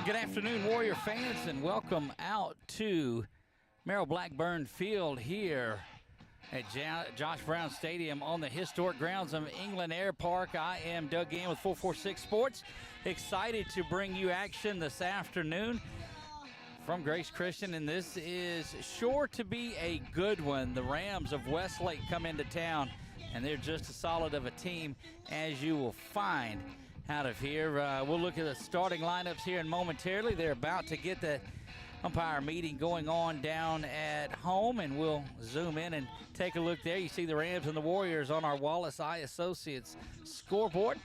And good afternoon, Warrior fans, and welcome out to Merrill Blackburn Field here at Josh Brown Stadium on the historic grounds of England Air Park. I am Doug Gann with 446 Sports. Excited to bring you action this afternoon from Grace Christian, and this is sure to be a good one. The Rams of Westlake come into town, and they're just as solid of a team as you will find out of here. We'll look at the starting lineups here in momentarily. They're about to get the umpire meeting going on down at home, and we'll zoom in and take a look there. You see the Rams and the Warriors on our Wallace Eye Associates scoreboard.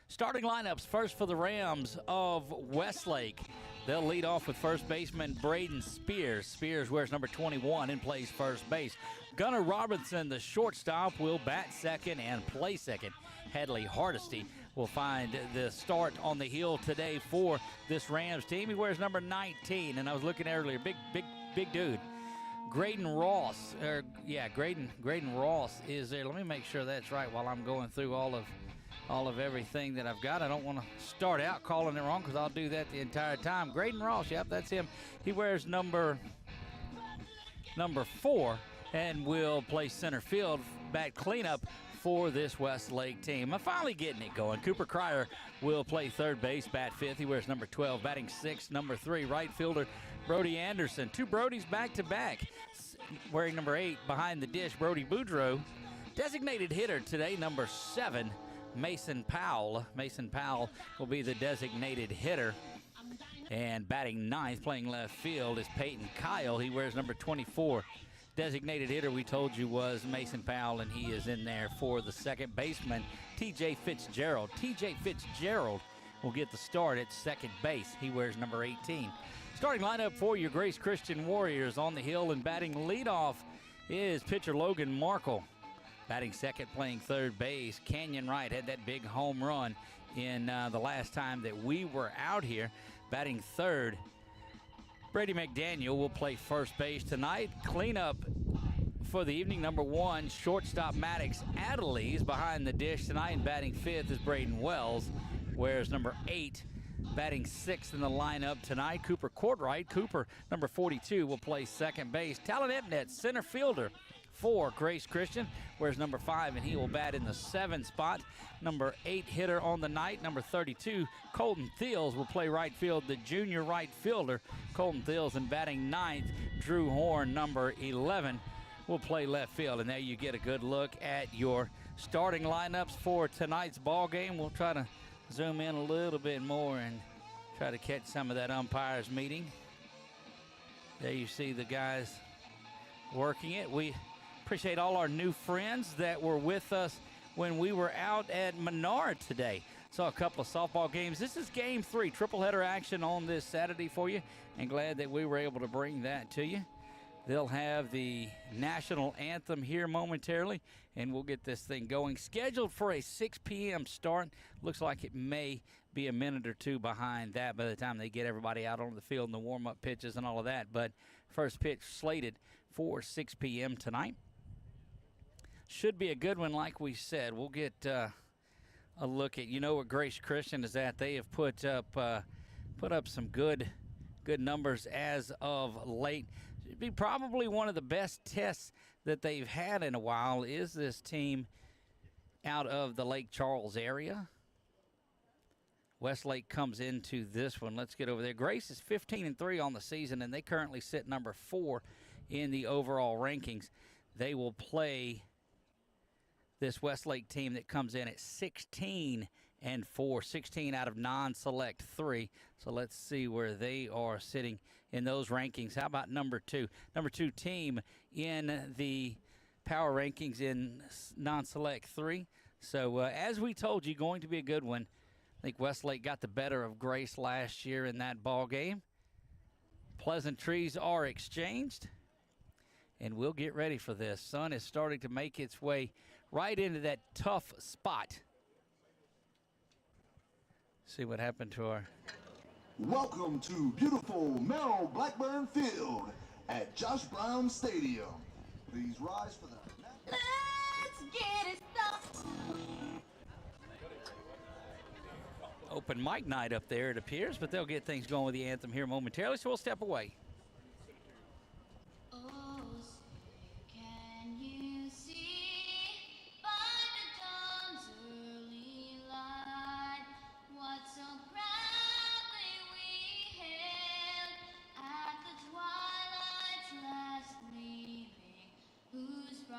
Starting lineups first for the Rams of Westlake. They'll lead off with first baseman Braden Spears. Spears wears number 21 and plays first base. Gunnar Robinson, the shortstop, will bat second and play second. Hadley Hardesty will find the start on the hill today for this Rams team. He wears number 19, and I was looking earlier, big dude. Graydon Ross is there. Let me make sure that's right while I'm going through all of everything that I've got. I don't want to start out calling it wrong because I'll do that the entire time. Graydon Ross, yep, that's him. He wears number 4 and will play center field, bat cleanup for this Westlake team. I'm finally getting it going. Cooper Cryer will play third base, bat fifth. He wears number 12, batting sixth, number 3, right fielder Brody Anderson. Two Brodys back-to-back. Wearing number 8 behind the dish, Brody Boudreaux. Designated hitter today, number 7, Mason Powell. Mason Powell will be the designated hitter. And batting ninth, playing left field, is Peyton Kyle. He wears number 24. Designated hitter, we told you, was Mason Powell, and he is in there for the second baseman, T.J. Fitzgerald. T.J. Fitzgerald will get the start at second base. He wears number 18. Starting lineup for your Grace Christian Warriors on the hill, and batting leadoff is pitcher Logan Markle. Batting second, playing third base, Canyon Wright had that big home run in the last time that we were out here. Batting third, Brady McDaniel will play first base tonight. Cleanup for the evening, number 1, shortstop Maddox Adderley's behind the dish tonight, and batting fifth is Braden Wells, whereas number 8, batting sixth in the lineup tonight, Cooper Courtright. Cooper, number 42, will play second base. Talon Epnet, center fielder for Grace Christian, whereas number 5, and he will bat in the 7 spot. Number 8 hitter on the night, number 32, Colton Thiels, will play right field, the junior right fielder, Colton Thiels, and batting ninth, Drew Horn, number 11, will play left field. And there you get a good look at your starting lineups for tonight's ball game. We'll try to zoom in a little bit more and try to catch some of that umpires meeting. There you see the guys working it. We appreciate all our new friends that were with us when we were out at Menard today. Saw a couple of softball games. This is game 3, triple header action on this Saturday for you, and glad that we were able to bring that to you. They'll have the national anthem here momentarily, and we'll get this thing going. Scheduled for a 6 p.m. start. Looks like it may be a minute or two behind that by the time they get everybody out on the field and the warm-up pitches and all of that. But first pitch slated for 6 p.m. tonight. Should be a good one, like we said. We'll get a look at, what Grace Christian is at. They have put up some good numbers as of late. Should be probably one of the best tests that they've had in a while. Is this team out of the Lake Charles area? Westlake comes into this one. Let's get over there. Grace is 15-3 on the season, and they currently sit number 4 in the overall rankings. They will play this Westlake team that comes in at 16-4, 16 out of non-select 3. So let's see where they are sitting in those rankings. How about number 2? Number 2 team in the power rankings in non-select 3. So as we told you, going to be a good one. I think Westlake got the better of Grace last year in that ball game. Pleasantries are exchanged. And we'll get ready for this. Sun is starting to make its way right into that tough spot. See what happened to our... Welcome to beautiful Merrill Blackburn Field at Josh Brown Stadium. Please rise for the... Let's get it started. open mic night up there, it appears, but they'll get things going with the anthem here momentarily, so we'll step away.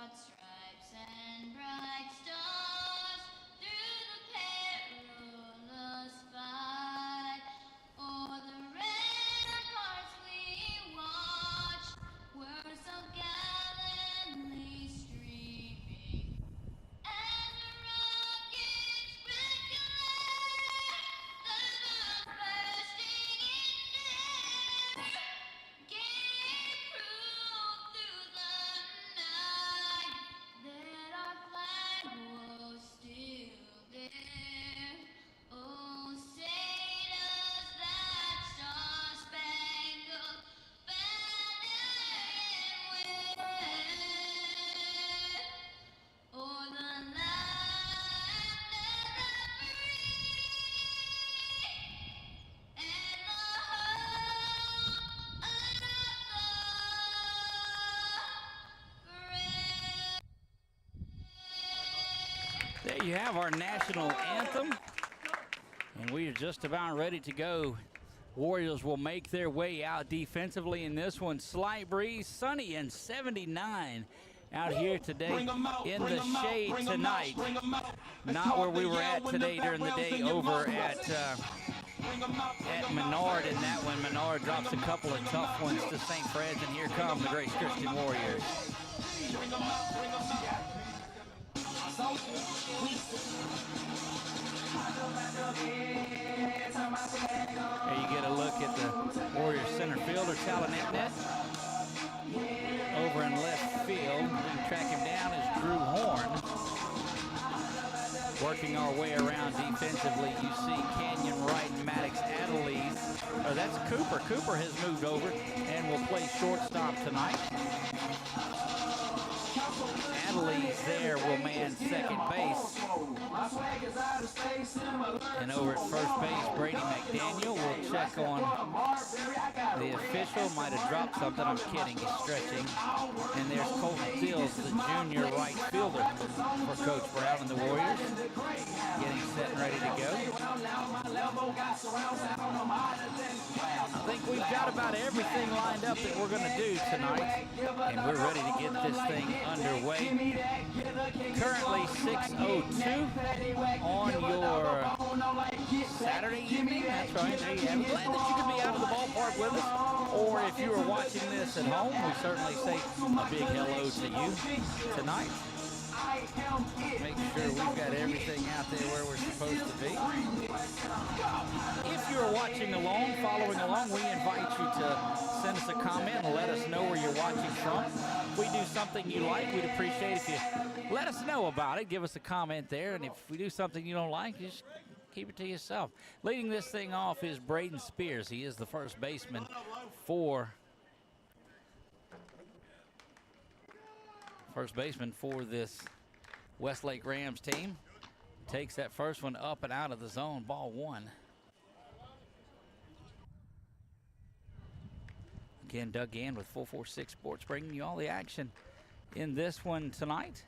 Stripes and bright stars through the perilous fight, o'er the ramparts we watched were so gallantly streaming, and the rockets regulate the bursting in air, gave proof through the night that our flag was still there. Oh, say does that star-spangled banner yet wave o'er the land of the free and the home of the brave. There you have our national anthem, and we are just about ready to go. Warriors will make their way out defensively in this one. Slight breeze, sunny and 79 out here today in the shade tonight. Not where we were at today during the day over at Menard in that one. Menard drops a couple of tough ones to St. Fred's, and here come the Grace Christian Warriors. There you get a look at the Warriors center fielder, Talanetnet. Over in left field, we can track him down is Drew Horn. Working our way around defensively, you see Canyon Wright and Maddox Adelise. Or that's Cooper. Cooper has moved over and will play shortstop tonight. Adelise there will man second base. And over at first base, Brady McDaniel will check on the official. Might have dropped something. I'm kidding. He's stretching. And there's Colton Fields, the junior right fielder for Coach Brown and the Warriors. Getting set and ready to go. I think we've got about everything lined up that we're going to do tonight. And we're ready to get this thing underway. Currently 6:02 on your Saturday evening. That's right. There you have it. Glad that you could be out of the ballpark with us. Or if you are watching this at home, we certainly say a big hello to you tonight. Make sure we've got everything out there where we're supposed to be. If you're watching along, following along, we invite you to send us a comment and let us know where you're watching from. If we do something you like, we'd appreciate if you let us know about it. Give us a comment there, and if we do something you don't like, just keep it to yourself. Leading this thing off is Braden Spears. He is the first baseman for this Westlake Rams team. Takes that first one up and out of the zone, ball one. Again, Doug Gann with 446 Sports bringing you all the action in this one tonight.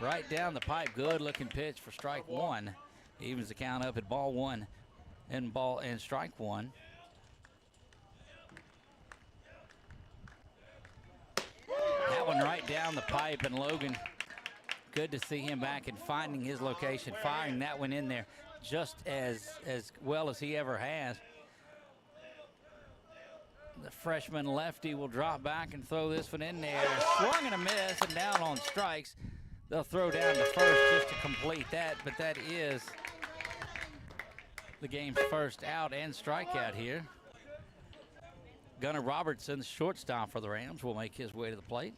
Right down the pipe, good looking pitch for strike one. Evens the count up at ball one and strike one. That one right down the pipe, and Logan, good to see him back and finding his location, firing that one in there just as well as he ever has. The freshman lefty will drop back and throw this one in there. Swung and a miss and down on strikes. They'll throw down to first just to complete that, but that is the game's first out and strikeout here. Gunnar Robertson, the shortstop for the Rams, will make his way to the plate.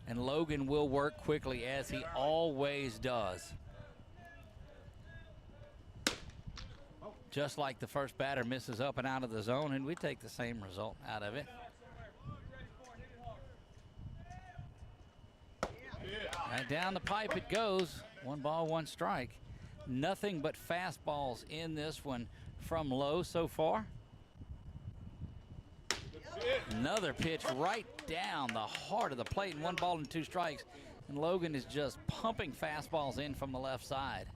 And Logan will work quickly, as he always does. Just like the first batter misses up and out of the zone, and we take the same result out of it. Right down the pipe it goes. 1 ball, 1 strike. Nothing but fastballs in this one from Lowe so far. Another pitch right down the heart of the plate, and 1 ball and 2 strikes. And Logan is just pumping fastballs in from the left side.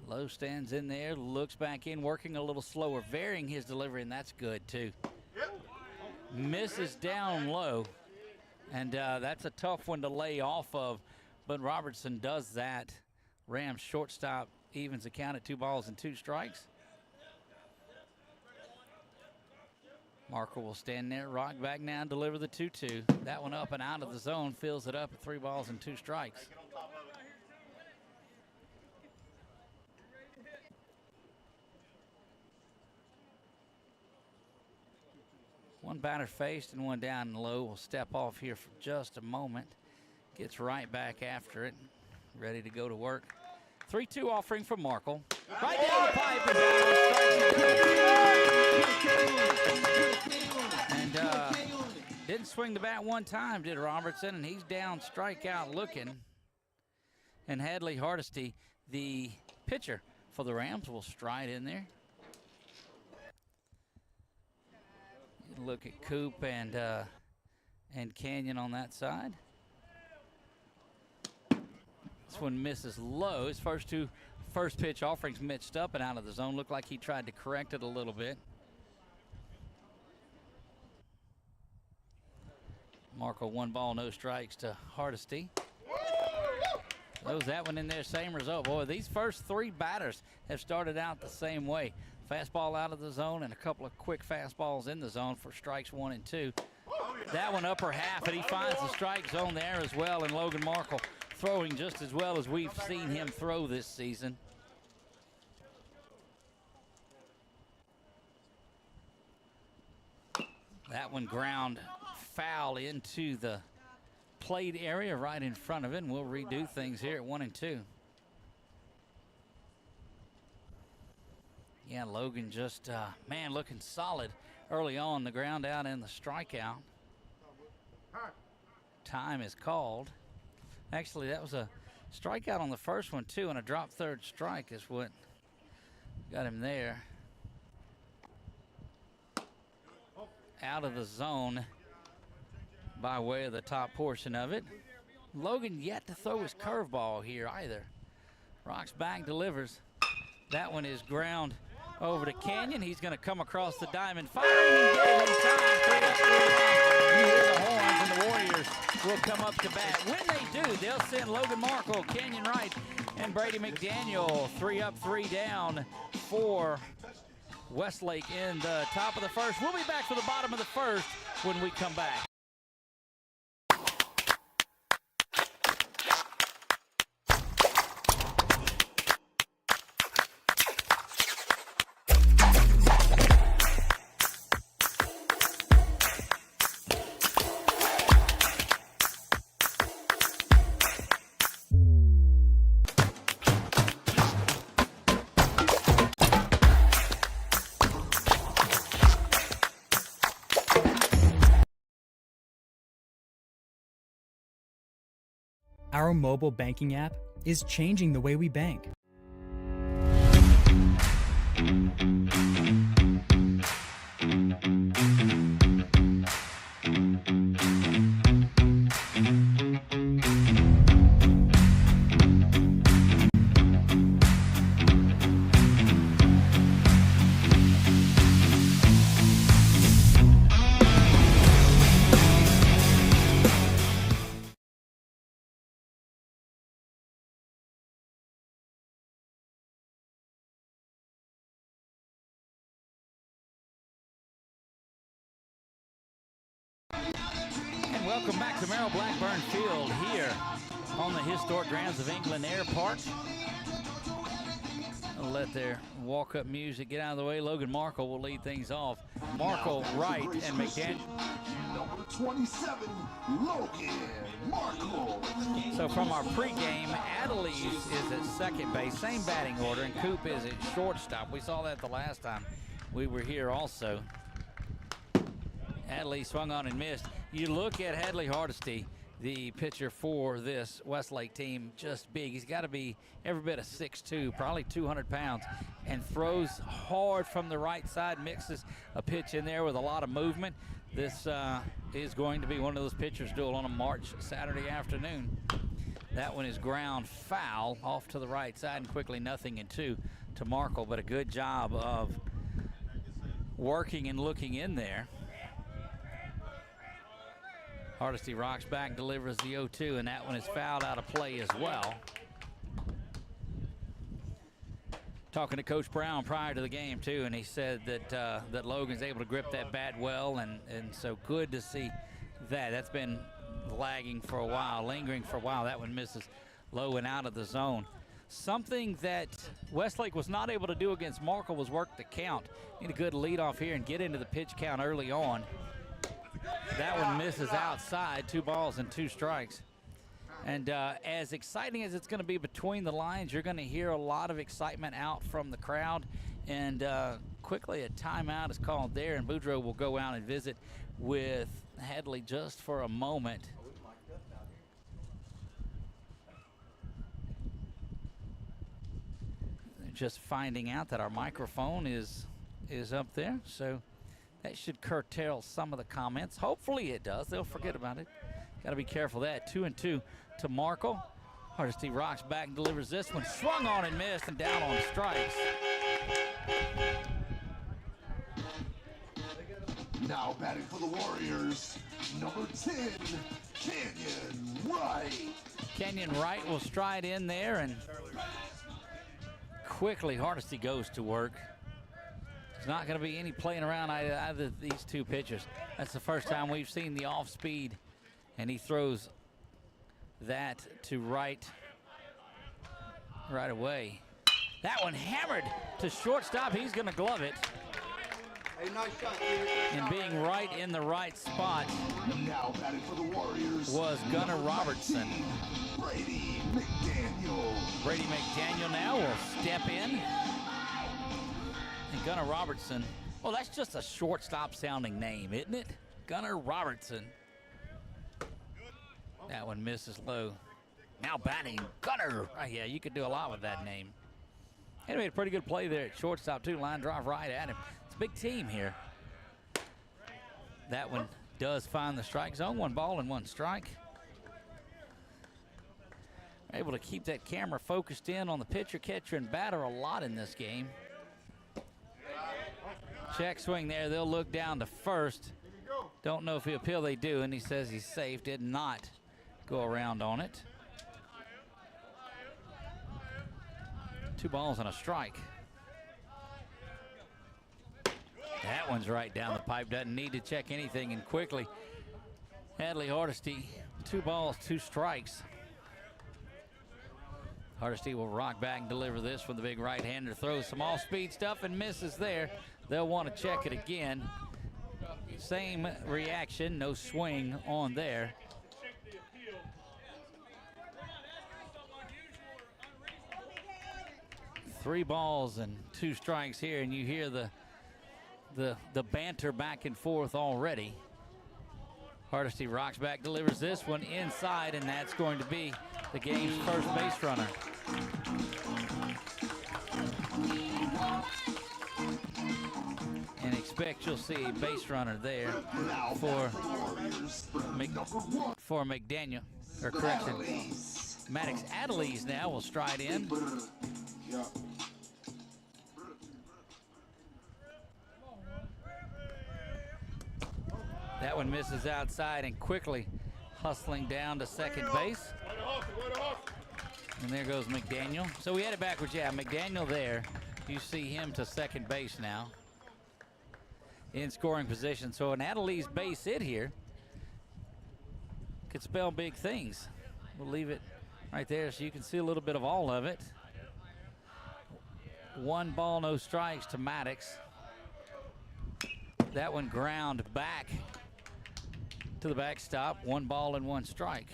Lowe stands in there, looks back in, working a little slower, varying his delivery, and that's good too. Misses down low, and that's a tough one to lay off of, but Robertson does that. Rams shortstop evens the count at 2 balls and 2 strikes. Markle will stand there, rock back now, and deliver the 2-2. That one up and out of the zone, fills it up at 3 balls and 2 strikes. One batter faced and one down and low. Will step off here for just a moment. Gets right back after it. Ready to go to work. 3-2 offering from Markle. Right down the pipe and down. And didn't swing the bat one time, did Robertson? And he's down, strikeout looking. And Hadley Hardesty, the pitcher for the Rams, will stride in there. Look at Coop and Canyon on that side. This one misses low. His first pitch offerings mixed up and out of the zone. Looked like he tried to correct it a little bit. Markle 1 ball, no strikes to Hardesty. Throws that one in there, same result. Boy, these first 3 batters have started out the same way. Fastball out of the zone and a couple of quick fastballs in the zone for strikes 1 and 2. That one upper half, and he finds the strike zone there as well. And Logan Markle throwing just as well as we've seen him throw this season. That one ground foul into the plate area right in front of it, and we'll redo things here at 1 and 2. Yeah, Logan just, man, looking solid early on. The ground out and the strikeout. Time is called. Actually, that was a strikeout on the first one, too, and a drop third strike is what got him there. Out of the zone by way of the top portion of it. Logan yet to throw his curveball here either. Rocks back, delivers. That one is ground over to Canyon. He's going to come across the diamond. Firing and getting in time. 3 up, 3 down. You hear the horns, and the Warriors will come up to bat. When they do, they'll send Logan Markle, Canyon Wright, and Brady McDaniel 3 up, 3 down for Westlake in the top of the first. We'll be back for the bottom of the first when we come back. Our mobile banking app is changing the way we bank. Welcome back to Merrill Blackburn Field here on the historic grounds of England Air Park. I'll let their walk-up music get out of the way. Logan Markle will lead things off. Markle, Wright, and McDaniel. Number 27, Logan Markle. So from our pregame, Adelise is at second base, same batting order, and Coop is at shortstop. We saw that the last time we were here also. Hadley swung on and missed. You look at Hadley Hardesty. the pitcher for this Westlake team, just big. He's got to be every bit of 6'2", probably 200 pounds, and throws hard from the right side, mixes a pitch in there with a lot of movement. This is going to be one of those pitchers duel on a March Saturday afternoon. That one is ground foul off to the right side, and quickly 0-2 to Markle, but a good job of working and looking in there. Hardesty rocks back, delivers the 0-2, and that one is fouled out of play as well. Talking to Coach Brown prior to the game too, and he said that that Logan's able to grip that bat well, and so good to see that. That's been lagging for a while, lingering for a while. That one misses low and out of the zone. Something that Westlake was not able to do against Markle was work the count. Need a good lead off here and get into the pitch count early on. That one misses outside, 2 balls and 2 strikes. And as exciting as it's going to be between the lines, you're going to hear a lot of excitement out from the crowd. And quickly a timeout is called there, and Boudreaux will go out and visit with Headley just for a moment. Just finding out that our microphone is up there, so that should curtail some of the comments. Hopefully it does. They'll forget about it. Got to be careful of that. 2-2 to Markle. Hardesty rocks back and delivers this one. Swung on and missed, and down on strikes. Now batting for the Warriors, number 10, Canyon Wright. Kenyon Wright will stride in there, and quickly Hardesty goes to work. There's not going to be any playing around either of these two pitchers. That's the first time we've seen the off speed, and he throws that to right away. That one hammered to shortstop. He's going to glove it. Hey, nice shot, And being right in the right spot Now batting for the Warriors was Gunnar Robertson. Brady McDaniel. Brady McDaniel now will step in. And Gunnar Robertson, well, that's just a shortstop sounding name, isn't it? Gunnar Robertson. That one misses low. Now batting, Gunnar. Oh, yeah, you could do a lot with that name. He made a pretty good play there at shortstop, too. Line drive right at him. It's a big team here. That one does find the strike zone. 1 ball and 1 strike. Able to keep that camera focused in on the pitcher, catcher, and batter a lot in this game. Check swing there. They'll look down to first. Don't know if he appeal. They do, and he says he's safe. Did not go around on it. 2 balls and a strike. That one's right down the pipe. Doesn't need to check anything, and quickly Hadley Hardesty, 2 balls, 2 strikes. Hardesty will rock back and deliver this from the big right-hander. Throws some off-speed stuff and misses there. They'll want to check it again. Same reaction, no swing on there. Three balls and 2 strikes here, and you hear the banter back and forth already. Hardesty rocks back, delivers this one inside, and that's going to be the game's first base runner. And expect you'll see a base runner there for McDaniel, or correction, Maddox Adelise now will stride in. That one misses outside, and quickly hustling down to second base. And there goes McDaniel. So we had it backwards. Yeah, McDaniel there. You see him to second base now in scoring position. So an Adelise base hit here could spell big things. We'll leave it right there so you can see a little bit of all of it. 1 ball, no strikes to Maddox. That one ground back to the backstop. 1 ball and 1 strike.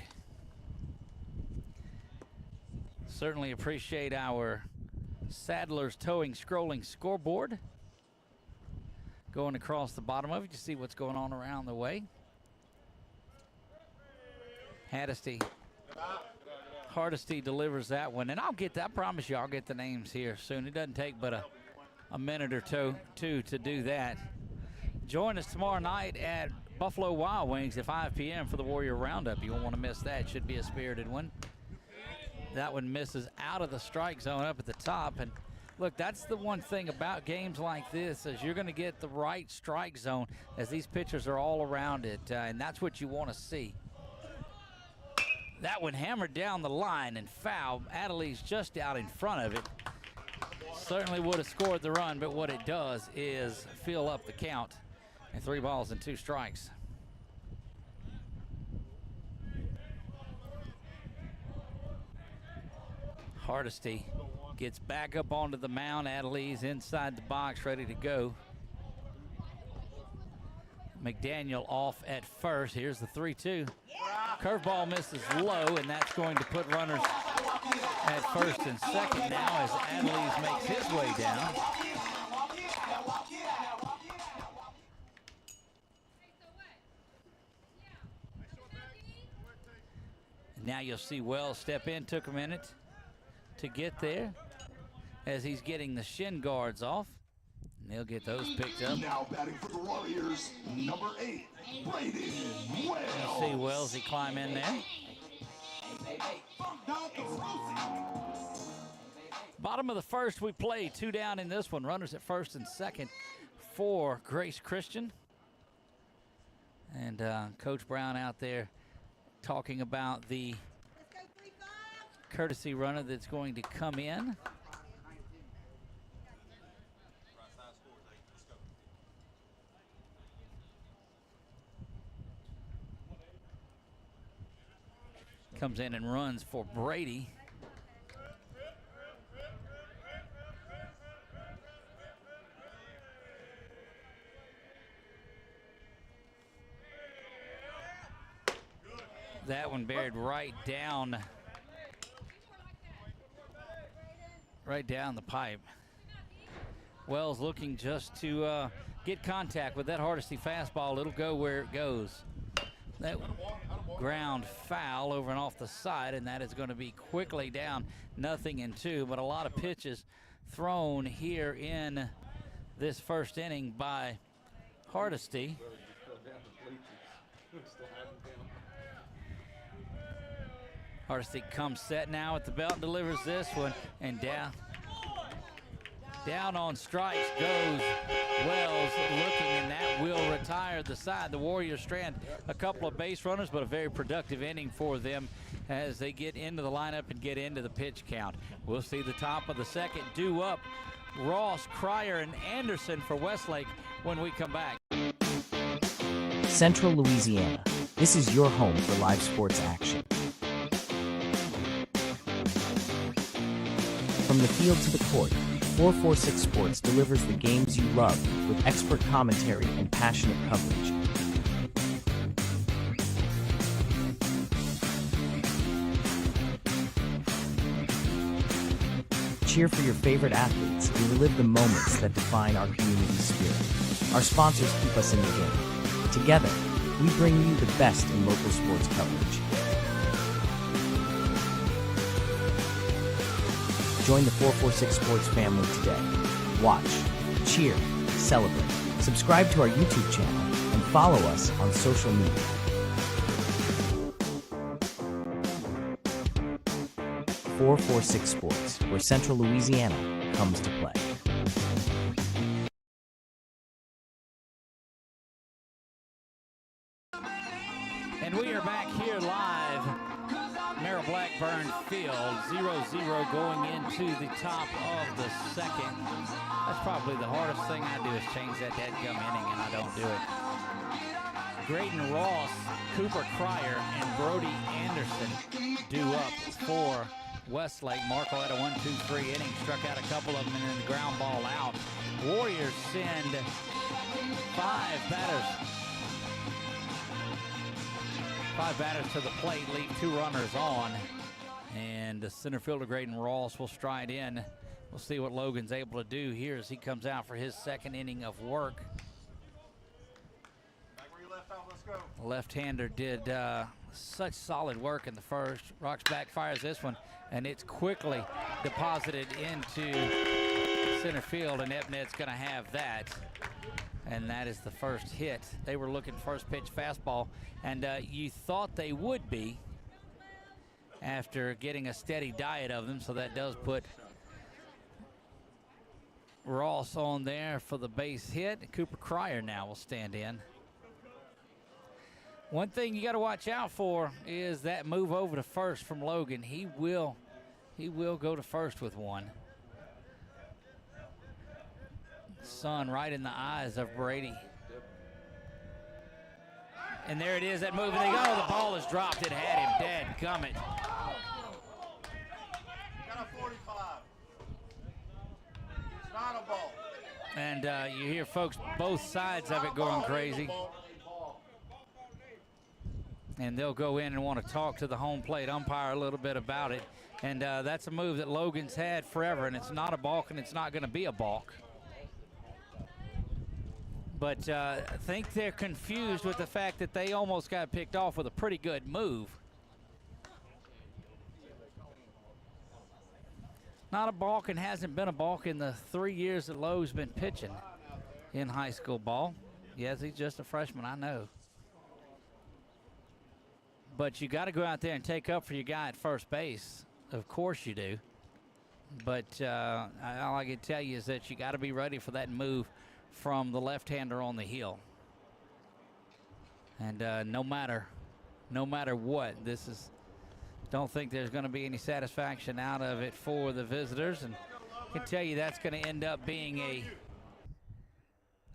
Certainly appreciate our Sadler's Towing scrolling scoreboard. Going across the bottom of it, you see what's going on around the way. Hardesty delivers that one, and I'll get that. I promise you, I'll get the names here soon. It doesn't take but a minute or two to do that. Join us tomorrow night at Buffalo Wild Wings at 5 p.m. for the Warrior Roundup. You won't want to miss that. It should be a spirited one. That one misses out of the strike zone up at the top. And look, that's the one thing about games like this is you're going to get the right strike zone as these pitchers are all around it, and that's what you want to see. That one hammered down the line and foul. Adelie's just out in front of it. Certainly would have scored the run, but what it does is fill up the count. And 3 balls and 2 strikes. Hardesty gets back up onto the mound. Adelie's inside the box, ready to go. McDaniel off at first. Here's the 3-2. Curveball misses low, and that's going to put runners at first and second now as Adelie's makes his way down. Now you'll see Wells step in. Took a minute to get there as he's getting the shin guards off. And they'll get those picked up. Now batting for the Warriors, number 8, Brady Wells. You see Wells, he climb in there. Bottom of the first, we play 2 down in this one. Runners at first and second for Grace Christian. And Coach Brown out there talking about the courtesy runner that's going to come in. Comes in and runs for Brady. That one buried right down the pipe. Wells looking just to get contact with that Hardesty fastball. It'll go where it goes. That ground foul over and off the side, and that is going to be quickly down 0-2. But a lot of pitches thrown here in this first inning by Hardesty. Hardesty comes set now at the belt and delivers this one, and down on strikes goes Wells looking, and that will retire the side. The Warriors strand a couple of base runners, but a very productive inning for them as they get into the lineup and get into the pitch count. We'll see the top of the second due up. Ross, Cryer, and Anderson for Westlake when we come back. Central Louisiana. This is your home for live sports action. From the field to the court, 446 Sports delivers the games you love with expert commentary and passionate coverage. Cheer for your favorite athletes and relive the moments that define our community's spirit. Our sponsors keep us in the game. Together, we bring you the best in local sports coverage. Join the 446 Sports family today. Watch, cheer, celebrate. Subscribe to our YouTube channel and follow us on social media. .446 Sports, where Central Louisiana comes to play. And we are back here live. Merrill Blackburn Field, 0-0 going into the top of the second. That's probably the hardest thing I do is change that dadgum inning, and I don't do it. Graydon Ross, Cooper Cryer, and Brody Anderson due up for Westlake. Markle had a 1-2-3 inning, struck out a couple of them, and then the ground ball out. Warriors send 5 batters to the plate, leave 2 runners on. And the center fielder, Graydon Ross, will stride in. We'll see what Logan's able to do here as he comes out for his second inning of work. Back where you left The left-hander did such solid work in the first. Rocks back, fires this one, and it's quickly deposited into center field, and Epnet's going to have that. And that is the first hit. They were looking first pitch fastball, and you thought they would be after getting a steady diet of them, so that does put Ross on there for the base hit. Cooper Cryer now will stand in. One thing you got to watch out for is that move over to first from Logan. He will go to first with one. Sun right in the eyes of Brady. And there it is, that move, and they go. The ball is dropped. It had him dead. Gummit. Got a 45. It's not a ball. And you hear folks both sides of it going crazy. And they'll go in and want to talk to the home plate umpire a little bit about it. And that's a move that Logan's had forever, and it's not a balk, and it's not going to be a balk. But I think they're confused with the fact that they almost got picked off with a pretty good move. Not a balk, and hasn't been a balk in the 3 years that Lowe's been pitching in high school ball. Yes, he's just a freshman, I know. But you got to go out there and take up for your guy at first base. Of course you do. But all I can tell you is that you got to be ready for that move from the left-hander on the hill. And no matter what, don't think there's going to be any satisfaction out of it for the visitors. And I can tell you that's going to end up being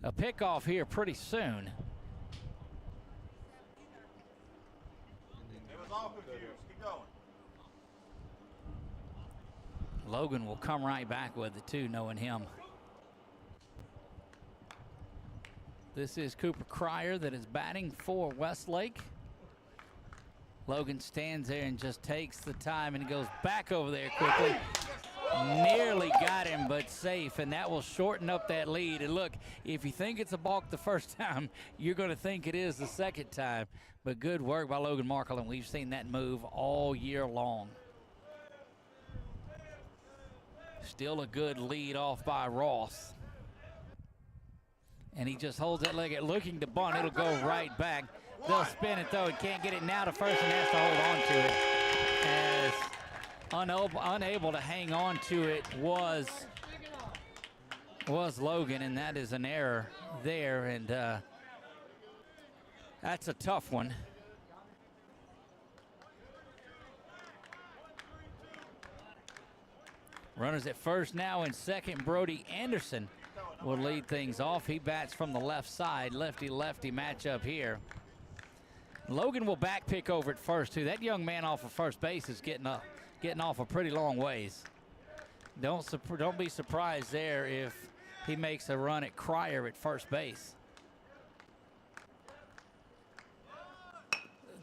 a pickoff here pretty soon. It was all confused. Keep going. Logan will come right back with it too, knowing him. This is Cooper Cryer that is batting for Westlake. Logan stands there and just takes the time and goes back over there quickly. Nearly got him, but safe, and that will shorten up that lead. And look, if you think it's a balk the first time, you're going to think it is the second time. But good work by Logan Markle, and we've seen that move all year long. Still a good lead off by Ross. And he just holds that leg, looking to bunt. It'll go right back. They'll spin it, though, and can't get it now to first, and has to hold on to it. As unable to hang on to it was Logan, and that is an error there, and that's a tough one. Runners at first now, and second, Brody Anderson will lead things off. He bats from the left side, lefty-lefty matchup here. Logan will back pick over at first too. That young man off of first base is getting off a pretty long ways. Don't be surprised there if he makes a run at Cryer at first base.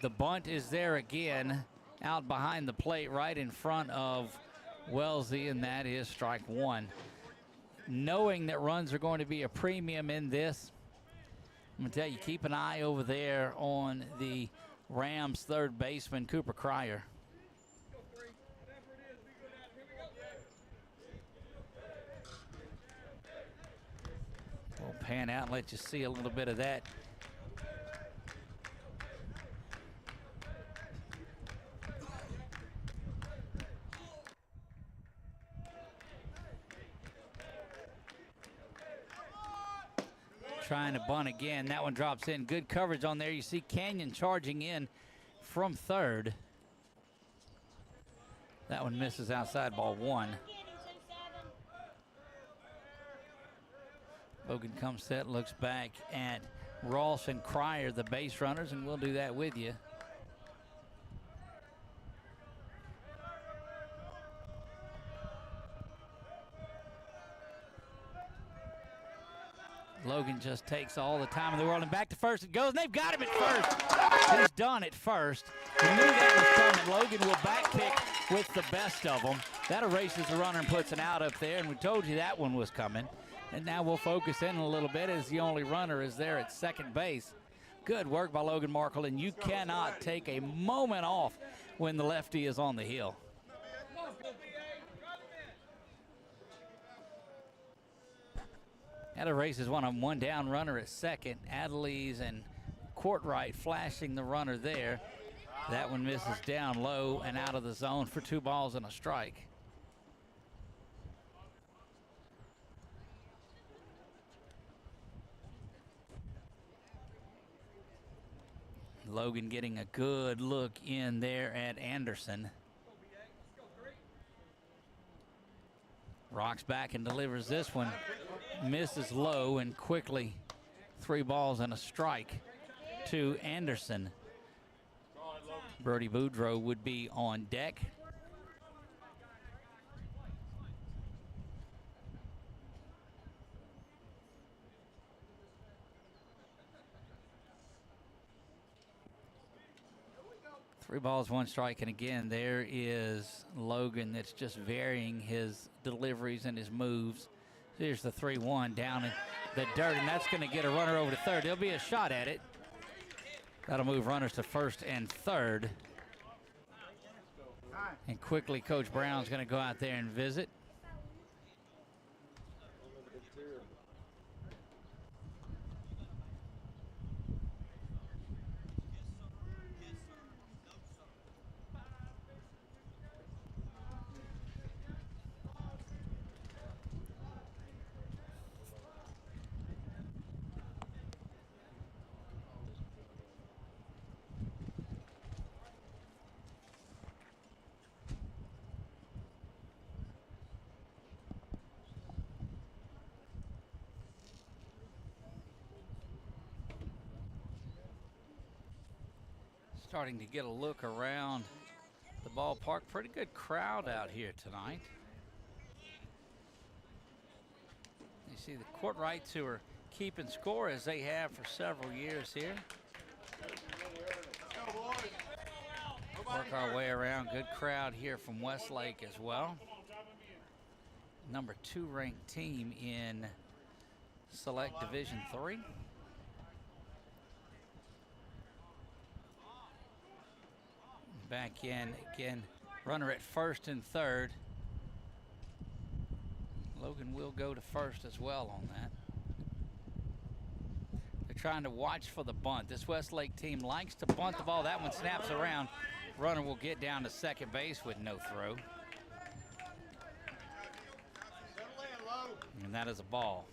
The bunt is there again, out behind the plate, right in front of Wellesley, and that is strike one. Knowing that runs are going to be a premium in this, I'm going to tell you, keep an eye over there on the Rams third baseman, Cooper Cryer. We'll pan out and let you see a little bit of that. Trying to bunt again. That one drops in. Good coverage on there. You see Canyon charging in from third. That one misses outside, ball one. Logan comes set, looks back at Ross and Cryer, the base runners, and we'll do that with you. Logan just takes all the time in the world, and back to first it goes, and they've got him at first. He's done at first. We knew that was coming. Logan will back pick with the best of them. That erases the runner and puts an out up there, and we told you that one was coming. And now we'll focus in a little bit as the only runner is there at second base. Good work by Logan Markle, and you cannot take a moment off when the lefty is on the hill. That erases one down runner at second. Adelise and Courtright flashing the runner there. That one misses down low and out of the zone for 2 balls and a strike. Logan getting a good look in there at Anderson. Rocks back and delivers this one. Misses low and quickly. 3 balls and a strike to Anderson. Brody Boudreaux would be on deck. Three balls, 1 strike, and again, there is Logan that's just varying his deliveries and his moves. Here's the 3-1 down in the dirt, and that's going to get a runner over to third. There'll be a shot at it. That'll move runners to first and third. And quickly, Coach Brown's going to go out there and visit. Starting to get a look around the ballpark. Pretty good crowd out here tonight. You see the Courtrights who are keeping score as they have for several years here. Work our way around. Good crowd here from Westlake as well. Number 2 ranked team in Select Division 3. Back in again, runner at first and third. Logan will go to first as well on that. They're trying to watch for the bunt. This Westlake team likes to bunt the ball. That one snaps around. Runner will get down to second base with no throw. And that is a ball.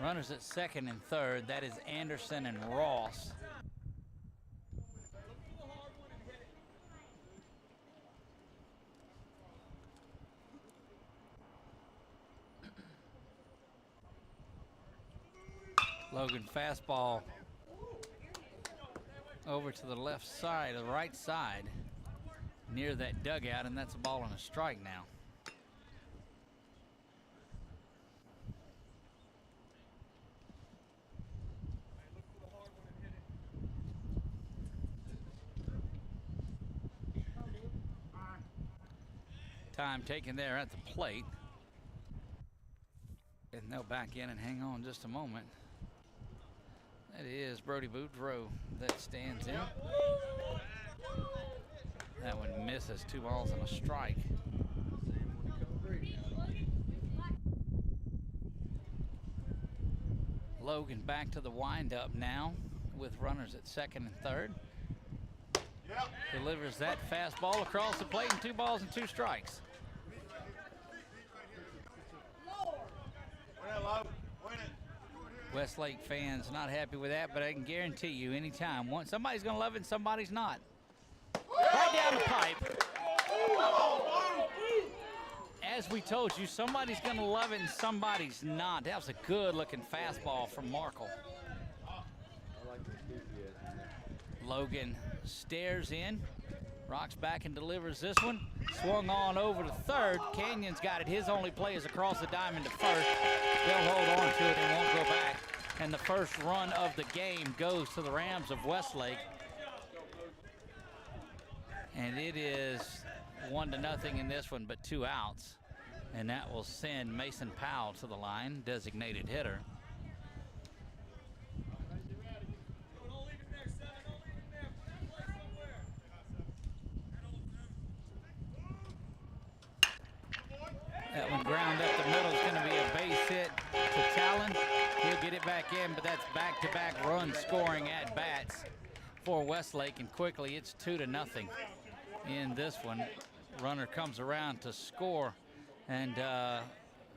Runners at second and third. That is Anderson and Ross. Logan fastball over to the left side, the right side, near that dugout, and that's a ball and a strike now. Time taken there at the plate. And they'll back in and hang on just a moment. That is Brody Boudreaux that stands in. That one misses, 2 balls and a strike. Logan back to the windup now with runners at second and third. Delivers that fastball across the plate and 2 balls and 2 strikes. Westlake fans not happy with that, but I can guarantee you anytime, somebody's going to love it and somebody's not. Right down the pipe. As we told you, somebody's going to love it and somebody's not. That was a good-looking fastball from Markle. Logan stares in, rocks back and delivers this one. Swung on over to third. Canyon's got it. His only play is across the diamond to first. They'll hold on to it and won't go back. And the first run of the game goes to the Rams of Westlake. And it is 1-0 in this one, but 2 outs. And that will send Mason Powell to the line, designated hitter. That one ground up the middle is going to be a base hit to Talon. He'll get it back in, but that's back-to-back run scoring at bats for Westlake, and quickly it's 2-0 in this one. Runner comes around to score, and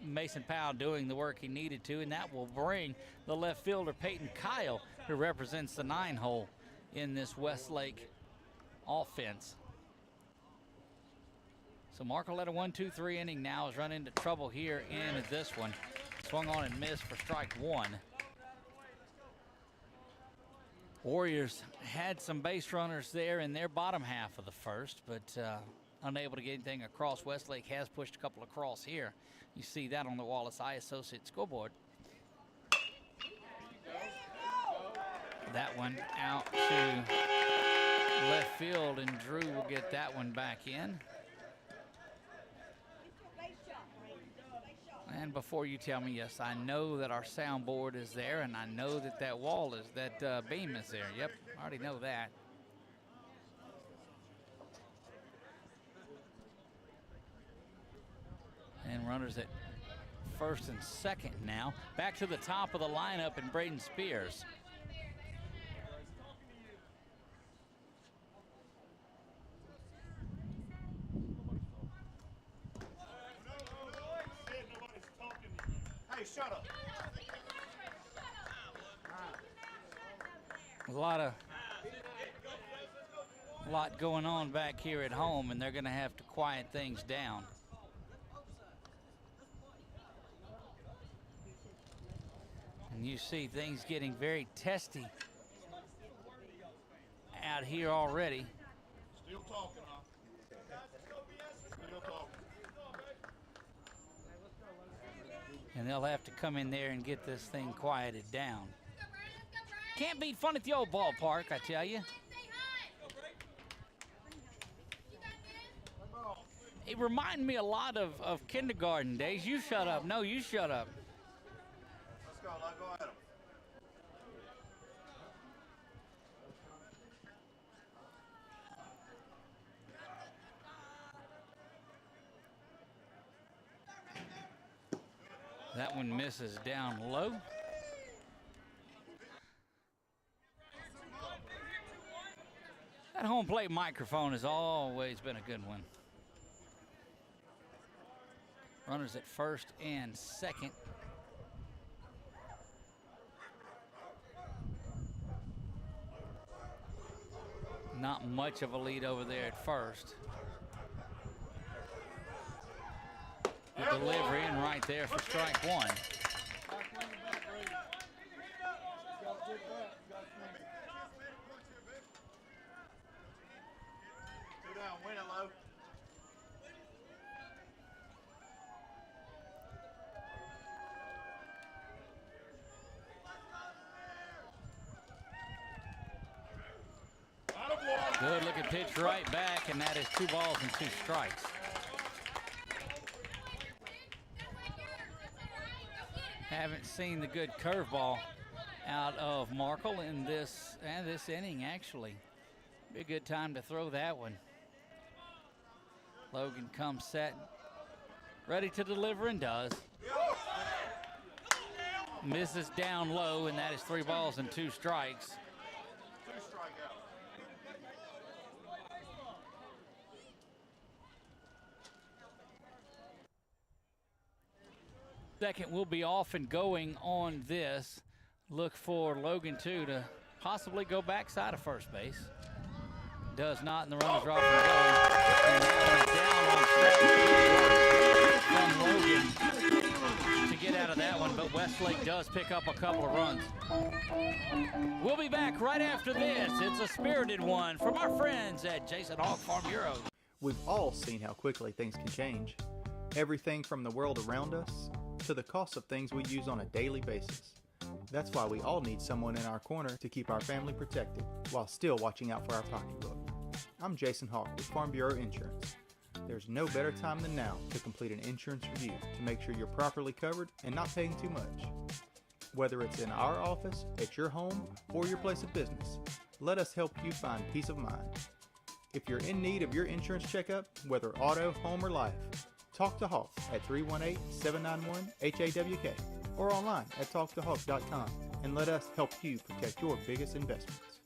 Mason Powell doing the work he needed to, and that will bring the left fielder Peyton Kyle, who represents the 9-hole in this Westlake offense. So Markle at a 1-2-3 inning now has run into trouble here in this one. Swung on and missed for strike one. Warriors had some base runners there in their bottom half of the first, but unable to get anything across. Westlake has pushed a couple across here. You see that on the Wallace Eye Associates scoreboard. That one out to left field, and Drew will get that one back in. And before you tell me, yes, I know that our soundboard is there, and I know that that wall is, that beam is there. Yep, I already know that. And runners at first and second now. Back to the top of the lineup, and Braden Spears. Hey, shut up. A lot going on back here at home, and they're going to have to quiet things down. And you see things getting very testy out here already. Still talking, huh? Still talking. And they'll have to come in there and get this thing quieted down. Can't beat fun at the old ballpark, I tell you. It reminded me a lot of kindergarten days. You shut up. No, you shut up. Let's go. Let's go at him. That one misses down low. That home plate microphone has always been a good one. Runners at first and second. Not much of a lead over there at first. The delivery in right there for strike one. Two down, win it low. Good looking pitch right back, and that is 2 balls and 2 strikes. Haven't seen the good curveball out of Markle in this inning, actually. Be a good time to throw that one. Logan comes set, ready to deliver, and does. Misses down low, and that is 3 balls and 2 strikes. 2 strikeouts. Second will be off and going on this. Look for Logan, too, to possibly go backside of first base. Does not, and the runners are off and going. And now down on from Logan to get out of that one, but Westlake does pick up a couple of runs. We'll be back right after this. It's a spirited one from our friends at Jason Hogg Farm Bureau. We've all seen how quickly things can change. Everything from the world around us to the cost of things we use on a daily basis. That's why we all need someone in our corner to keep our family protected while still watching out for our pocketbook. I'm Jason Hawk with Farm Bureau Insurance. There's no better time than now to complete an insurance review to make sure you're properly covered and not paying too much. Whether it's in our office, at your home, or your place of business, let us help you find peace of mind. If you're in need of your insurance checkup, whether auto, home, or life, Talk to Hawk at 318-791-HAWK or online at talktohawk.com and let us help you protect your biggest investments.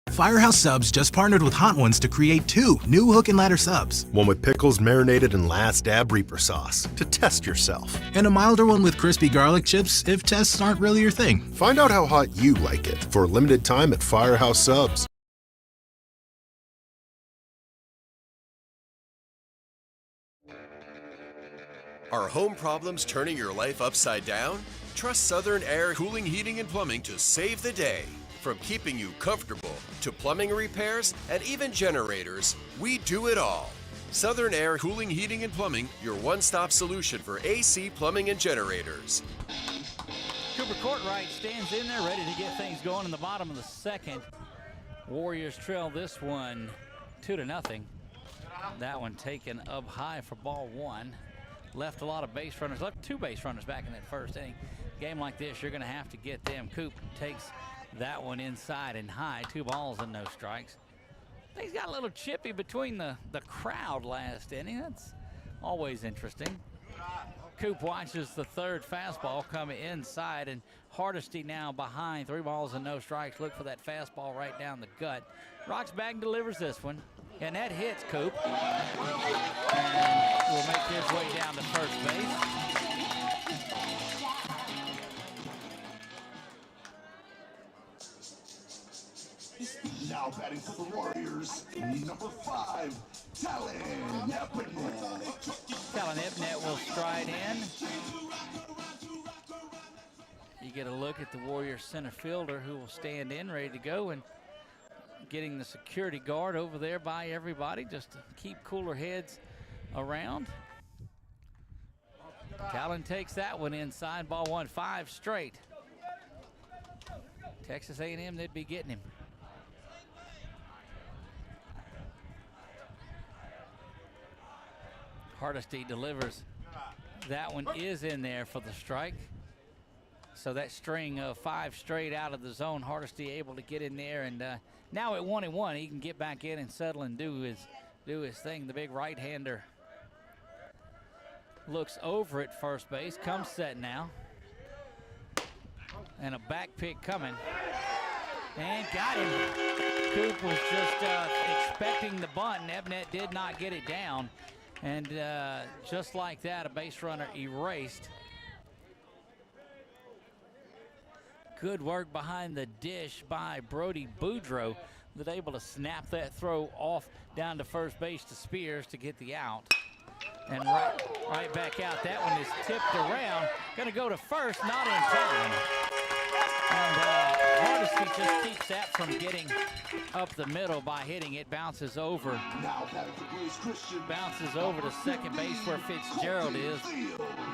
Firehouse Subs just partnered with Hot Ones to create 2 new hook and ladder subs. One with pickles marinated in Last Dab Reaper sauce to test yourself. And a milder one with crispy garlic chips if tests aren't really your thing. Find out how hot you like it for a limited time at Firehouse Subs. Are home problems turning your life upside down? Trust Southern Air Cooling, Heating, and Plumbing to save the day. From keeping you comfortable to plumbing repairs and even generators, we do it all. Southern Air Cooling, Heating, and Plumbing, your one-stop solution for AC, plumbing, and generators. Cooper Courtright stands in there ready to get things going in the bottom of the second. Warriors trail this one 2-0. That one taken up high for ball 1. Left a lot of base runners, left 2 base runners back in that first inning. Game like this, you're going to have to get them. Coop takes that one inside and high. 2 balls and no strikes. Things got a little chippy between the crowd last inning. That's always interesting. Coop watches the third fastball come inside, and Hardesty now behind. 3 balls and no strikes. Look for that fastball right down the gut. Roxbagg delivers this one, and that hits Coop. And will make his way down to first base. Now batting for the Warriors, number 5, Talon Epnet. Talon Epnet will stride in. You get a look at the Warriors center fielder who will stand in ready to go, and getting the security guard over there by everybody just to keep cooler heads around. Talon takes that one inside, ball 1, 5 straight. Texas A&M, they'd be getting him. Hardesty delivers. That one is in there for the strike. So that string of 5 straight out of the zone, Hardesty able to get in there, and now at 1-1, he can get back in and settle and do his thing. The big right-hander looks over at first base, comes set now, and a back pick coming, and got him. Coop was just expecting the bunt, and Epnet did not get it down. And just like that, a base runner erased. Good work behind the dish by Brody Boudreaux, that able to snap that throw off down to first base to Spears to get the out. And right back out. That one is tipped around. Gonna go to first, not in time. And Hardesty just keeps that from getting up the middle by hitting it. Bounces over. Bounces over to second base where Fitzgerald is,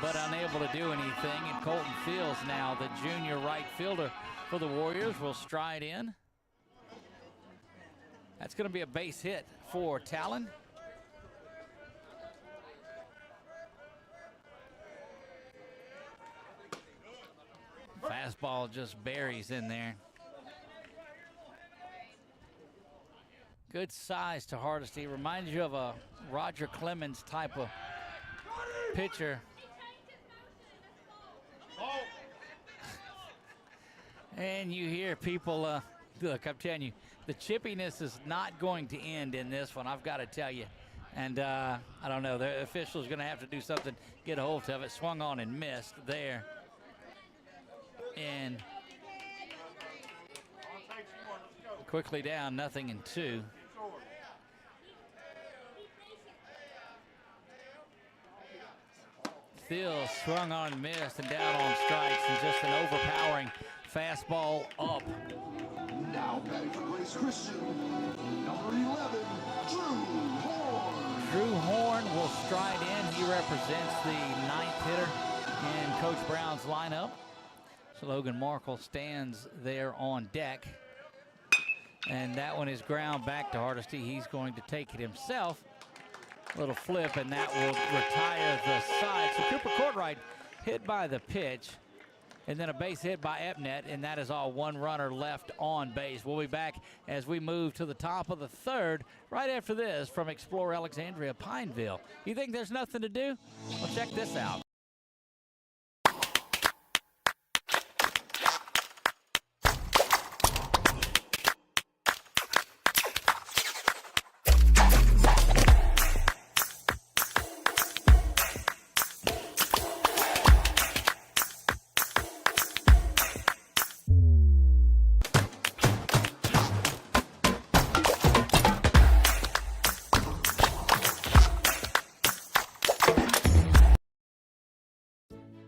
but unable to do anything. And Colton Fields now, the junior right fielder for the Warriors, will stride in. That's going to be a base hit for Talon. Fastball just buries in there. Good size to Hardesty. Reminds you of a Roger Clemens type of pitcher. And you hear people, look, I'm telling you, the chippiness is not going to end in this one, I've got to tell you. And I don't know, the official's going to have to do something, get a hold of it. Swung on and missed there. And quickly down, 0-2. Thiel swung on and missed, and down on strikes, and just an overpowering fastball up. Now batting for Grace Christian, number 11, Drew Horn. Drew Horn will stride in. He represents the 9th hitter in Coach Brown's lineup. So Logan Markle stands there on deck. And that one is ground back to Hardesty. He's going to take it himself. Little flip, and that will retire the side. So Cooper Courtright hit by the pitch. and then a base hit by Epnet, and that is all. One runner left on base. We'll be back as we move to the top of the third right after this from Explore Alexandria Pineville. You think there's nothing to do? Well, check this out.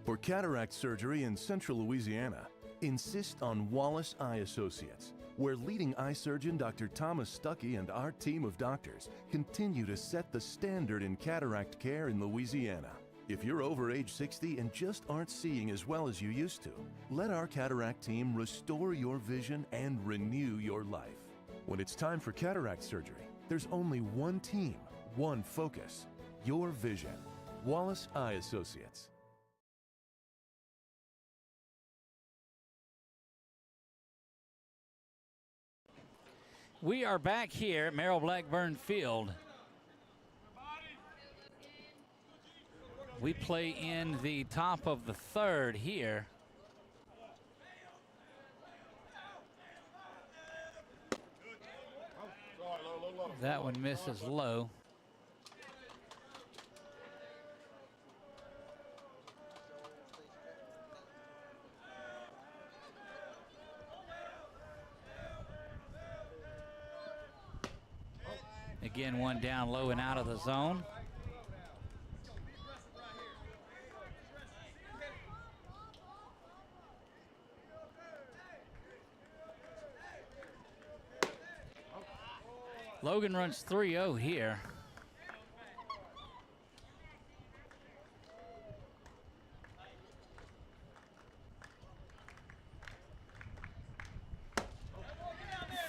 For cataract surgery in Central Louisiana, insist on Wallace Eye Associates, where leading eye surgeon Dr. Thomas Stuckey and our team of doctors continue to set the standard in cataract care in Louisiana. If you're over age 60 and just aren't seeing as well as you used to, let our cataract team restore your vision and renew your life. When it's time for cataract surgery, there's only one team, one focus, your vision. Wallace Eye Associates. We are back here at Merrill Blackburn Field. We play in the top of the third here. That one misses low. Again, one down low and out of the zone. Logan runs 3-0 here.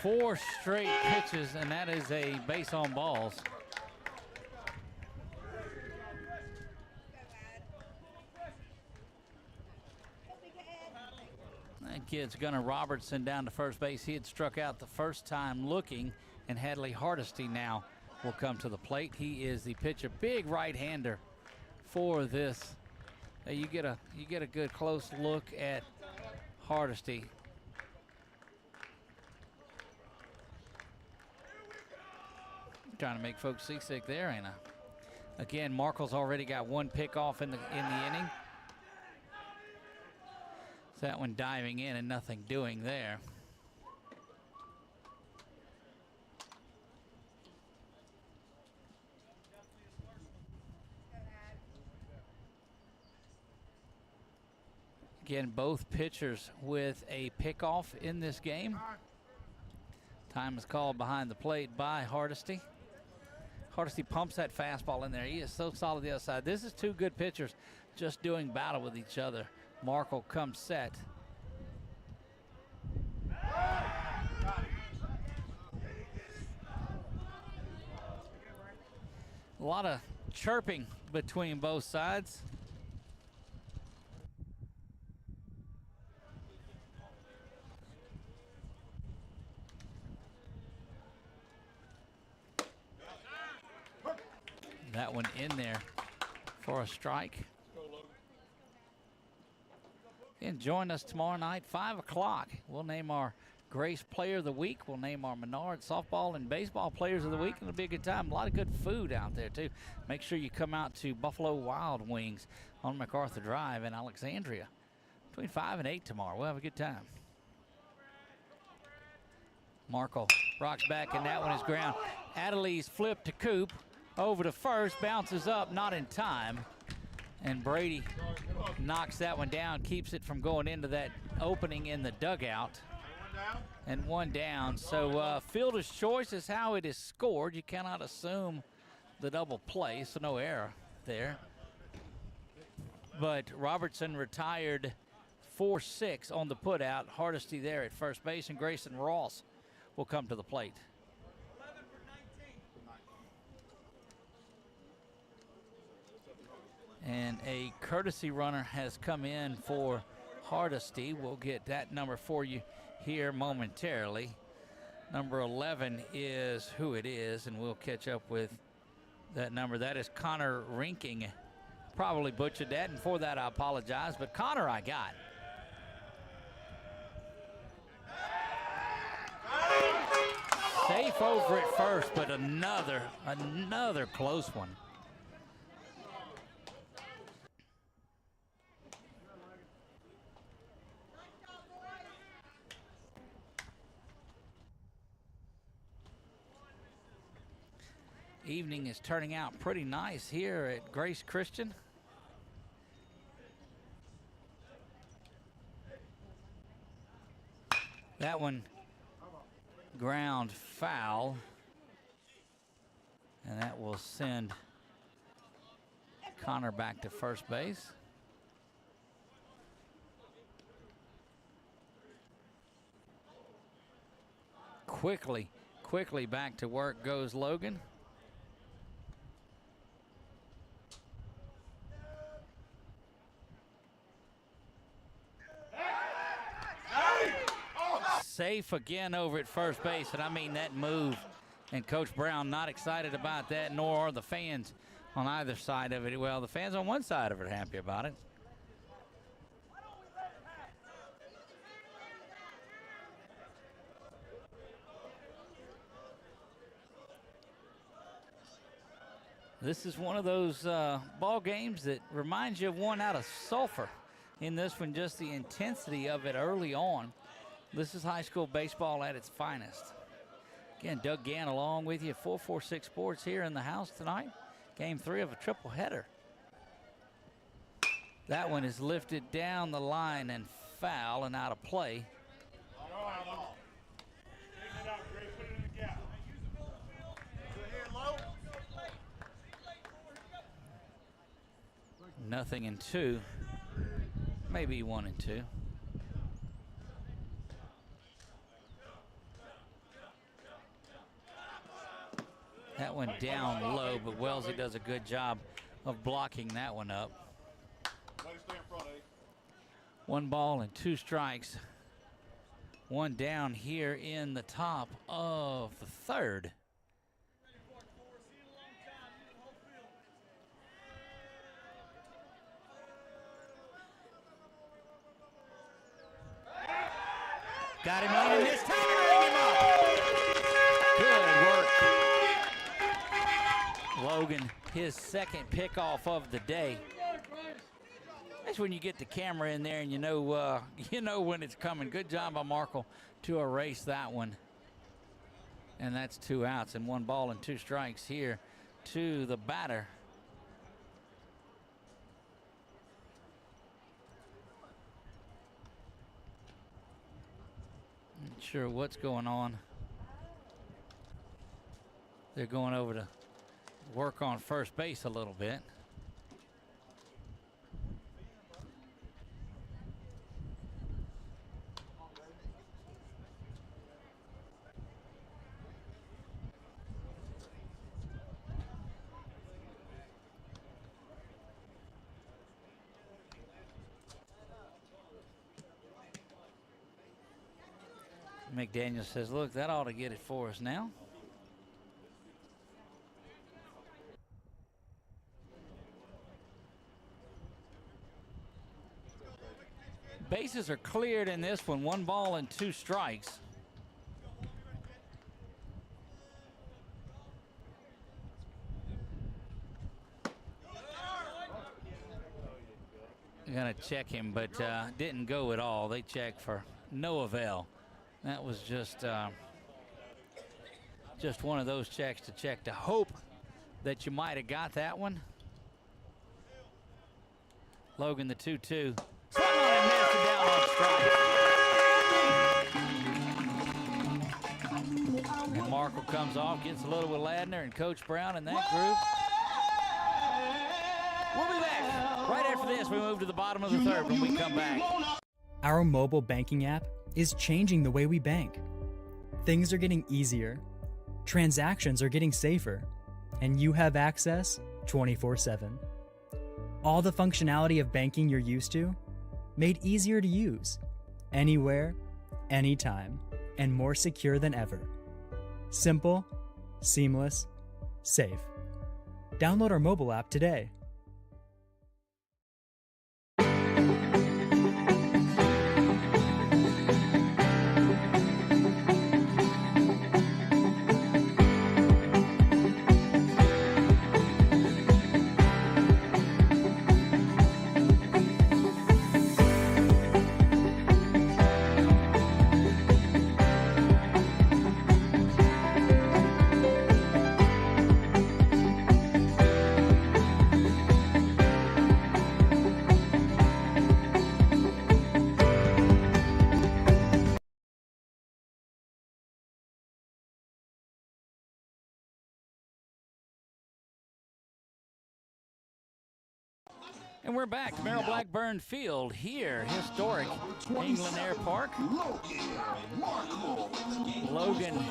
Four straight pitches, and that is a base on balls. That kid's Gunnar Robertson down to first base. He had struck out the first time looking, and Hadley Hardesty now will come to the plate. He is the pitcher, big right-hander for this. You get a good close look at Hardesty. Trying to make folks seasick there, ain't I? Again, Markle's already got one pick off in the inning. So that one diving in and nothing doing there. Again, both pitchers with a pickoff in this game. Time is called behind the plate by Hardesty. Hardesty pumps that fastball in there. He is so solid the other side. This is two good pitchers just doing battle with each other. Markle comes set. A lot of chirping between both sides. That one in there for a strike. And join us tomorrow night, 5 o'clock. We'll name our Grace Player of the Week. We'll name our Menard Softball and Baseball Players of the Week. It'll be a good time. A lot of good food out there, too. Make sure you come out to Buffalo Wild Wings on MacArthur Drive in Alexandria between 5 and 8 tomorrow. We'll have a good time. Markle rocks back, and that one is ground. Adelie's flip to Coop. Over to first, bounces up, not in time. And Brady knocks that one down, keeps it from going into that opening in the dugout. And one down. So fielder's choice is how it is scored. You cannot assume the double play, so no error there. But Robertson retired 4-6 on the putout. Hardesty there at first base, and Grayson Ross will come to the plate. And a courtesy runner has come in for Hardesty. We'll get that number for you here momentarily. Number 11 is who it is, and we'll catch up with that number. That is Connor Rinking. Probably butchered that, and for that I apologize, but Connor I got. Safe over at first, but another close one. Evening is turning out pretty nice here at Grace Christian. That one ground foul, and that will send Connor back to first base. Quickly back to work goes Logan. Safe again over at first base, and I mean that move. And Coach Brown not excited about that, nor are the fans on either side of it. Well, the fans on one side of it are happy about it. This is one of those ball games that reminds you of one out of Sulphur. In this one, just the intensity of it early on. This is high school baseball at its finest. Again, Doug Gann along with you, 446 Sports here in the house tonight. Game 3 of a triple header. That one is lifted down the line and foul and out of play. Nothing in 2, maybe 1 and 2. That one down low, but Wellesley does a good job of blocking that one up. 1 ball and 2 strikes. 1 down here in the top of the 3rd. Got him leaning this time and ring him up. Good work. Logan, his second pickoff of the day. That's when you get the camera in there and you know when it's coming. Good job by Markle to erase that one. And that's 2 outs and 1 ball and 2 strikes here to the batter. Not sure what's going on. They're going over to work on first base a little bit. McDaniel says, look, that ought to get it for us now. Bases are cleared in this one. 1 ball and 2 strikes. They're gonna check him, but didn't go at all. They checked for no avail. That was just one of those checks to check to hope that you might have got that one. Logan, the 2-2. Swung on and missed it down on strike. And Markle comes off, gets a little with Ladner and Coach Brown in that group. We'll be back. Right after this, we move to the bottom of the 3rd when we come back. Our mobile banking app is changing the way we bank. Things are getting easier, transactions are getting safer, and you have access 24/7. All the functionality of banking you're used to, made easier to use, anywhere, anytime, and more secure than ever. Simple, seamless, safe. Download our mobile app today. And we're back to Merrill Blackburn Field here, historic England Air Park. Logan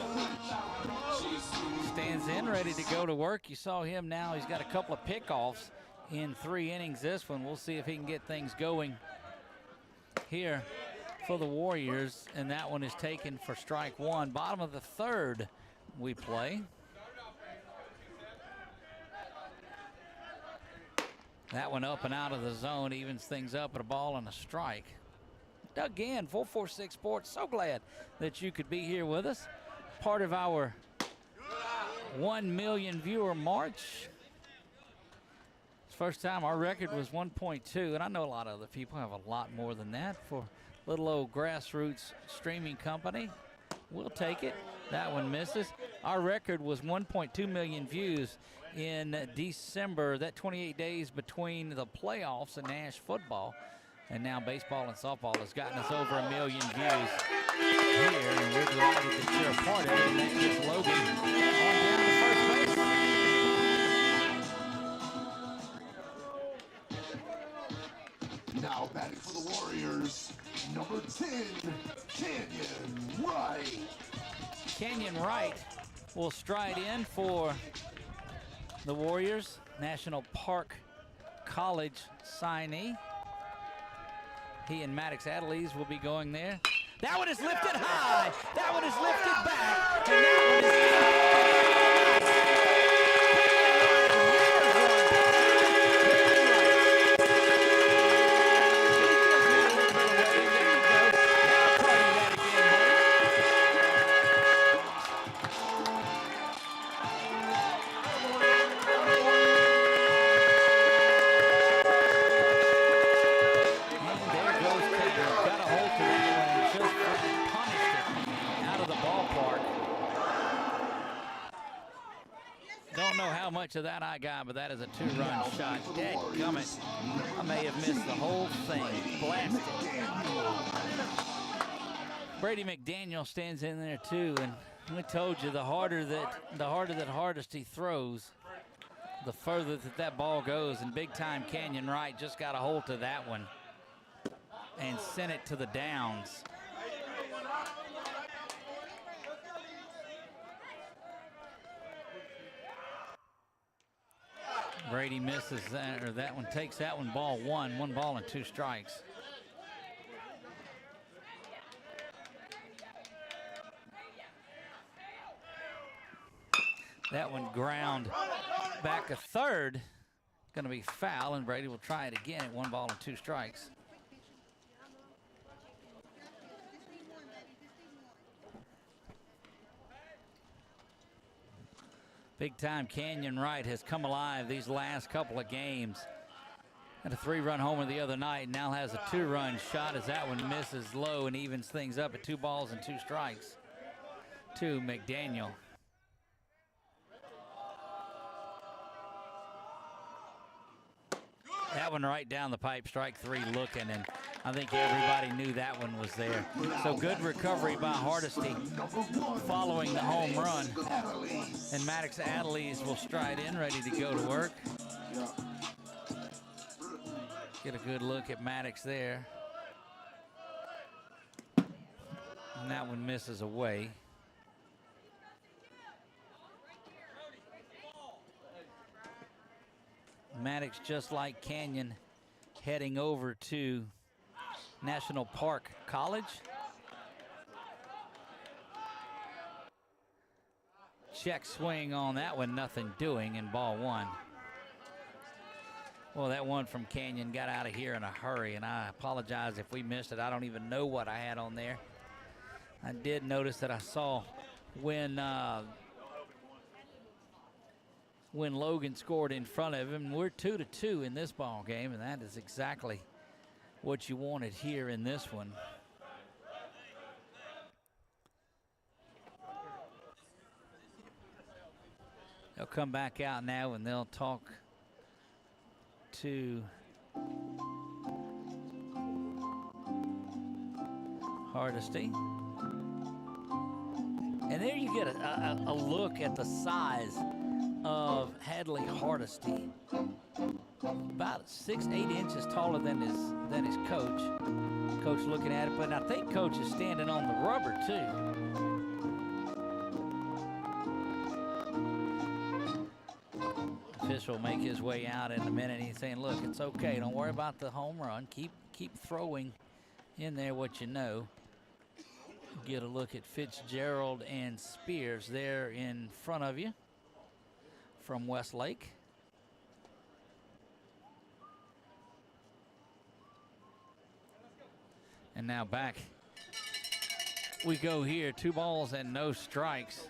stands in, ready to go to work. You saw him now. He's got a couple of pickoffs in 3 innings this one. We'll see if he can get things going here for the Warriors. And that one is taken for strike one. Bottom of the third we play. That one up and out of the zone, evens things up at a ball and a strike. Doug in, 446 Sports, so glad that you could be here with us. Part of our 1 million viewer march. It's the first time our record was 1.2, and I know a lot of other people have a lot more than that for little old grassroots streaming company. We'll take it. That one misses. Our record was 1.2 million views in December. That 28 days between the playoffs and Nash football. And now baseball and softball has gotten us over 1 million views here. And we're delighted that you're a part of it. And that gets Logan on down to first base. Now batting for the Warriors, number 10, Canyon Wright. Canyon Wright will stride in for the Warriors. National Park College signee. He and Maddox Adelise will be going there. That one is lifted high. That one is lifted back. And that one is of that I got, but that is a 2-run shot. Dadgummit. I may have missed the whole thing. Blasted. Brady McDaniel stands in there too, and we told you the harder that Hardesty throws, the further that ball goes. And big time Canyon Wright just got a hold to that one and sent it to the downs. Brady misses that, or that one takes that one, ball one. 1 ball and 2 strikes. That one ground back a third. Going to be foul, and Brady will try it again at 1 ball and 2 strikes. Big time Canyon Wright has come alive these last couple of games. Had a 3-run homer the other night, now has a 2-run shot as that one misses low and evens things up at 2 balls and 2 strikes to McDaniel. That one right down the pipe, strike 3 looking, and I think everybody knew that one was there. So good recovery by Hardesty following the home run. And Maddox Adelise will stride in, ready to go to work. Get a good look at Maddox there. And that one misses away. Maddox, just like Canyon, heading over to National Park College. Check swing on that one, nothing doing, in ball one. Well, that one from Canyon got out of here in a hurry, and I apologize if we missed it. I don't even know what I had on there. I did notice that I saw when Logan scored in front of him. We're 2-2 in this ball game, and that is exactly what you wanted here in this one. They'll come back out now and they'll talk to Hardesty. And there you get a look at the size of Hadley Hardesty. About 6-8 inches taller than his coach. Coach looking at it, but I think Coach is standing on the rubber too. Official will make his way out in a minute. He's saying, look, it's okay. Don't worry about the home run. Keep throwing in there what you know. Get a look at Fitzgerald and Spears there in front of you from Westlake. And now back we go here. 2 balls and no strikes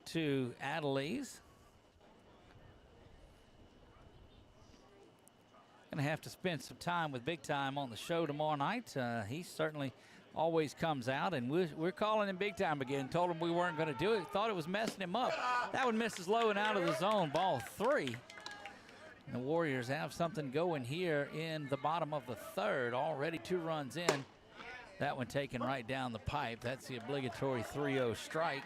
to Adelise. Gonna have to spend some time with Big Time on the show tomorrow night. He certainly always comes out, and we're calling him Big Time again. Told him we weren't going to do it. Thought it was messing him up. That one misses low and out of the zone. Ball 3. And the Warriors have something going here in the bottom of the third. Already 2 runs in. That one taken right down the pipe. That's the obligatory 3-0 strike.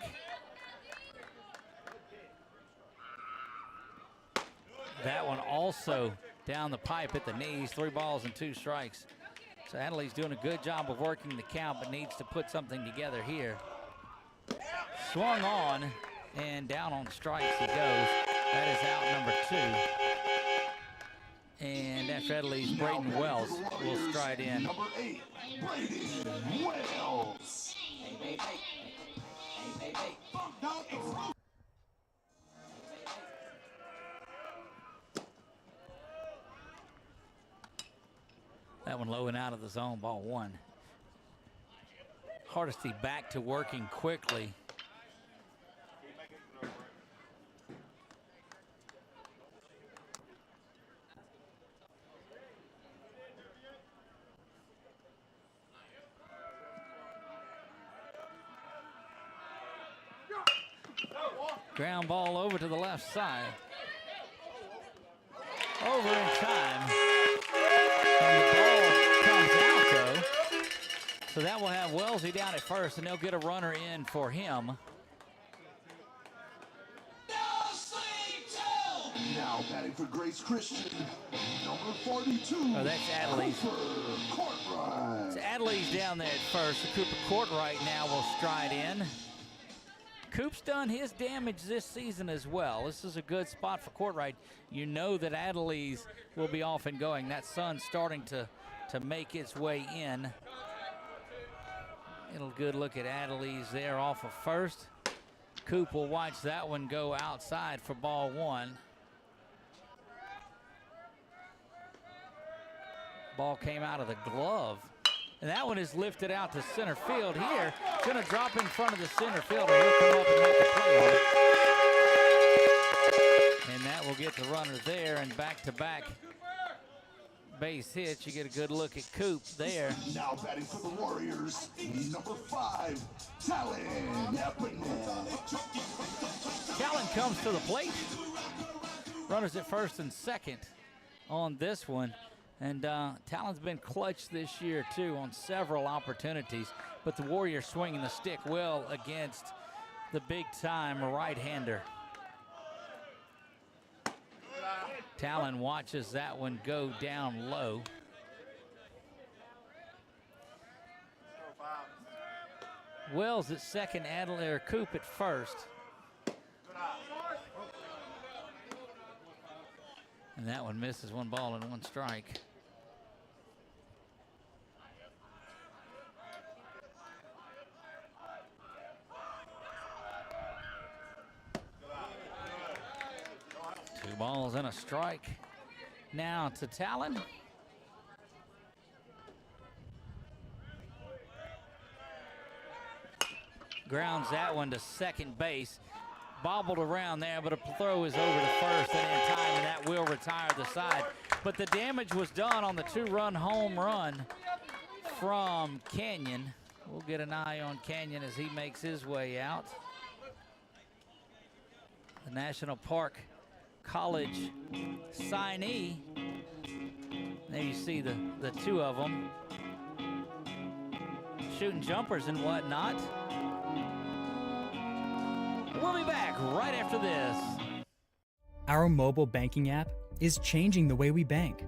That one also down the pipe at the knees. 3 balls and 2 strikes. So Adelaide's doing a good job of working the count, but needs to put something together here. Swung on, and down on strikes he goes. That is out number 2. And after Adelaide's, Braden Wells will stride in. Number 8, Braden Wells. That one low and out of the zone, ball 1. Hardesty back to working quickly. Ground ball over to the left side. Over in time. And the ball comes out, though. So that will have Wellesley down at first, and they'll get a runner in for him. Now batting for Grace Christian, number 42. Oh, that's Adelise. Courtright. So Adelise down there at first. So Cooper Courtright now will stride in. Coop's done his damage this season as well. This is a good spot for Courtright. You know that Adelise will be off and going. That sun's starting to make its way in. It'll good look at Adelise there off of first. Coop will watch that one go outside for ball 1. Ball came out of the glove. And that one is lifted out to center field here. It's going to drop in front of the center fielder. He'll come up and make a play on it. And that will get the runner there, and back-to-back base hits. You get a good look at Coop there. Now batting for the Warriors, number 5, Talon Epinette. Talon comes to the plate. Runners at first and second on this one. And Talon's been clutch this year, too, on several opportunities. But the Warriors swinging the stick well against the big-time right-hander. Talon watches that one go down low. Wells at second, Adler Coop at first. And that one misses. 1 ball and 1 strike. balls and a strike. Now to Talon. Grounds that one to second base. Bobbled around there, but a throw is over to first and in time, and that will retire the side. But the damage was done on the 2-run home run from Canyon. We'll get an eye on Canyon as he makes his way out. The National Park College signee. There you see the two of them shooting jumpers and whatnot. We'll be back right after this. Our mobile banking app is changing the way we bank.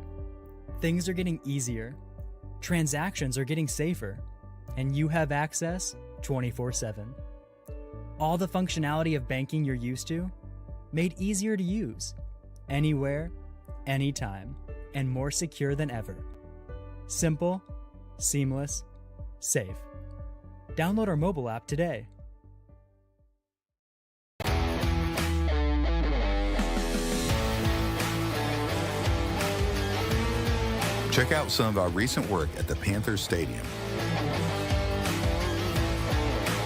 Things are getting easier, transactions are getting safer, and you have access 24/7. All the functionality of banking you're used to, made easier to use, anywhere, anytime, and more secure than ever. Simple, seamless, safe. Download our mobile app today. Check out some of our recent work at the Panthers Stadium.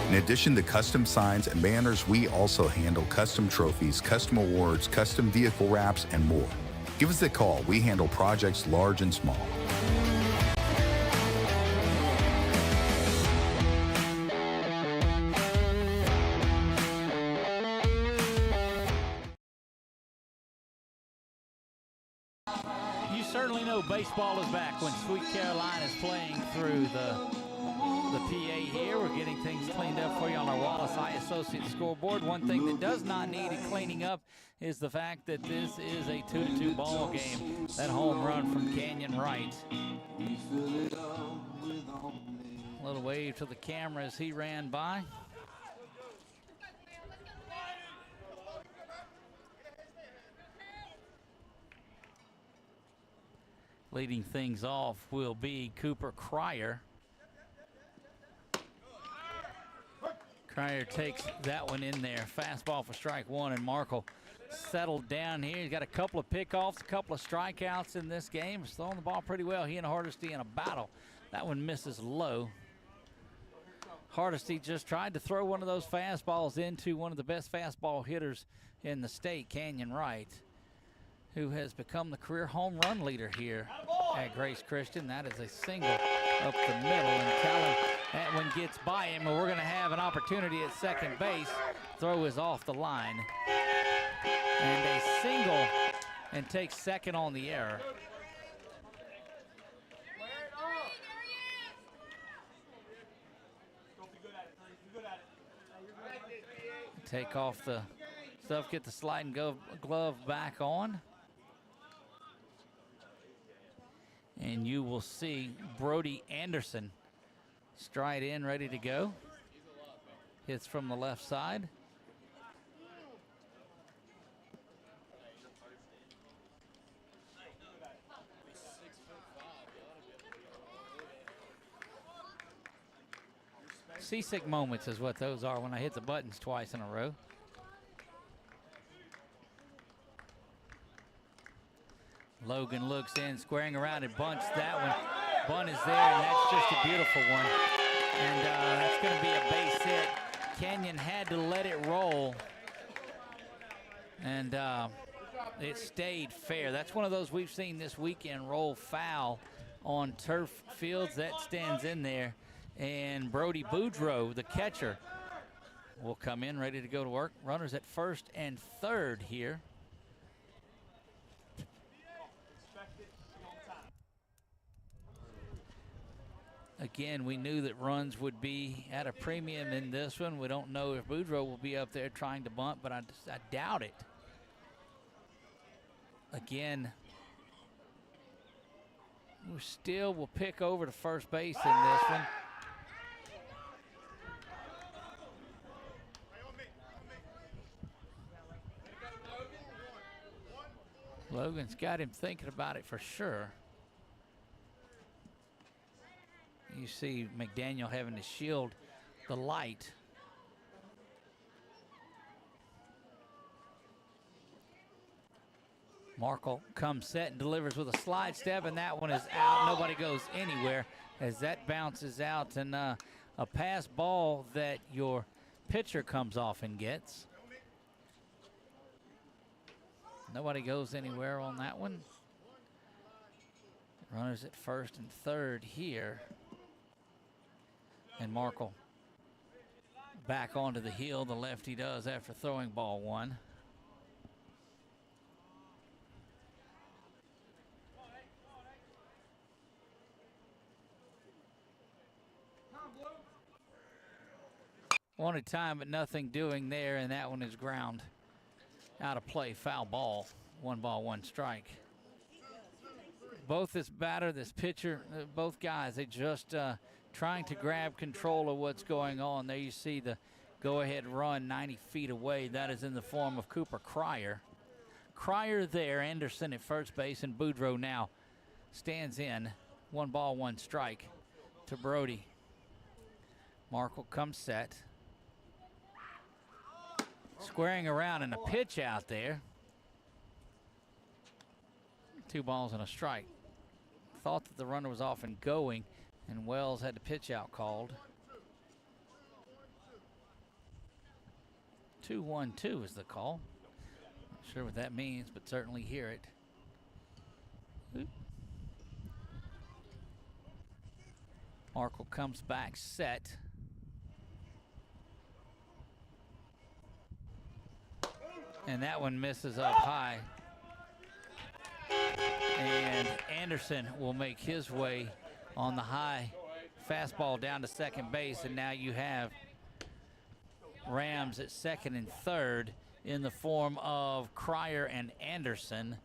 In addition to custom signs and banners, we also handle custom trophies, custom awards, custom vehicle wraps, and more. Give us a call. We handle projects large and small. You certainly know baseball is back when Sweet Caroline is playing through the PA here. We're getting things cleaned up for you on our Wallace Eye Associates scoreboard. One thing that does not need cleaning up is the fact that this is a 2-2 ball game. That home run from Canyon Wright. A little wave to the camera as he ran by. Leading things off will be Cooper Cryer. Cryer takes that one in there. Fastball for strike one, and Markle settled down here. He's got a couple of pickoffs, a couple of strikeouts in this game. He's throwing the ball pretty well. He and Hardesty in a battle. That one misses low. Hardesty just tried to throw one of those fastballs into one of the best fastball hitters in the state, Canyon Wright, who has become the career home run leader here at Grace Christian. That is a single up the middle, and Talon, that one gets by him, and we're going to have an opportunity at second base. Throw is off the line. And a single, and takes second on the error. Take off the stuff, get the sliding glove back on. And you will see Brody Anderson stride in, ready to go. Hits from the left side. Seasick moments is what those are when I hit the buttons twice in a row. Logan looks in, squaring around and bunts that one. Bunt is there, and that's just a beautiful one. And that's going to be a base hit. Canyon had to let it roll. And it stayed fair. That's one of those we've seen this weekend roll foul on turf fields. That stands in there. And Brody Boudreaux, the catcher, will come in ready to go to work. Runners at first and third here. Again, we knew that runs would be at a premium in this one. We don't know if Boudreaux will be up there trying to bunt, but I doubt it. Again, we still will pick over to first base in this one. Logan's got him thinking about it for sure. You see McDaniel having to shield the light. Markle comes set and delivers with a slide step, and that one is out. Nobody goes anywhere as that bounces out, and a pass ball that your pitcher comes off and gets. Nobody goes anywhere on that one. Runners at first and third here. And Markle back onto the hill. The lefty does after throwing ball one. Wanted time, but nothing doing there, and that one is ground out of play. Foul ball. 1 ball, 1 strike. Both this batter, this pitcher, both guys, they just trying to grab control of what's going on. There you see the go-ahead run 90 feet away. That is in the form of Cooper Cryer. Cryer there, Anderson at first base, and Boudreaux now stands in. 1 ball, 1 strike to Brody. Markle comes set. Squaring around and a pitch out there. 2 balls and a strike. Thought that the runner was off and going, and Wells had the pitch out called. 2-1-2 is the call. Not sure what that means, but certainly hear it. Oop. Markle comes back set. And that one misses up high. And Anderson will make his way on the high fastball down to second base. And now you have Rams at second and third in the form of Cryer and Anderson.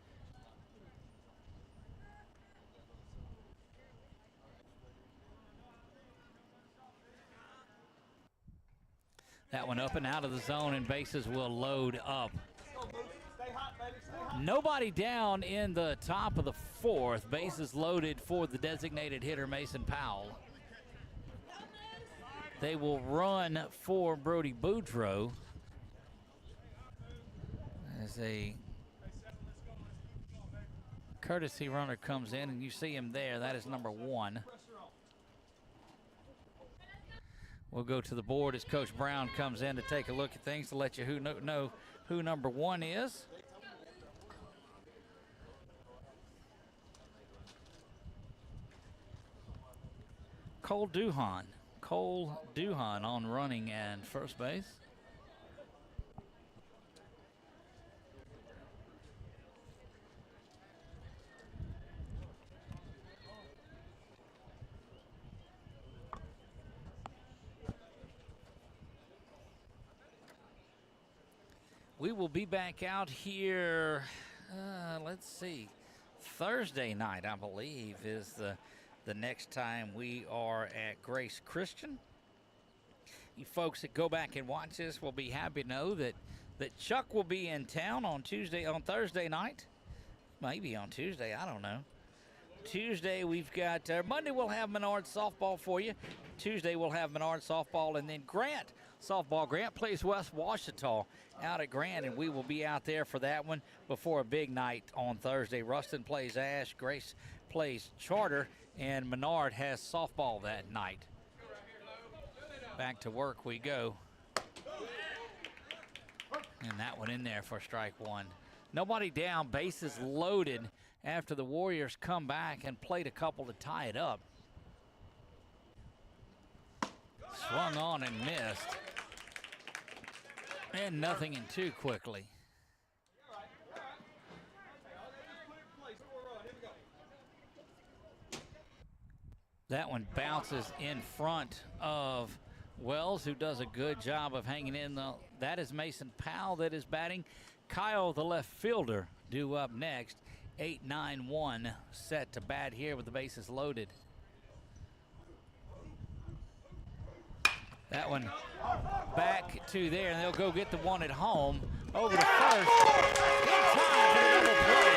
That one up and out of the zone, and bases will load up. Nobody down in the top of the 4th. Bases loaded for the designated hitter, Mason Powell. They will run for Brody Boudreaux as a courtesy runner comes in, and you see him there. That is number 1. We'll go to the board as Coach Brown comes in to take a look at things to let you know who number 1 is. Cole Duhan. Cole Duhan on running and first base. We will be back out here, let's see, Thursday night, I believe, is the next time we are at Grace Christian. You folks that go back and watch this will be happy to know that Chuck will be in town on Thursday night. Maybe on Tuesday, I don't know. Tuesday we've got, Monday we'll have Menard softball for you. Tuesday we'll have Menard softball, and then Grant softball. Grant plays West Washita out at Grant, and we will be out there for that one before a big night on Thursday. Ruston plays Ash, Grace plays Charter, and Menard has softball that night. Back to work we go. And that one in there for strike 1. Nobody down, bases loaded after the Warriors come back and played a couple to tie it up. Swung on and missed. And nothing in 2 quickly. That one bounces in front of Wells, who does a good job of hanging in. That is Mason Powell that is batting. Kyle, the left fielder, due up next. 8-9-1 set to bat here with the bases loaded. That one back to there, and they'll go get the one at home. Over to first. In time for the double play.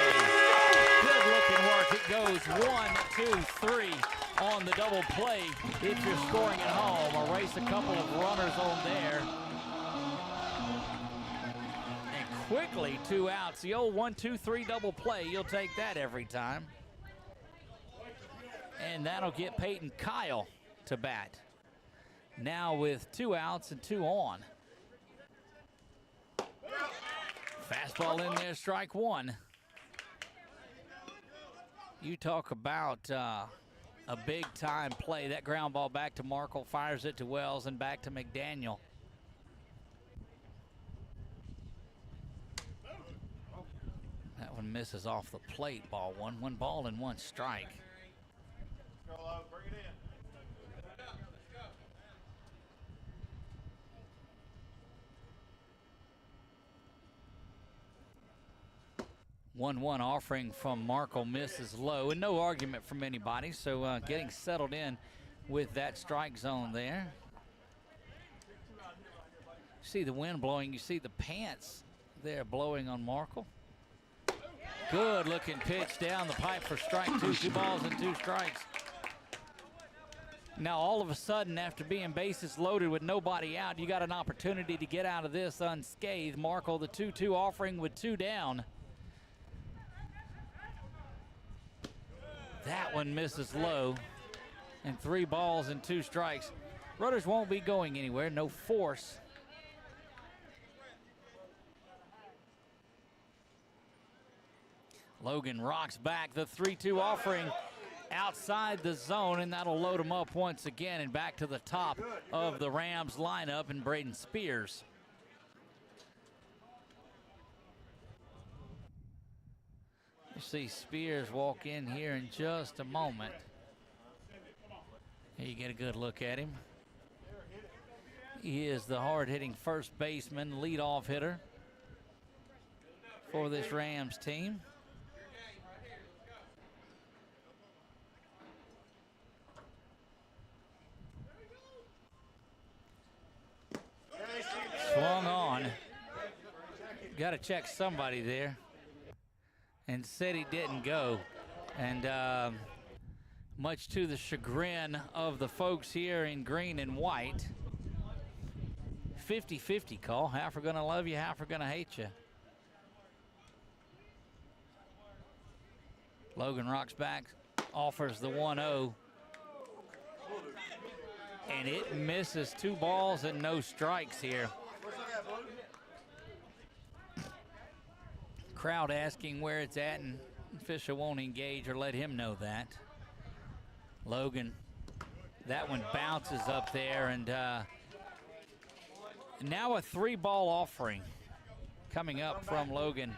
Good looking work. It goes 1, 2, 3 on the double play. If you're scoring at home, erase a couple of runners on there. And quickly 2 outs. The old 1-2-3 double play. You'll take that every time. And that'll get Peyton Kyle to bat. Now with 2 outs and 2 on. Fastball in there, strike one. You talk about a big-time play. That ground ball back to Markle, fires it to Wells, and back to McDaniel. That one misses off the plate, ball one. 1 ball and 1 strike. Bring it in. 1-1 offering from Markle misses low, and no argument from anybody, so getting settled in with that strike zone there. You see the wind blowing, you see the pants there blowing on Markle. Good looking pitch down the pipe for strike two. 2 balls and 2 strikes. Now all of a sudden, after being bases loaded with nobody out, you got an opportunity to get out of this unscathed. Markle the 2-2 offering with 2 down. That one misses low, and 3 balls and 2 strikes. Runners won't be going anywhere, no force. Logan rocks back the 3-2 offering outside the zone, and that'll load him up once again and back to the top of the Rams lineup, and Braden Spears. You see Spears walk in here in just a moment. Here you get a good look at him. He is the hard-hitting first baseman, leadoff hitter for this Rams team. Swung on. Got to check somebody there. And said he didn't go. And much to the chagrin of the folks here in green and white, 50-50 call. Half are going to love you, half are going to hate you. Logan rocks back, offers the 1-0. And it misses 2 balls and no strikes here. Crowd asking where it's at, and official won't engage or let him know that. Logan, that one bounces up there, and now a 3-ball offering coming up from Logan.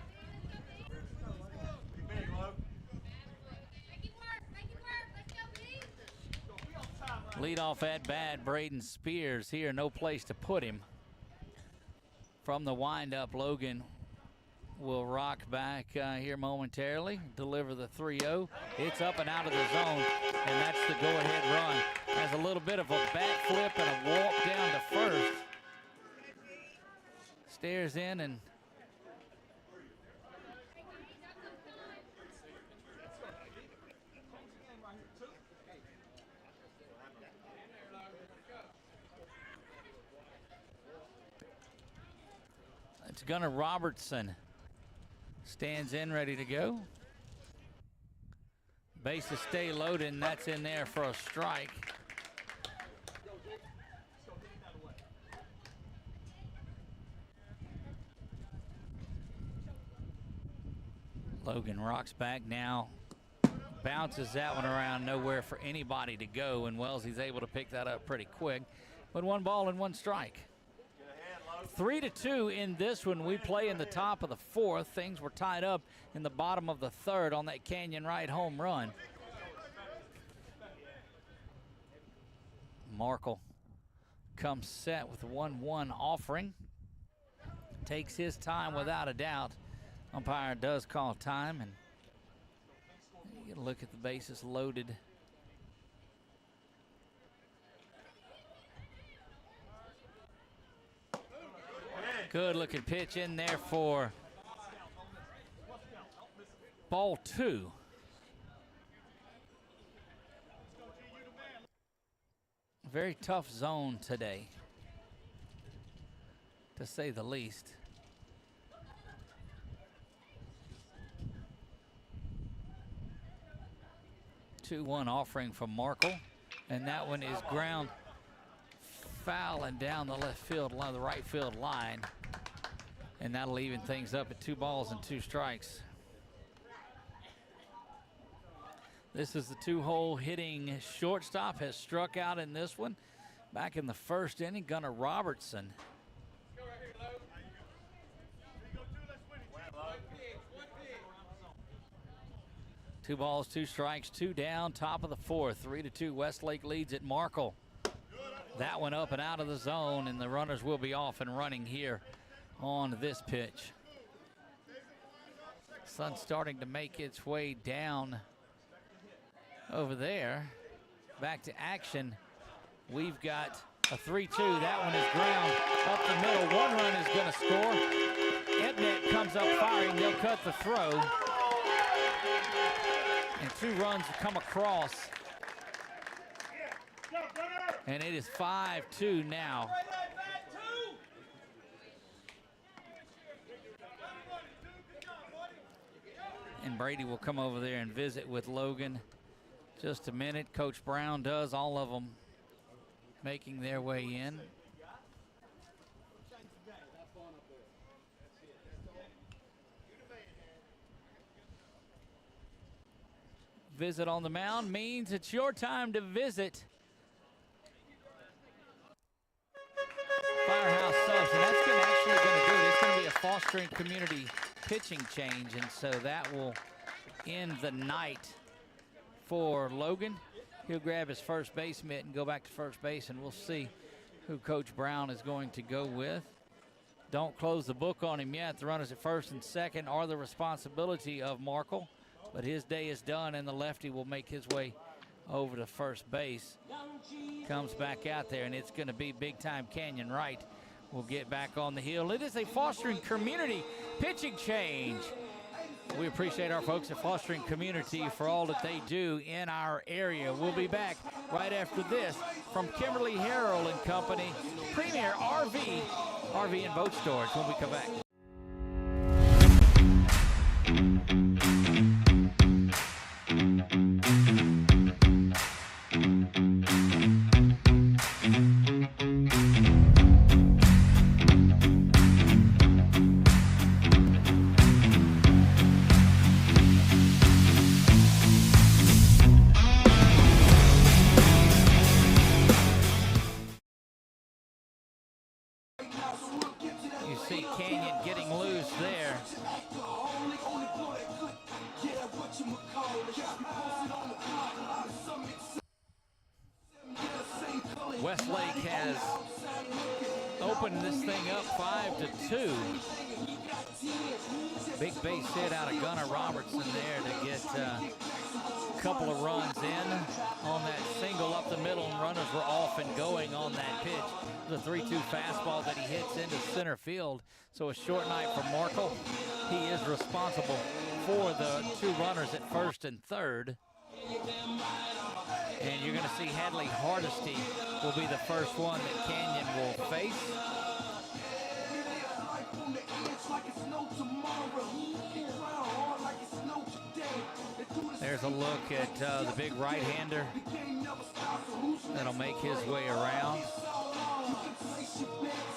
Leadoff at bat, Braden Spears here, no place to put him. From the windup, Logan will rock back here momentarily, deliver the 3-0. It's up and out of the zone, and that's the go-ahead run. Has a little bit of a backflip and a walk down to first. Stares in and it's Gunnar Robertson. Stands in, ready to go. Bases stay loaded, and that's in there for a strike. Logan rocks back now. Bounces that one around, nowhere for anybody to go, and Wellesley's able to pick that up pretty quick. But 1 ball and 1 strike. 3-2 in this one. We play in the top of the 4th. Things were tied up in the bottom of the 3rd on that canyon right home run. Markle comes set with a 1-1 offering. Takes his time without a doubt. Umpire does call time, and you get a look at the bases loaded. Good looking pitch in there for ball 2. Very tough zone today, to say the least. 2-1 offering from Markle, and that one is ground foul and down the left field line, the right field line, and that'll even things up at 2 balls and 2 strikes. This is the 2-hole hitting shortstop, has struck out in this one. Back in the first inning, Gunnar Robertson. 2 balls, 2 strikes, 2 down, top of the 4th. 3-2, Westlake leads at Markle. That one up and out of the zone, and the runners will be off and running here on this pitch. Sun starting to make its way down over there. Back to action. We've got a 3-2. That one is ground up the middle. 1 run is going to score. Ebnet comes up firing. They'll cut the throw. And 2 runs come across. And it is 5-2 now. And Brady will come over there and visit with Logan. Just a minute. Coach Brown does, all of them making their way in. Visit on the mound means it's your time to visit Firehouse Subs, and that's actually going to do it. It's going to be a fostering community pitching change, and so that will end the night for Logan. He'll grab his first base mitt and go back to first base, and we'll see who Coach Brown is going to go with. Don't close the book on him yet. The runners at first and second are the responsibility of Markle, but his day is done, and the lefty will make his way over to first base. Comes back out there, and it's going to be big-time Canyon Wright. We'll get back on the hill. It is a fostering community pitching change. We appreciate our folks at Fostering Community for all that they do in our area. We'll be back right after this from Kimberly Harrell and Company, Premier RV and Boat Storage, when we come back. Westlake has opened this thing up 5-2. Big base hit out of Gunnar Robertson there to get a couple of runs in on that single up the middle, and runners were off and going on that pitch. The 3-2 fastball that he hits into center field. So a short night for Markle. He is responsible for the 2 runners at first and third. And you're going to see Hadley Hardesty will be the first one that Canyon will face. There's a look at the big right-hander that'll make his way around.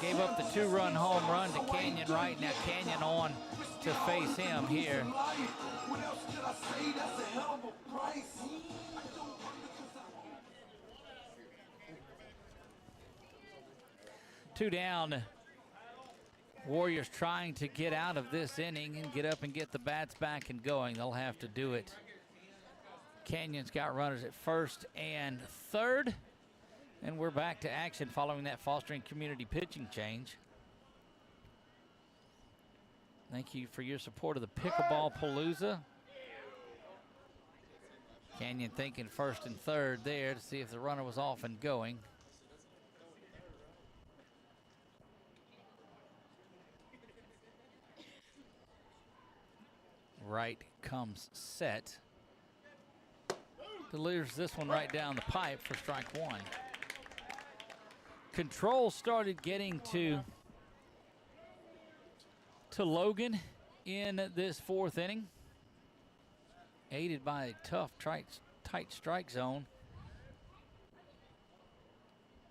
Gave up the 2-run home run to Canyon Wright. Now Canyon on to face him here. 2 down. Warriors trying to get out of this inning and get up and get the bats back and going. They'll have to do it. Canyon's got runners at first and third. And we're back to action following that Fostering Community pitching change. Thank you for your support of the Pickleball Palooza. Canyon thinking first and third there to see if the runner was off and going. Wright comes set. Delivers this one right down the pipe for strike 1. Control started getting to Logan in this 4th inning, aided by a tough tight strike zone.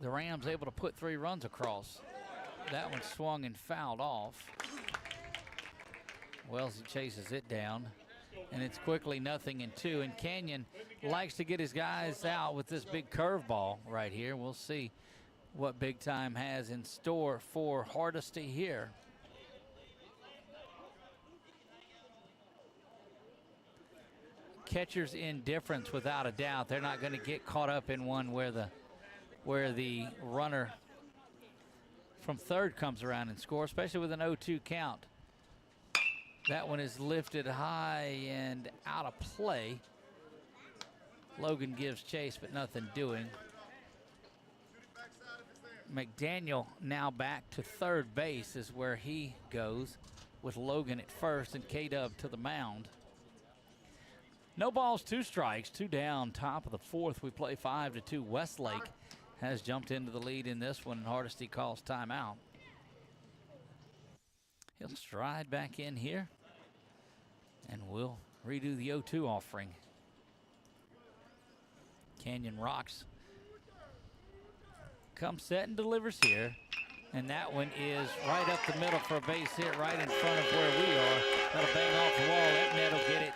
The Rams able to put 3 runs across. That one swung and fouled off. Wellesley chases it down, and it's quickly 0-2. And Canyon likes to get his guys out with this big curveball right here. We'll see what Big Time has in store for Hardesty here. Catcher's indifference, without a doubt. They're not going to get caught up in one where the runner from third comes around and scores, especially with an 0-2 count. That one is lifted high and out of play. Logan gives chase, but nothing doing. McDaniel now back to third base is where he goes, with Logan at first and K-Dub to the mound. No balls, 2 strikes, 2 down, top of the 4th. We play 5-2. Westlake has jumped into the lead in this one, and Hardesty calls timeout. He'll stride back in here, and we'll redo the 0-2 offering. Canyon rocks. Comes set and delivers here. And that one is right up the middle for a base hit right in front of where we are. That'll bang off the wall. That net will get it.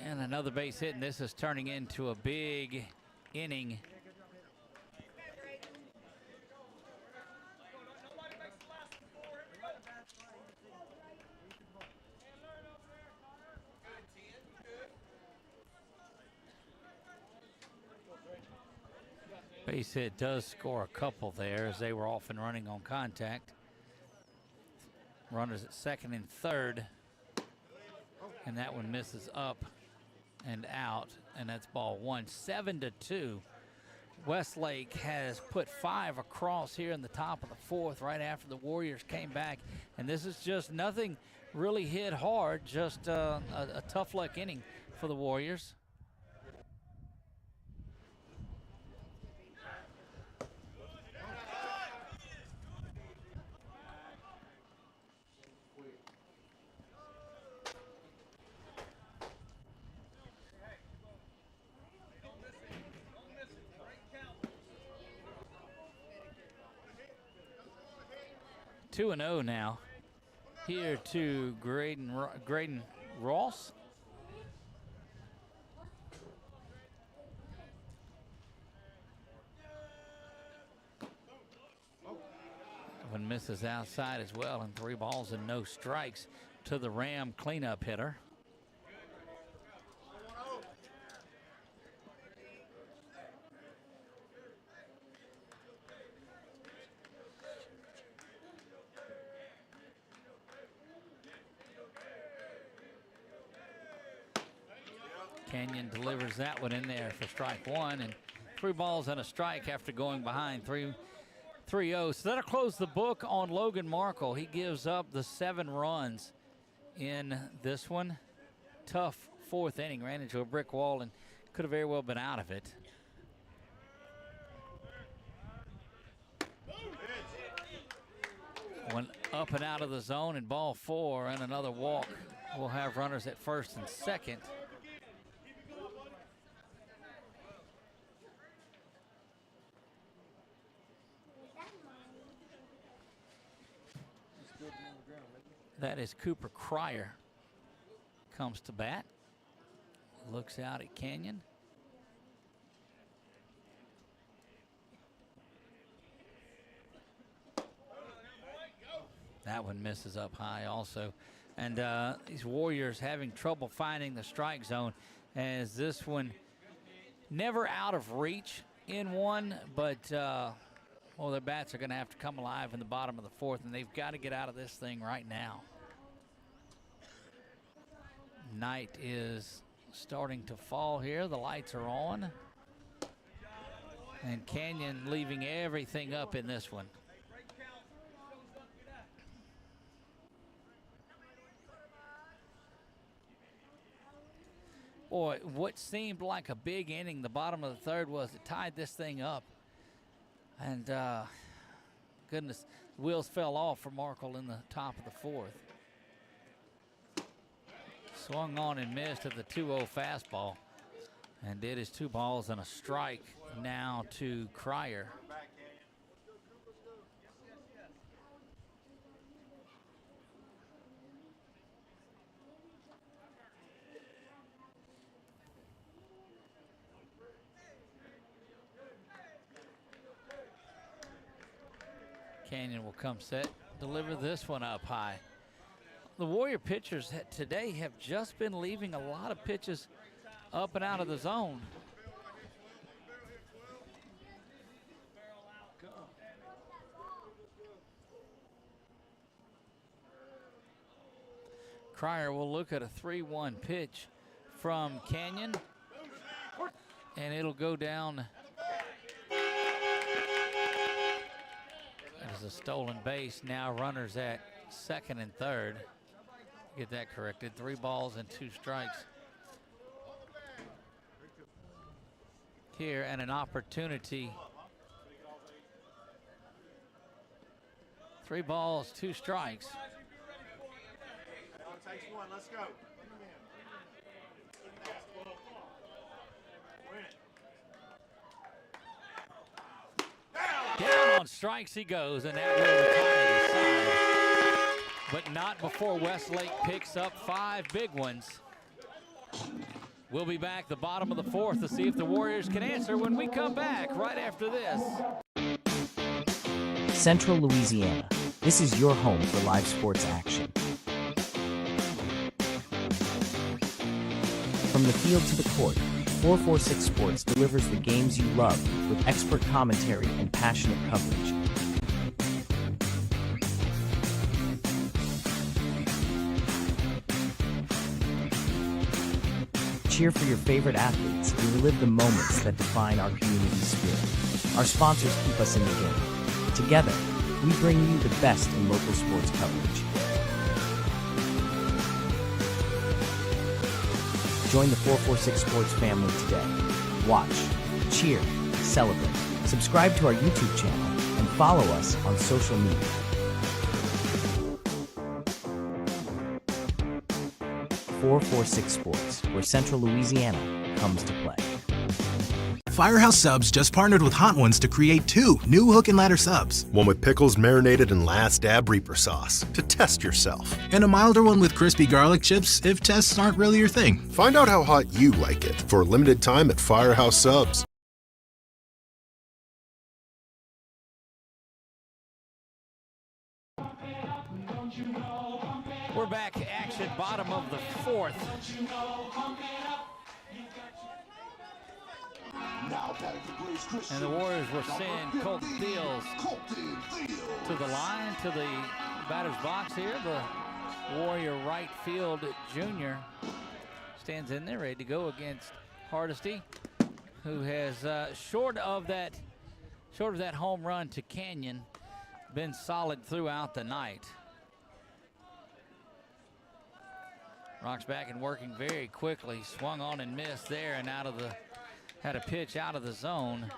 And another base hit, and this is turning into a big inning. Base hit does score a couple there, as they were off and running on contact. Runners at second and third. And that one misses up and out, and that's ball 1. 7-2. Westlake has put 5 across here in the top of the 4th right after the Warriors came back. And this is just nothing really hit hard, just a tough luck inning for the Warriors. Two and 0 now. Here to Graydon Ross. One misses outside as well, and 3 balls and no strikes to the Ram cleanup hitter. Canyon delivers that one in there for strike 1, and 3 balls and a strike after going behind 3-0. So that'll close the book on Logan Markle. He gives up the 7 runs in this one. Tough 4th inning, ran into a brick wall and could have very well been out of it. One up and out of the zone, and ball 4 and another walk. We'll have runners at first and second. That is Cooper Cryer. Comes to bat. Looks out at Canyon. That one misses up high also. And these Warriors having trouble finding the strike zone, as this one never out of reach in one, but well, their bats are going to have to come alive in the bottom of the 4th, and they've got to get out of this thing right now. Night is starting to fall here. The lights are on. And Canyon leaving everything up in this one. Boy, what seemed like a big inning, the bottom of the 3rd, was it tied this thing up. And goodness, Wheels fell off for Markle in the top of the fourth. Swung on and missed at the 2-0 fastball. And did his 2 balls and a strike now to Cryer. Canyon will come set, deliver this one up high. The Warrior pitchers today have just been leaving a lot of pitches up and out of the zone. Cryer will look at a 3-1 pitch from Canyon, and it'll go down as a stolen base. Now runners at second and third. Get that corrected. 3 balls and 2 strikes. Here, and an opportunity. 3 balls, 2 strikes. Takes one, let's go. Down on strikes he goes, and that will retire the side. But not before Westlake picks up 5 big ones. We'll be back the bottom of the fourth to see if the Warriors can answer when we come back right after this. Central Louisiana. This is your home for live sports action. From the field to the court, 446 Sports delivers the games you love with expert commentary and passionate coverage. Cheer for your favorite athletes and relive the moments that define our community spirit. Our sponsors keep us in the game. Together, we bring you the best in local sports coverage. Join the 446 Sports family today. Watch, cheer, celebrate. Subscribe to our YouTube channel and follow us on social media. 446 Sports, where Central Louisiana comes to play. Firehouse Subs just partnered with Hot Ones to create 2 new hook and ladder subs. One with pickles marinated in Last Dab Reaper sauce to test yourself. And a milder one with crispy garlic chips if tests aren't really your thing. Find out how hot you like it for a limited time at Firehouse Subs. We're back, action, bottom of the fourth. And the Warriors will send Colton Thiels to the line, to the batter's box here. The Warrior right field junior stands in there ready to go against Hardesty, who has short of that home run to Canyon, been solid throughout the night. Rocks back and working very quickly. Swung on and missed there, and had a pitch out of the zone.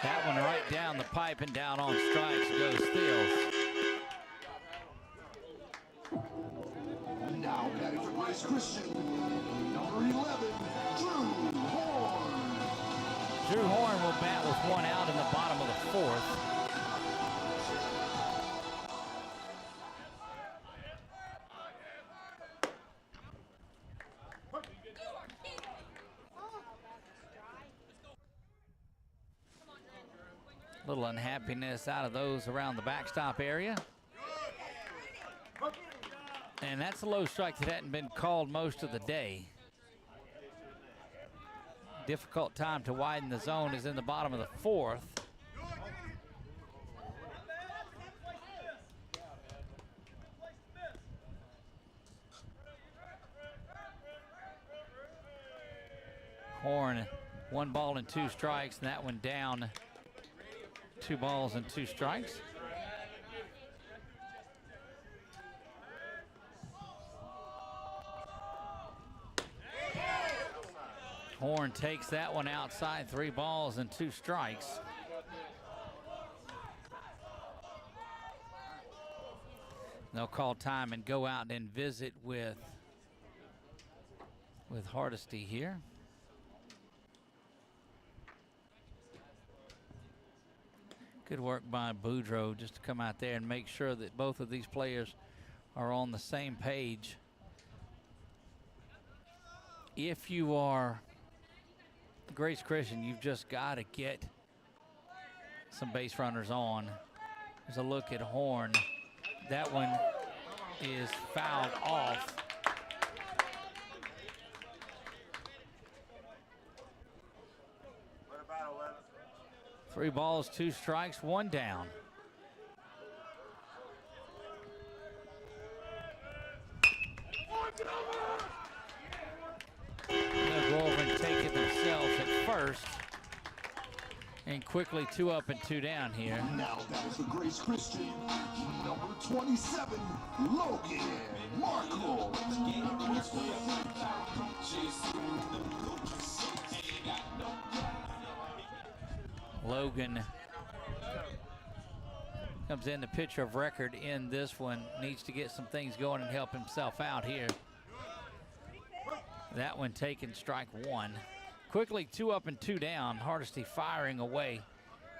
That one right down the pipe and down on strikes goes Steels. Now batting for Grace Christian, number 11, Drew Horn. Drew Horn will bat with 1 out in the bottom of the fourth. Little unhappiness out of those around the backstop area. And that's a low strike that hadn't been called most of the day. Difficult time to widen the zone is in the bottom of the fourth. Horn, 1 ball and 2 strikes, and that one down. 2 balls and 2 strikes. Horn takes that one outside, 3 balls and 2 strikes. They'll call time and go out and visit with Hardesty here. Good work by Boudreaux just to come out there and make sure that both of these players are on the same page. If you are Grace Christian, you've just got to get some base runners on. There's a look at Horn. That one is fouled off. What about 11? 3 balls, 2 strikes, 1 down. They'll go over and take it themselves at first. And quickly 2 up and 2 down here. Now that is the Grace Christian, number 27, Logan Markle. Logan comes in the pitcher of record in this one. Needs to get some things going and help himself out here. That one taken, strike 1. Quickly 2 up and 2 down. Hardesty firing away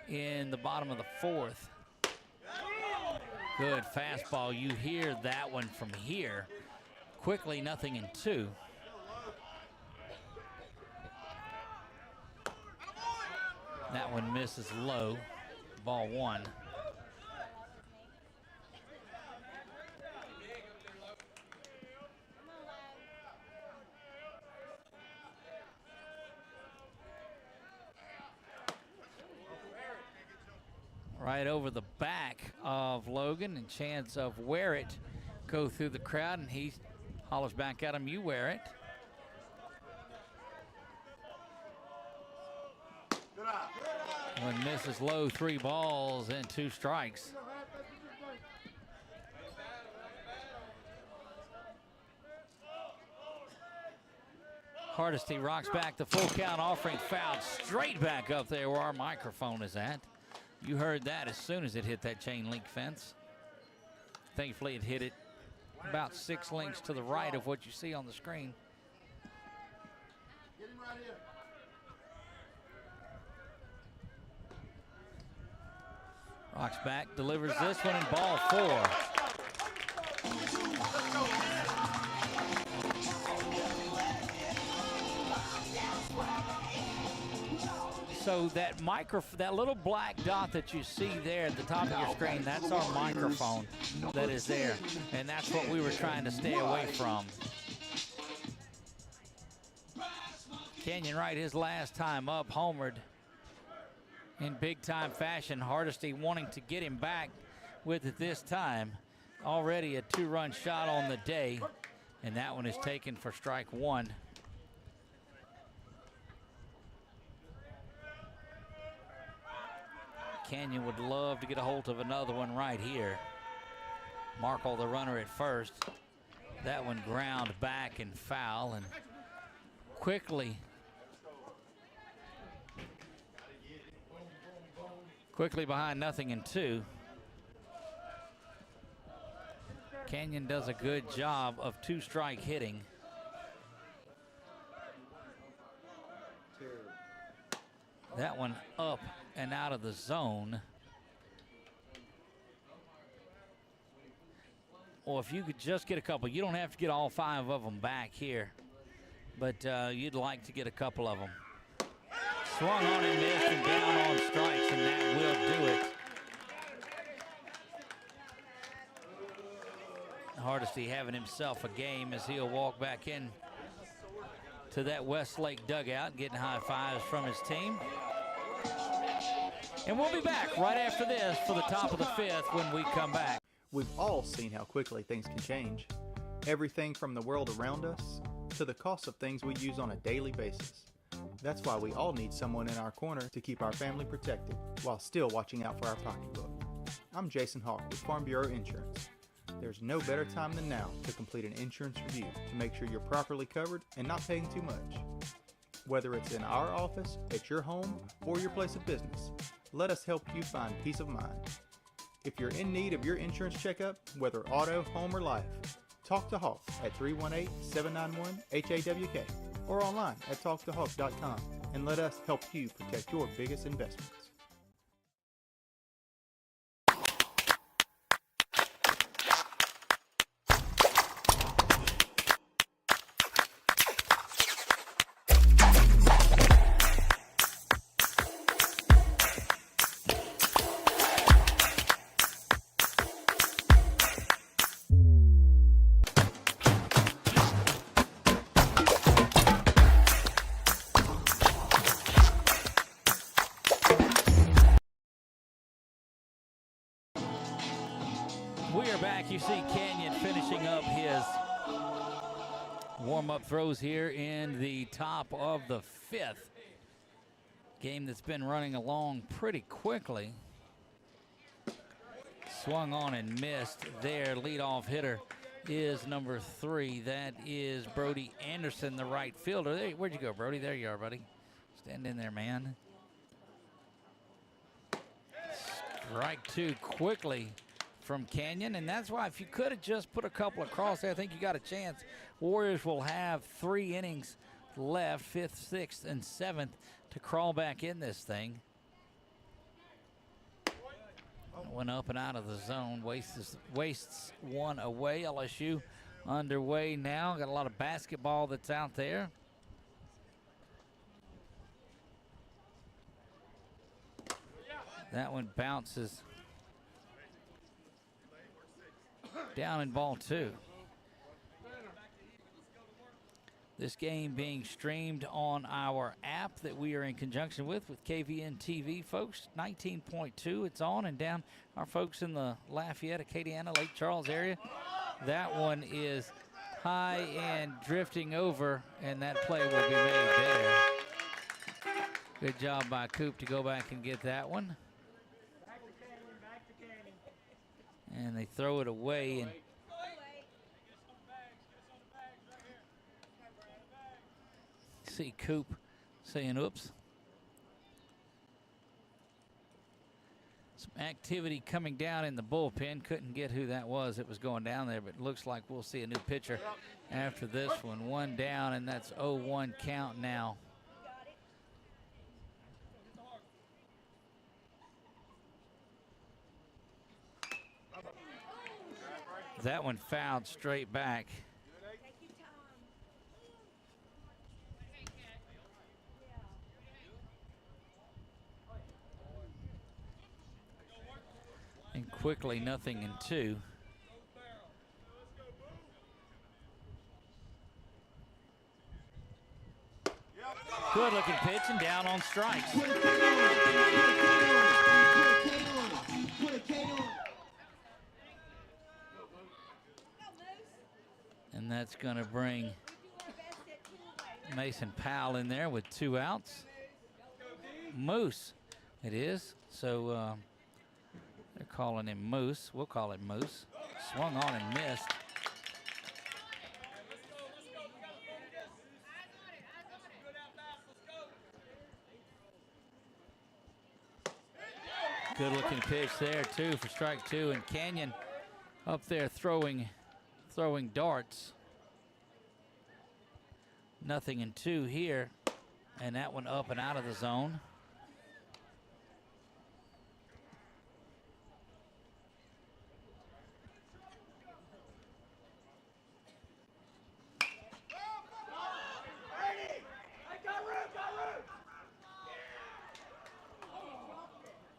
in the bottom of the 4th. Good fastball. You hear that one from here. Quickly 0-2. That one misses low. Ball 1. Right over the back of Logan, and chance of Wear It go through the crowd, and he hollers back at him, "You wear it." One misses low, 3 balls and 2 strikes. Hardesty rocks back the full count, offering foul straight back up there where our microphone is at. You heard that as soon as it hit that chain link fence. Thankfully, it hit it about 6 links to the right of what you see on the screen. Get him right here. Rocks back, delivers this one in ball 4. So that little black dot that you see there at the top of your screen, that's our microphone that is there. And that's what we were trying to stay away from. Kenyon Wright, his last time up, homered in big-time fashion. Hardesty wanting to get him back with it this time. Already a 2-run shot on the day, and that one is taken for strike 1. Canyon would love to get a hold of another one right here. Markle, the runner at first. That one ground back and foul, and quickly behind 0-2. Canyon does a good job of 2-strike hitting. That one up and out of the zone. Or if you could just get a couple, you don't have to get all 5 of them back here, but you'd like to get a couple of them. Swung on and missed and down on strikes, and that will do it. Hardesty having himself a game as he'll walk back in to that Westlake dugout, getting high fives from his team. And we'll be back right after this for the top of the 5th when we come back. We've all seen how quickly things can change. Everything from the world around us to the cost of things we use on a daily basis. That's why we all need someone in our corner to keep our family protected while still watching out for our pocketbook. I'm Jason Hawk with Farm Bureau Insurance. There's no better time than now to complete an insurance review to make sure you're properly covered and not paying too much. Whether it's in our office, at your home, or your place of business, let us help you find peace of mind. If you're in need of your insurance checkup, whether auto, home, or life, talk to Hawk at 318-791-HAWK or online at talktohawk.com and let us help you protect your biggest investments. We are back. You see Canyon finishing up his warm-up throws here in the top of the fifth. Game that's been running along pretty quickly. Swung on and missed there. Leadoff hitter is number 3. That is Brody Anderson, the right fielder. There, where'd you go, Brody? There you are, buddy. Stand in there, man. Strike 2 quickly from Canyon, and that's why if you could have just put a couple across there, I think you got a chance. Warriors will have 3 innings left, 5th, 6th, and 7th, to crawl back in this thing. Went up and out of the zone, wastes one away. LSU underway now. Got a lot of basketball that's out there. That one bounces down in ball 2. This game being streamed on our app that we are in conjunction with KVN TV, folks. 19.2, it's on, and down our folks in the Lafayette, Acadiana, Lake Charles area. That one is high and drifting over, and that play will be made there. Good job by Coop to go back and get that one. And they throw it away, and see Coop saying oops. Some activity coming down in the bullpen. Couldn't get who that was that was going down there, but it looks like we'll see a new pitcher after this one. One down, and that's 0-1 count now. That one fouled straight back. And quickly, 0-2. Good looking pitch and down on strikes. And that's going to bring Mason Powell in there with 2 outs. Moose, it is. So they're calling him Moose. We'll call it Moose. Swung on and missed. Good looking pitch there too for strike 2, and Canyon up there throwing darts. 0-2 here, and that one up and out of the zone.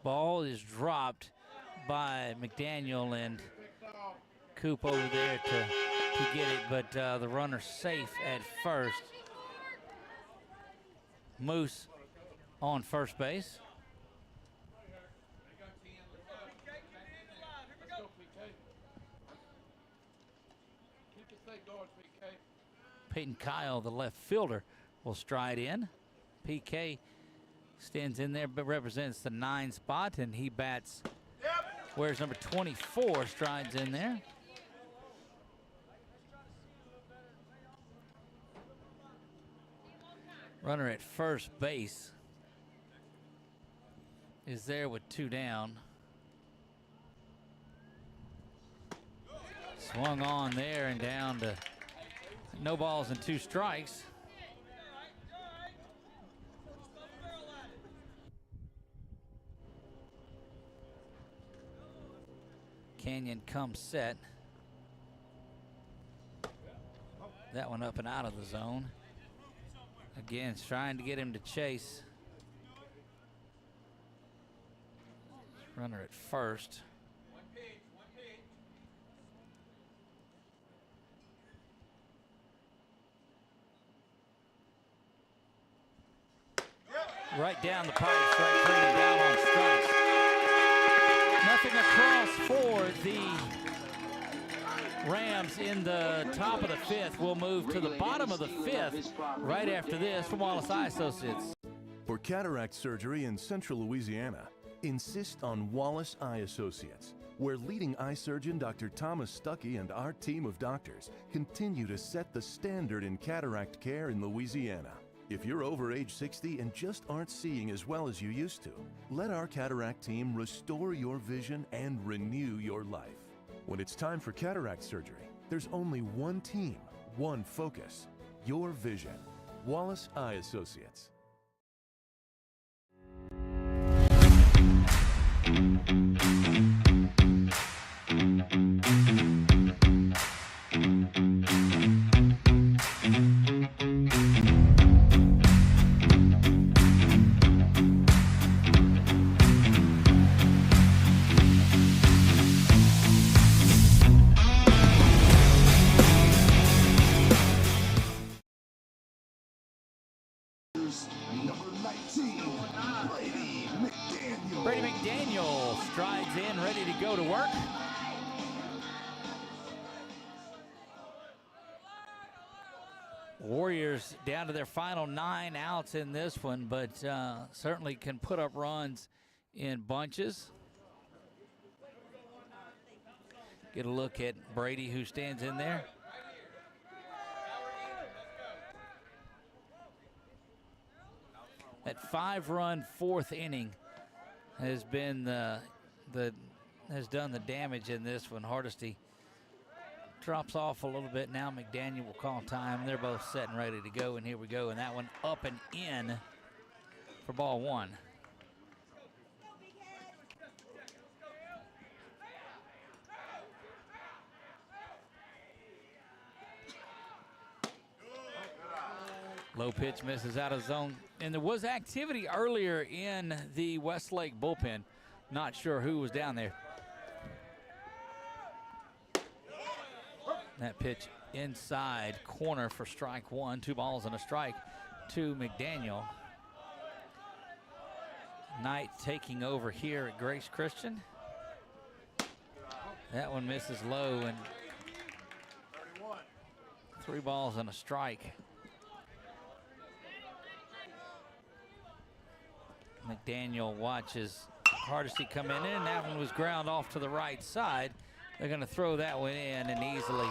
Ball is dropped by McDaniel, and Coop over there to get it, but the runner safe at first. Moose on first base. Peyton Kyle, the left fielder, will stride in. PK stands in there but represents the 9 spot, and he bats. Where's number 24 strides in there. Runner at first base is there with 2 down. Swung on there and down to no balls and 2 strikes. Canyon comes set. That one up and out of the zone. Again, it's trying to get him to chase. Runner at first. Right down the pipe, strike 3 and down on strikes. Nothing across for the Rams in the top of the 5th. We'll move to the bottom of the 5th right after this from Wallace Eye Associates. For cataract surgery in Central Louisiana, insist on Wallace Eye Associates, where leading eye surgeon Dr. Thomas Stuckey and our team of doctors continue to set the standard in cataract care in Louisiana. If you're over age 60 and just aren't seeing as well as you used to, let our cataract team restore your vision and renew your life. When it's time for cataract surgery, there's only one team, one focus, your vision. Wallace Eye Associates. Number 19, Brady McDaniel strides in, ready to go to work. Warriors down to their final 9 outs in this one, but certainly can put up runs in bunches. Get a look at Brady, who stands in there. That 5-run 4th inning has been has done the damage in this one. Hardesty drops off a little bit now. McDaniel will call time. They're both set and ready to go, and here we go. And that one up and in for ball 1. Low pitch misses out of zone. And there was activity earlier in the Westlake bullpen. Not sure who was down there. That pitch inside corner for strike 1. 2 balls and a strike to McDaniel. Knight taking over here at Grace Christian. That one misses low, and 3 balls and a strike. McDaniel watches Hardesty come in, and that one was ground off to the right side. They're going to throw that one in and easily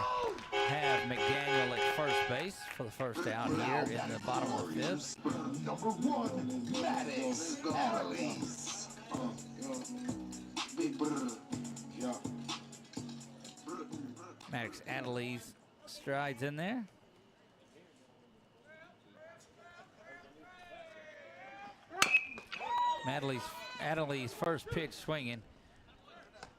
have McDaniel at first base for the first out here in the bottom of the 5th. Number 1, Maddox Adelise. Maddox Adelise strides in there. Adelie's first pitch swinging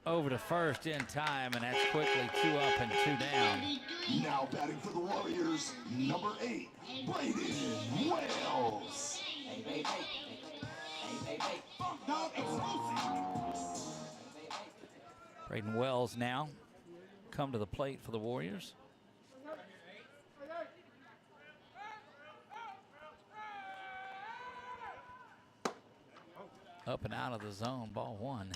over to first in time, and that's quickly 2 up and 2 down. Now batting for the Warriors, number 8, Braden Wells. Braden Wells now come to the plate for the Warriors. Up and out of the zone, ball 1.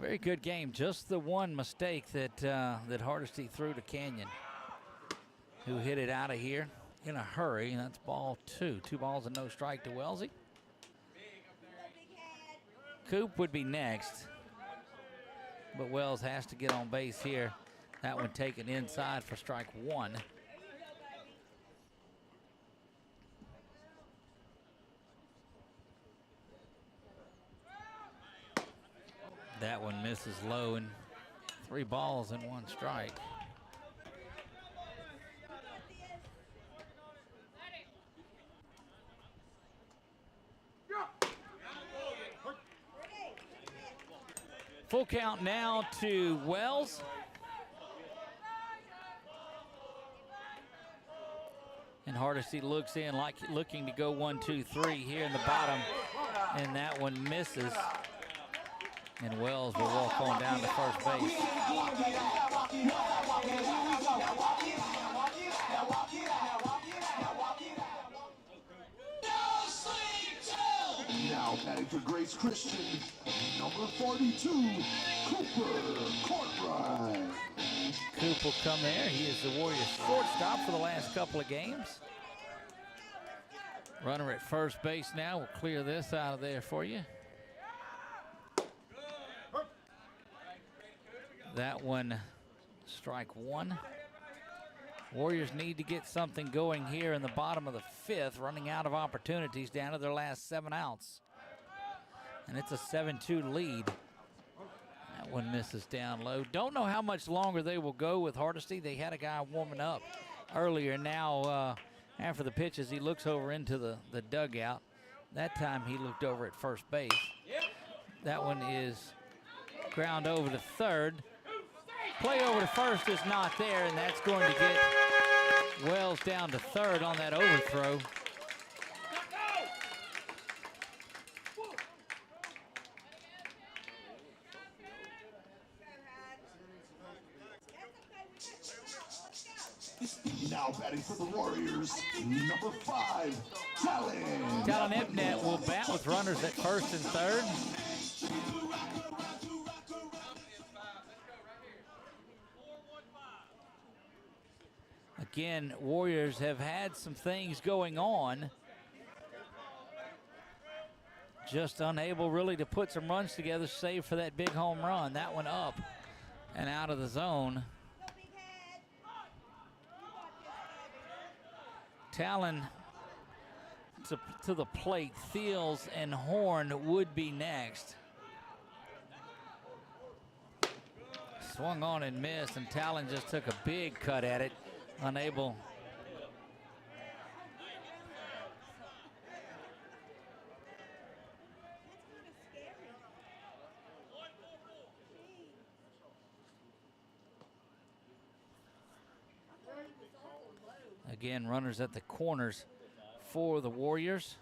Very good game. Just the one mistake that that Hardesty threw to Canyon, who hit it out of here in a hurry. And that's ball 2. 2 balls and no strike to Wellesley. Coop would be next, but Wells has to get on base here. That one taken inside for strike 1. That one misses low, and 3 balls and 1 strike. Full count now to Wells. And Hardesty looks in like looking to go 1, 2, 3 here in the bottom. And that one misses. And Wells will walk on down to first base. Now batting for Grace Christian, number 42, Cooper Cartwright. Coop will come there. He is the Warriors shortstop for the last couple of games. Runner at first base now. We'll clear this out of there for you. That one, strike 1. Warriors need to get something going here in the bottom of the 5th, running out of opportunities down to their last 7 outs. And it's a 7-2 lead. That one misses down low. Don't know how much longer they will go with Hardesty. They had a guy warming up earlier. Now, after the pitches, he looks over into the dugout. That time he looked over at first base. That one is ground over to third. Play over to first is not there, and that's going to get Wells down to third on that overthrow. Now batting for the Warriors, number 5, Talon. Talon Epnet will bat with runners at first and third. Again, Warriors have had some things going on. Just unable really to put some runs together, save for that big home run. That one up and out of the zone. Talon to the plate. Thiels and Horn would be next. Swung on and missed, and Talon just took a big cut at it. Unable. Again, runners at the corners for the Warriors.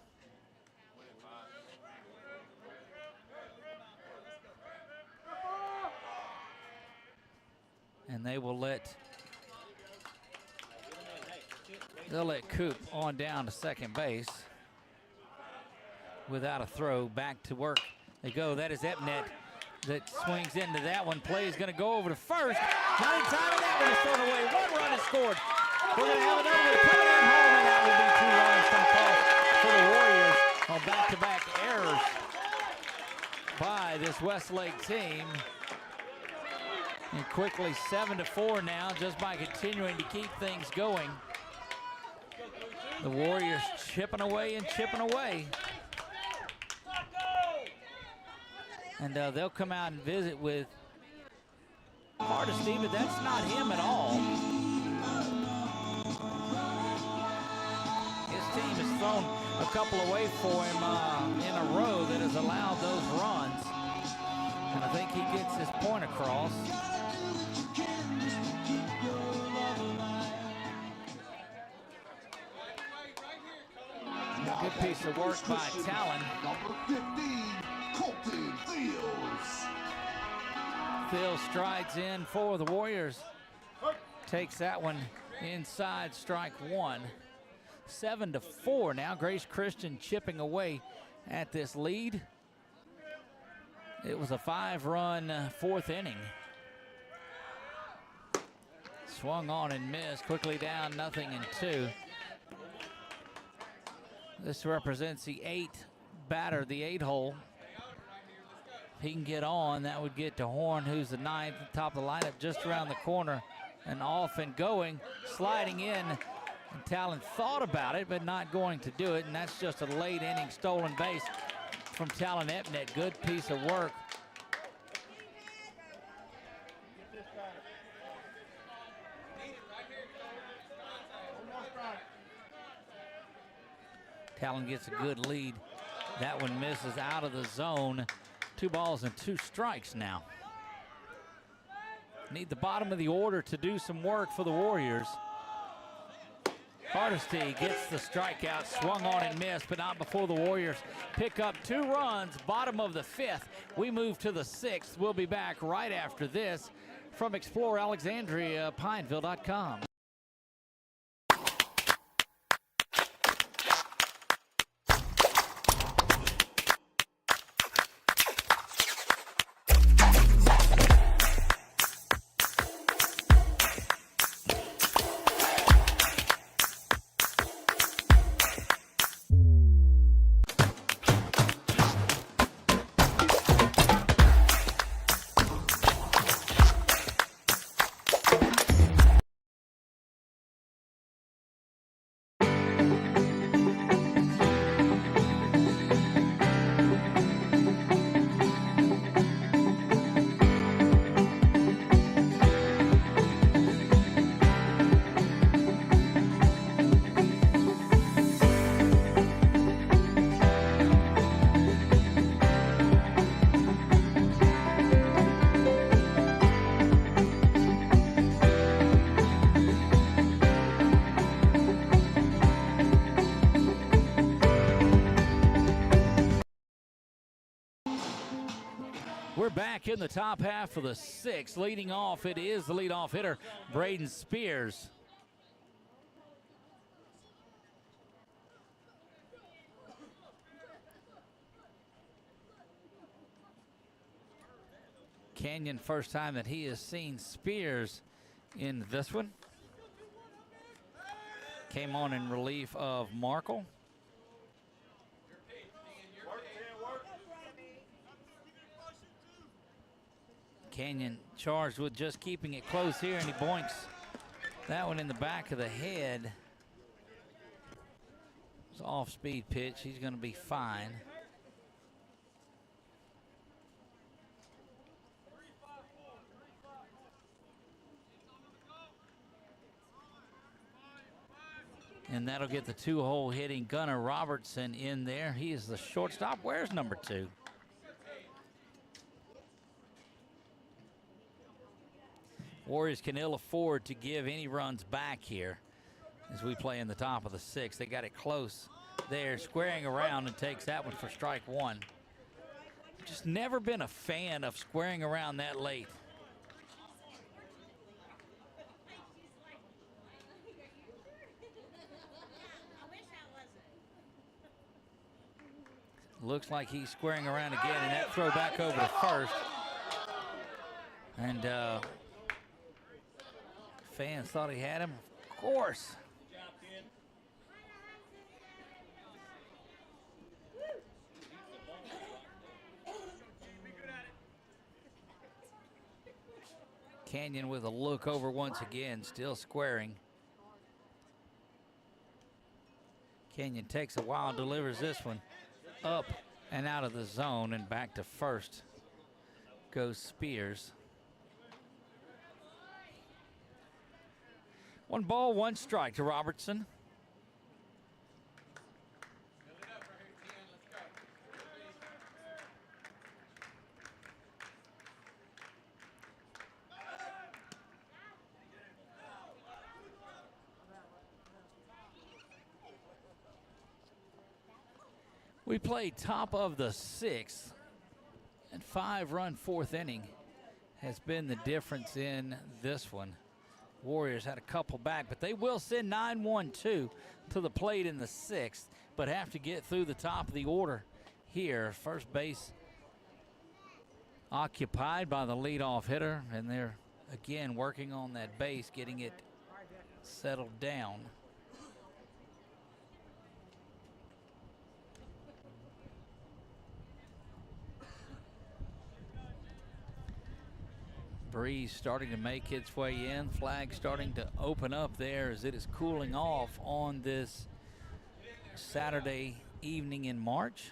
And they will they'll let Coop on down to second base without a throw. Back to work they go. That is Epnet that swings into that one. Play is going to go over to first. Not in time, and that one is thrown away. 1 run is scored. We're going to have another one coming in home, and that will be 2 runs from call for the Warriors on back-to-back errors by this Westlake team. And quickly 7-4 now, just by continuing to keep things going. The Warriors chipping away and chipping away. And they'll come out and visit with Hardesty, but that's not him at all. His team has thrown a couple away for him in a row that has allowed those runs. And I think he gets his point across. Good piece of work by Talon. Number 15, Colton Thiels. Thiels strides in for the Warriors. Takes that one inside, strike 1. 7-4 now. Grace Christian chipping away at this lead. It was a 5-run 4th inning. Swung on and missed. Quickly down, 0-2. This represents the 8th batter, the 8 hole. If he can get on, that would get to Horn, who's the 9th, at the top of the lineup, just around the corner and off and going, sliding in. And Talon thought about it, but not going to do it, and that's just a late inning stolen base from Talon Epnet. Good piece of work Callan gets a good lead. That one misses out of the zone. 2 balls and 2 strikes now. Need the bottom of the order to do some work for the Warriors. Hardesty gets the strikeout, swung on and missed, but not before the Warriors pick up 2 runs. Bottom of the 5th. We move to the 6th. We'll be back right after this from Explore Alexandria, Pineville.com. We're back in the top half of the 6th. Leading off, it is the leadoff hitter, Braden Spears. Canyon, first time that he has seen Spears in this one. Came on in relief of Markle. Canyon charged with just keeping it close here, and he boinks that one in the back of the head. It's an off-speed pitch. He's going to be fine. And that'll get the 2-hole hitting Gunnar Robertson in there. He is the shortstop. Where's number 2? Warriors can ill afford to give any runs back here as we play in the top of the 6th. They got it close there, squaring around, and takes that one for strike 1. Just never been a fan of squaring around that late. Looks like he's squaring around again, and that throw back over to first. And fans thought he had him, of course. Canyon with a look over once again, still squaring. Canyon takes a while, delivers this one up and out of the zone, and back to first goes Spears. 1 ball, 1 strike to Robertson. We played top of the 6th, and 5-run 4th inning has been the difference in this one. Warriors had a couple back, but they will send 9-1-2 to the plate in the 6th, but have to get through the top of the order here. First base occupied by the leadoff hitter, and they're again working on that base, getting it settled down. Breeze starting to make its way in. Flag starting to open up there as it is cooling off on this Saturday evening in March.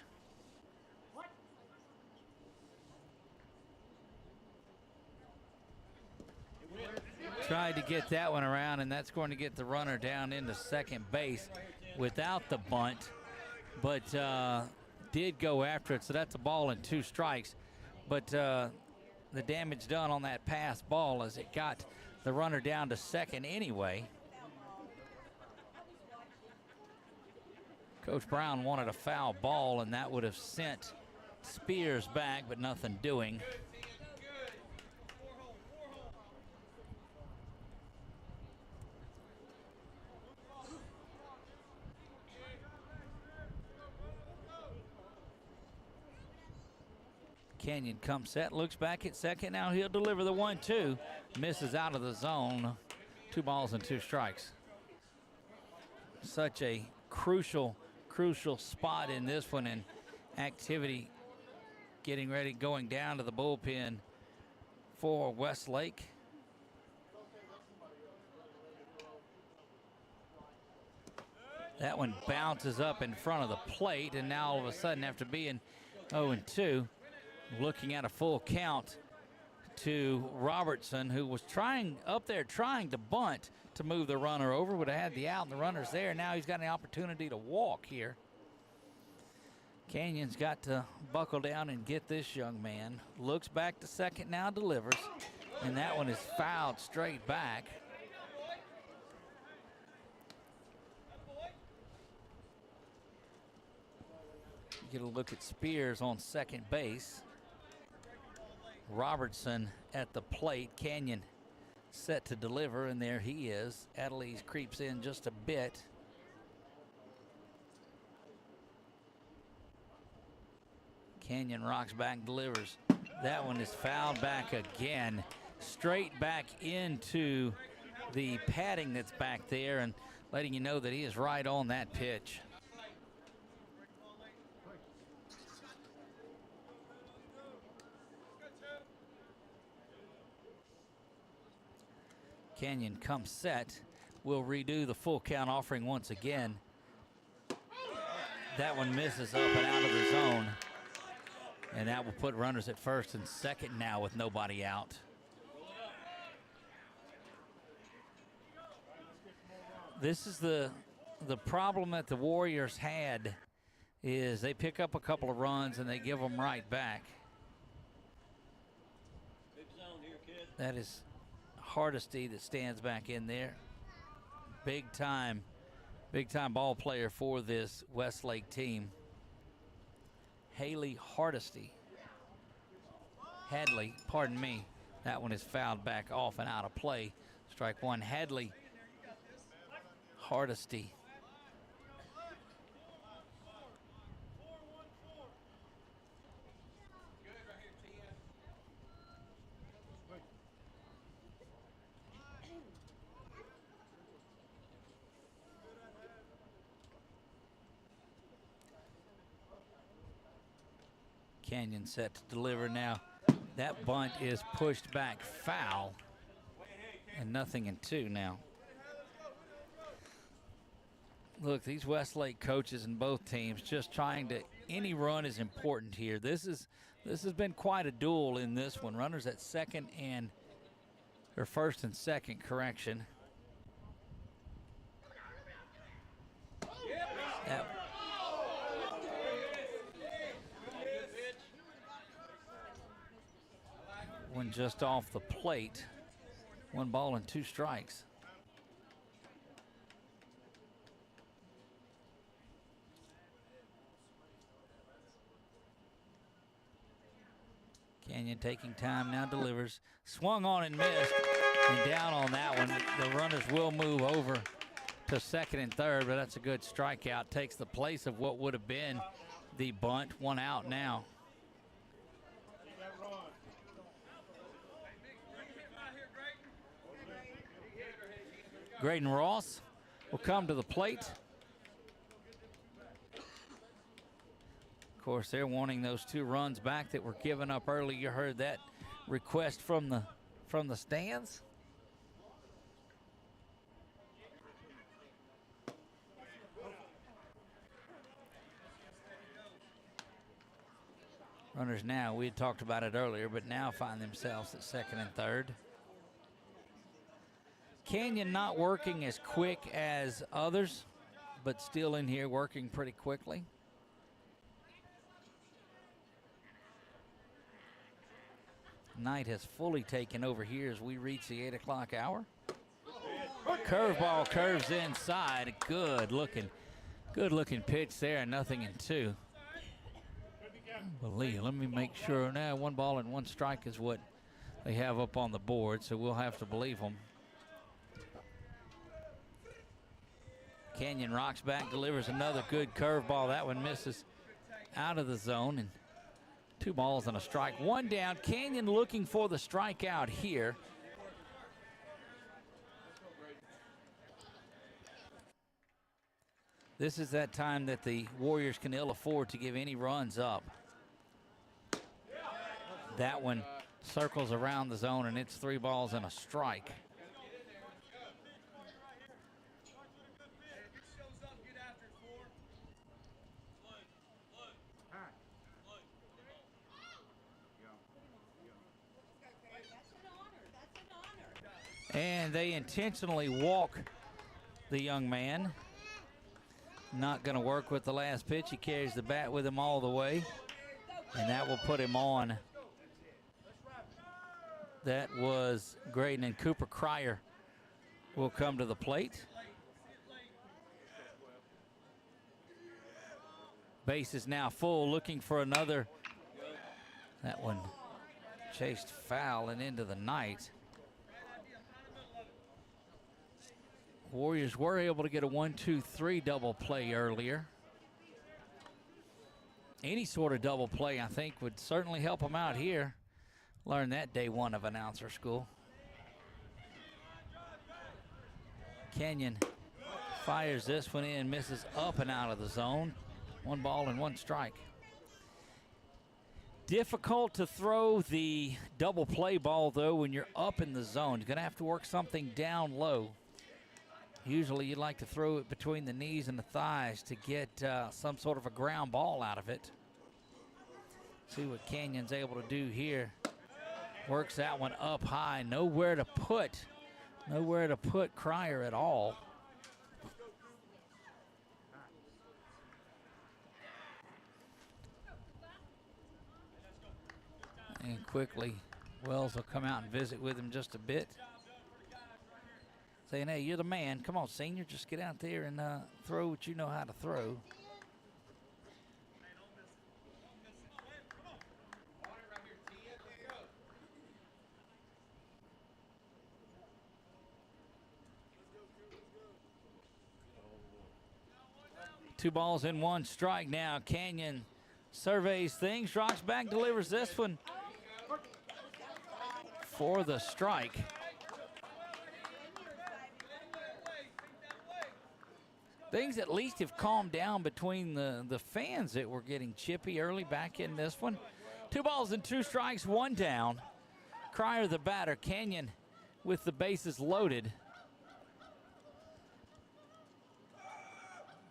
Tried to get that one around, and that's going to get the runner down into second base without the bunt. but did go after it. So that's a ball and 2 strikes. But the damage done on that pass ball as it got the runner down to second anyway. Coach Brown wanted a foul ball, and that would have sent Spears back, but nothing doing. Canyon comes set, looks back at second. Now he'll deliver the 1-2. Misses out of the zone. 2 balls and 2 strikes. Such a crucial spot in this one, and activity getting ready, going down to the bullpen for Westlake. That one bounces up in front of the plate, and now all of a sudden, after being 0-2, looking at a full count to Robertson, who was trying to bunt to move the runner over, would have had the out and the runner's there. Now he's got an opportunity to walk here. Canyon's got to buckle down and get this young man. Looks back to second, now delivers, and that one is fouled straight back. Get a look at Spears on second base. Robertson at the plate. Canyon set to deliver, and there he is. Adelise creeps in just a bit. Canyon rocks back, delivers. That one is fouled back again. Straight back into the padding that's back there, and letting you know that he is right on that pitch. Canyon comes set. Will redo the full count offering once again. That one misses up and out of the zone. And that will put runners at first and second now with nobody out. This is the problem that the Warriors had, is they pick up a couple of runs and they give them right back. That is Hardesty that stands back in there. Big time ball player for this Westlake team. Haley Hardesty. Hadley, pardon me. That one is fouled back off and out of play. Strike one. Hadley, Hardesty. Canyon set to deliver now. That bunt is pushed back foul, and 0-2 now. Look, these Westlake coaches in both teams just trying to, any run is important here. This has been quite a duel in this one. Runners at second and, or first and second, correction. That one just off the plate. 1 ball and 2 strikes. Canyon taking time now, delivers. Swung on and missed, and down on that one. The runners will move over to second and third, but that's a good strikeout. Takes the place of what would have been the bunt. 1 out now. Graydon Ross will come to the plate. Of course, they're wanting those 2 runs back that were given up early. You heard that request from the stands. Runners now, we had talked about it earlier, but now find themselves at second and third. Canyon not working as quick as others, but still in here working pretty quickly. Night has fully taken over here as we reach the 8 o'clock hour. Curveball curves inside. Good looking pitch there. Nothing in two. Let me make sure now. 1 ball and 1 strike is what they have up on the board, so we'll have to believe them. Canyon rocks back, delivers another good curveball. That one misses out of the zone, and 2 balls and a strike. 1 down. Canyon looking for the strikeout here. This is that time that the Warriors can ill afford to give any runs up. That one circles around the zone, and it's 3 balls and a strike. And they intentionally walk the young man. Not going to work with the last pitch. He carries the bat with him all the way, and that will put him on. That was Graydon, and Cooper Cryer will come to the plate. Base is now full, looking for another. That one chased foul and into the night. Warriors were able to get a 1-2-3 double play earlier. Any sort of double play, I think, would certainly help them out here. Learned that day 1 of announcer school. Canyon fires this one in, misses up and out of the zone. 1 ball and 1 strike. Difficult to throw the double play ball, though, when you're up in the zone. You're going to have to work something down low. Usually you'd like to throw it between the knees and the thighs to get some sort of a ground ball out of it. See what Canyon's able to do here. Works that one up high. Nowhere to put Cryer at all. And quickly, Wells will come out and visit with him just a bit. Saying, hey, you're the man. Come on, senior, just get out there and throw what you know how to throw. Two balls and 1 strike now. Canyon surveys things, rocks back, delivers this one for the strike. Things at least have calmed down between the fans that were getting chippy early back in this one. 2 balls and 2 strikes, 1 down. Cryer the batter. Canyon with the bases loaded.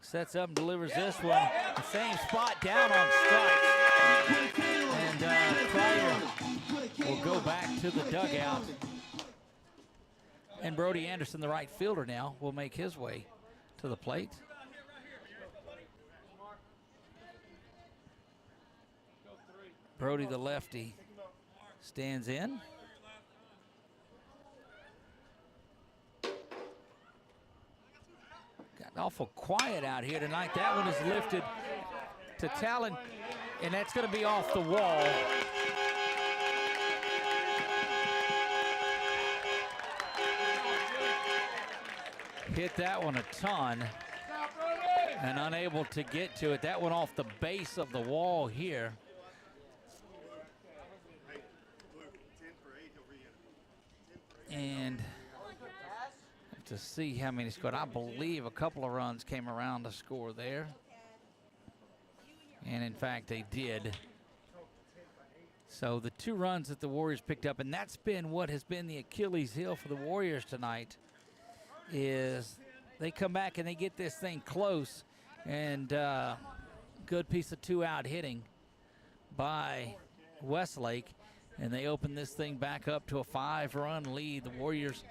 Sets up and delivers this one. The same spot, down on strikes. And Cryer will go back to the dugout. And Brody Anderson, the right fielder now, will make his way to the plate. Brody, the lefty, stands in. Got awful quiet out here tonight. That one is lifted to Talon, and that's going to be off the wall. Hit that one a ton and unable to get to it. That one off the base of the wall here. And have to see how many scored. I believe a couple of runs came around to score there. And in fact, they did. So the 2 runs that the Warriors picked up, and that's been what has been the Achilles heel for the Warriors tonight, is they come back and they get this thing close, and good piece of 2-out hitting by Westlake, and they open this thing back up to a 5-run lead. The Warriors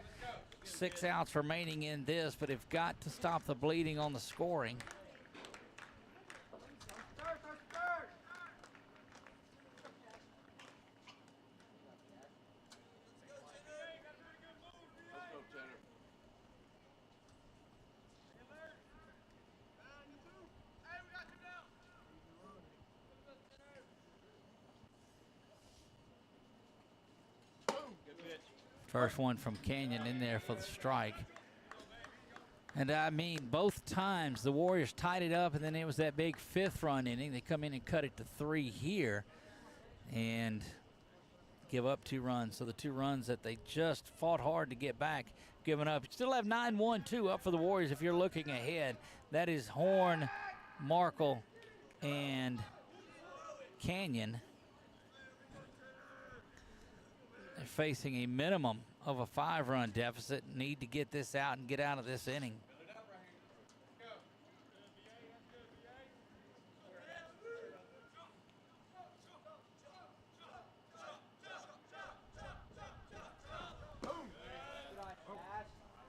6 outs remaining in this, but have got to stop the bleeding on the scoring. First one from Canyon in there for the strike. And I mean, both times the Warriors tied it up, and then it was that big 5th run inning. They come in and cut it to 3 here and give up 2 runs. So the 2 runs that they just fought hard to get back, giving up. You still have 9-1-2 up for the Warriors if you're looking ahead. That is Horn, Markle, and Canyon. They're facing a minimum of a 5-run deficit. Need to get this out and get out of this inning.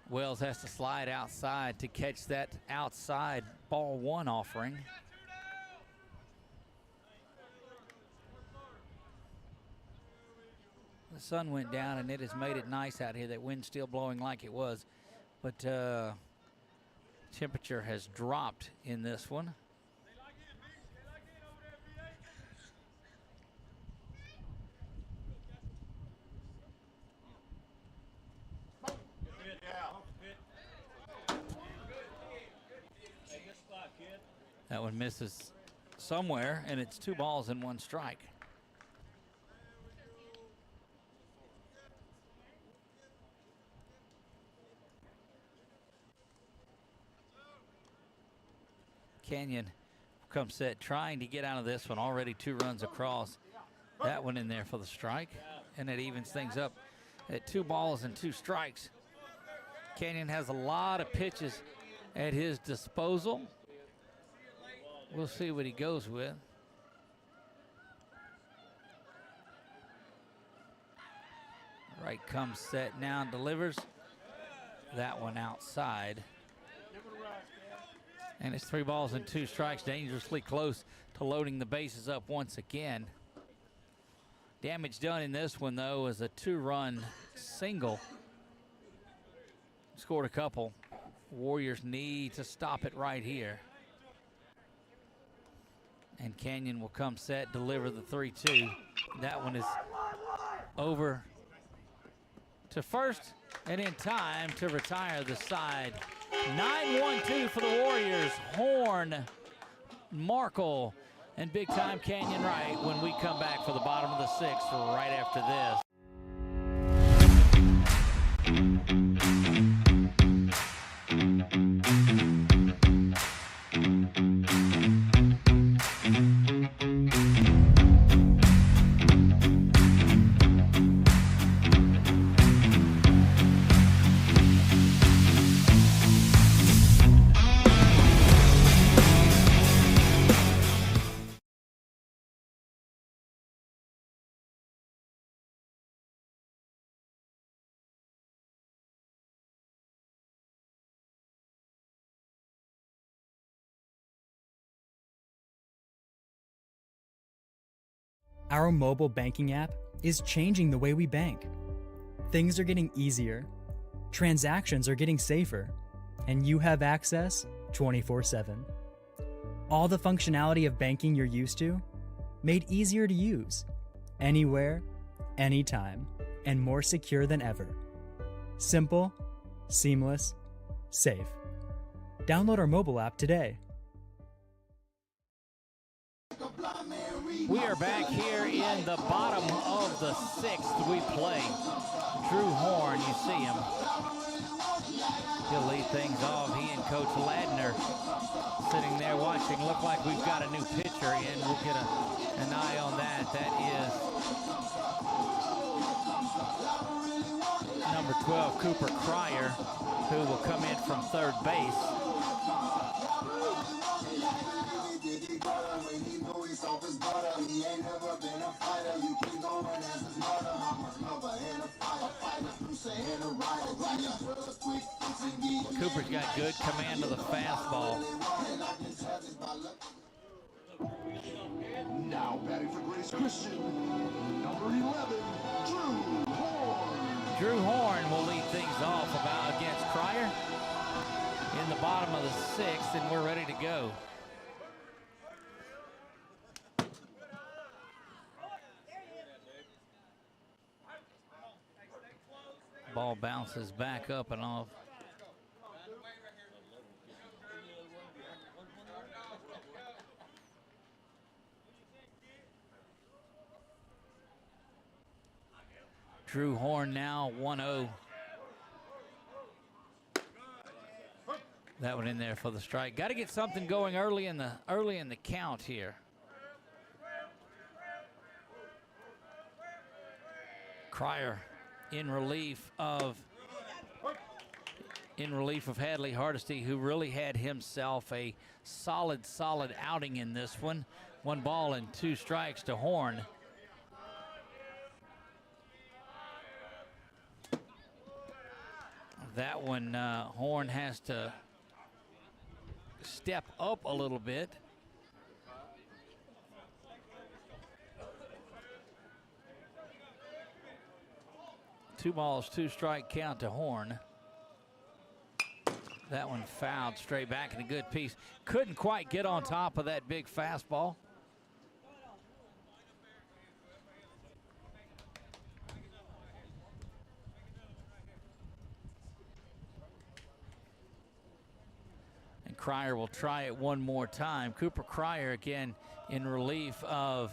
Wells has to slide outside to catch that outside ball 1 offering. The sun went down and it has made it nice out here. That wind's still blowing like it was, but temperature has dropped in this one. That one misses somewhere, and it's 2 balls and 1 strike. Canyon comes set, trying to get out of this one. Already 2 runs across. That one in there for the strike, and it evens things up at 2 balls and 2 strikes. Canyon has a lot of pitches at his disposal. We'll see what he goes with. Right comes set now, delivers. That one outside. And it's 3 balls and 2 strikes, dangerously close to loading the bases up once again. Damage done in this one, though, is a 2-run single. Scored a couple. Warriors need to stop it right here. And Canyon will come set, deliver the 3-2. That one is over to first and in time to retire the side. 9-1-2 for the Warriors. Horn, Markle, and big time Canyon Wright when we come back for the bottom of the 6th right after this. Our mobile banking app is changing the way we bank. Things are getting easier, transactions are getting safer, and you have access 24/7. All the functionality of banking you're used to, made easier to use, anywhere, anytime, and more secure than ever. Simple, seamless, safe. Download our mobile app today. We are back here in the bottom of the 6th. We play Drew Horn. You see him. He'll lead things off. He and Coach Ladner sitting there watching. Look like we've got a new pitcher in. We'll get an eye on that. That is number 12, Cooper Cryer, who will come in from third base. Cooper's got good command of the fastball. Now batting for Grace Christian, number 11, Drew Horn. Drew Horn will lead things off about against Cryer in the bottom of the 6th, and we're ready to go. Ball bounces back up and off. Drew Horn now 1-0. That one in there for the strike. Got to get something going early in the count here. Cryer in relief of Hadley Hardesty, who really had himself a solid outing in this one. 1 ball and 2 strikes to Horn. That one, Horn has to step up a little bit. Two balls, 2 strike count to Horn. That one fouled straight back in a good piece. Couldn't quite get on top of that big fastball. And Cryer will try it one more time. Cooper Cryer again in relief of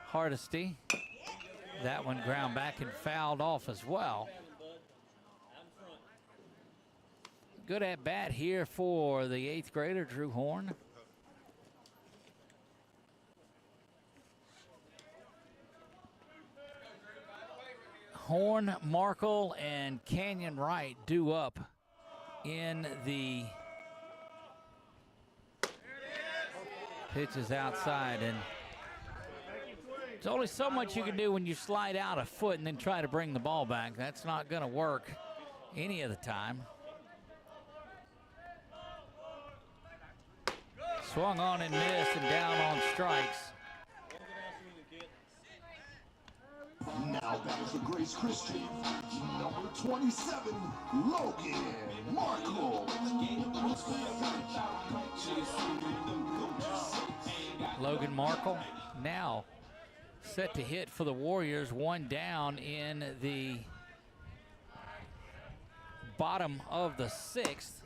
Hardesty. That one ground back and fouled off as well. Good at bat here for the 8th grader, Drew Horn. Horn, Markle, and Canyon Wright due up in the pitches outside, and there's only so much you can do when you slide out a foot and then try to bring the ball back. That's not going to work any of the time. Swung on and missed and down on strikes. Now that is a Grace Christian, number 27, Logan Markle. Logan Markle now set to hit for the Warriors. 1 down in the bottom of the 6th.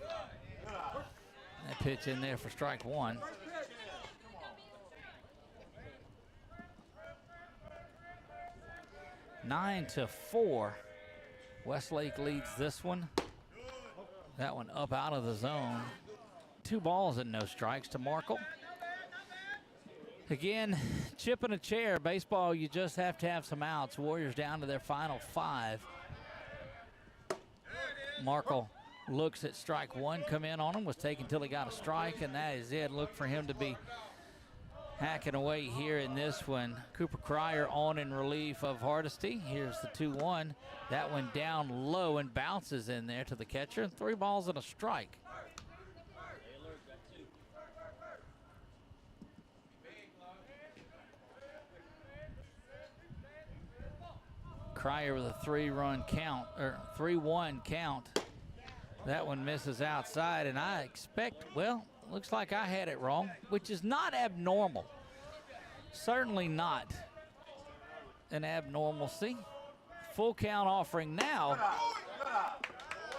That pitch in there for strike 1. Nine to 4. Westlake leads this one. That one up out of the zone. 2 balls and no strikes to Markle. Again, chipping a chair. Baseball, you just have to have some outs. Warriors down to their final 5. Markle looks at strike 1 come in on him, was taken till he got a strike, and that is it. Look for him to be hacking away here in this one. Cooper Cryer on in relief of Hardesty. Here's the 2-1. That one down low and bounces in there to the catcher, and 3 balls and a strike. Cryer with a 3-run count, or 3-1 count. That one misses outside, and I expect, well, looks like I had it wrong, which is not abnormal. Certainly not an abnormalcy. Full count offering now.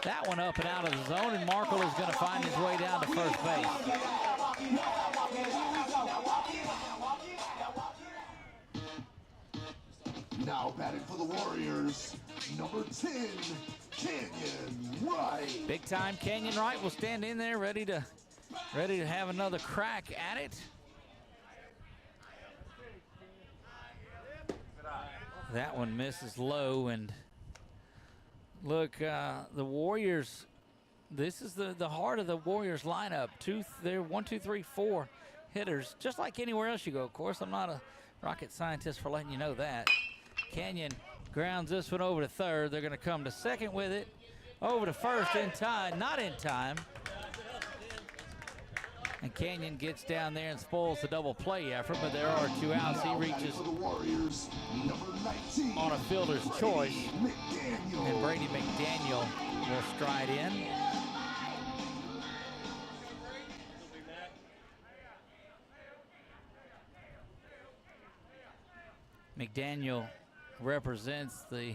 That one up and out of the zone, and Markle is going to find his way down to first base. Now batting for the Warriors, number 10, Canyon Wright. Big time Canyon Wright will stand in there ready to have another crack at it. That one misses low, and look, the Warriors, this is the heart of the Warriors lineup. They're 1, 2, 3, 4 hitters, just like anywhere else you go. Of course, I'm not a rocket scientist for letting you know that. Canyon grounds this one over to third. They're going to come to second with it. Over to first in time, not in time. And Canyon gets down there and spoils the double play effort, but there are 2 outs. He reaches on a fielder's choice, and Brady McDaniel will stride in. McDaniel represents the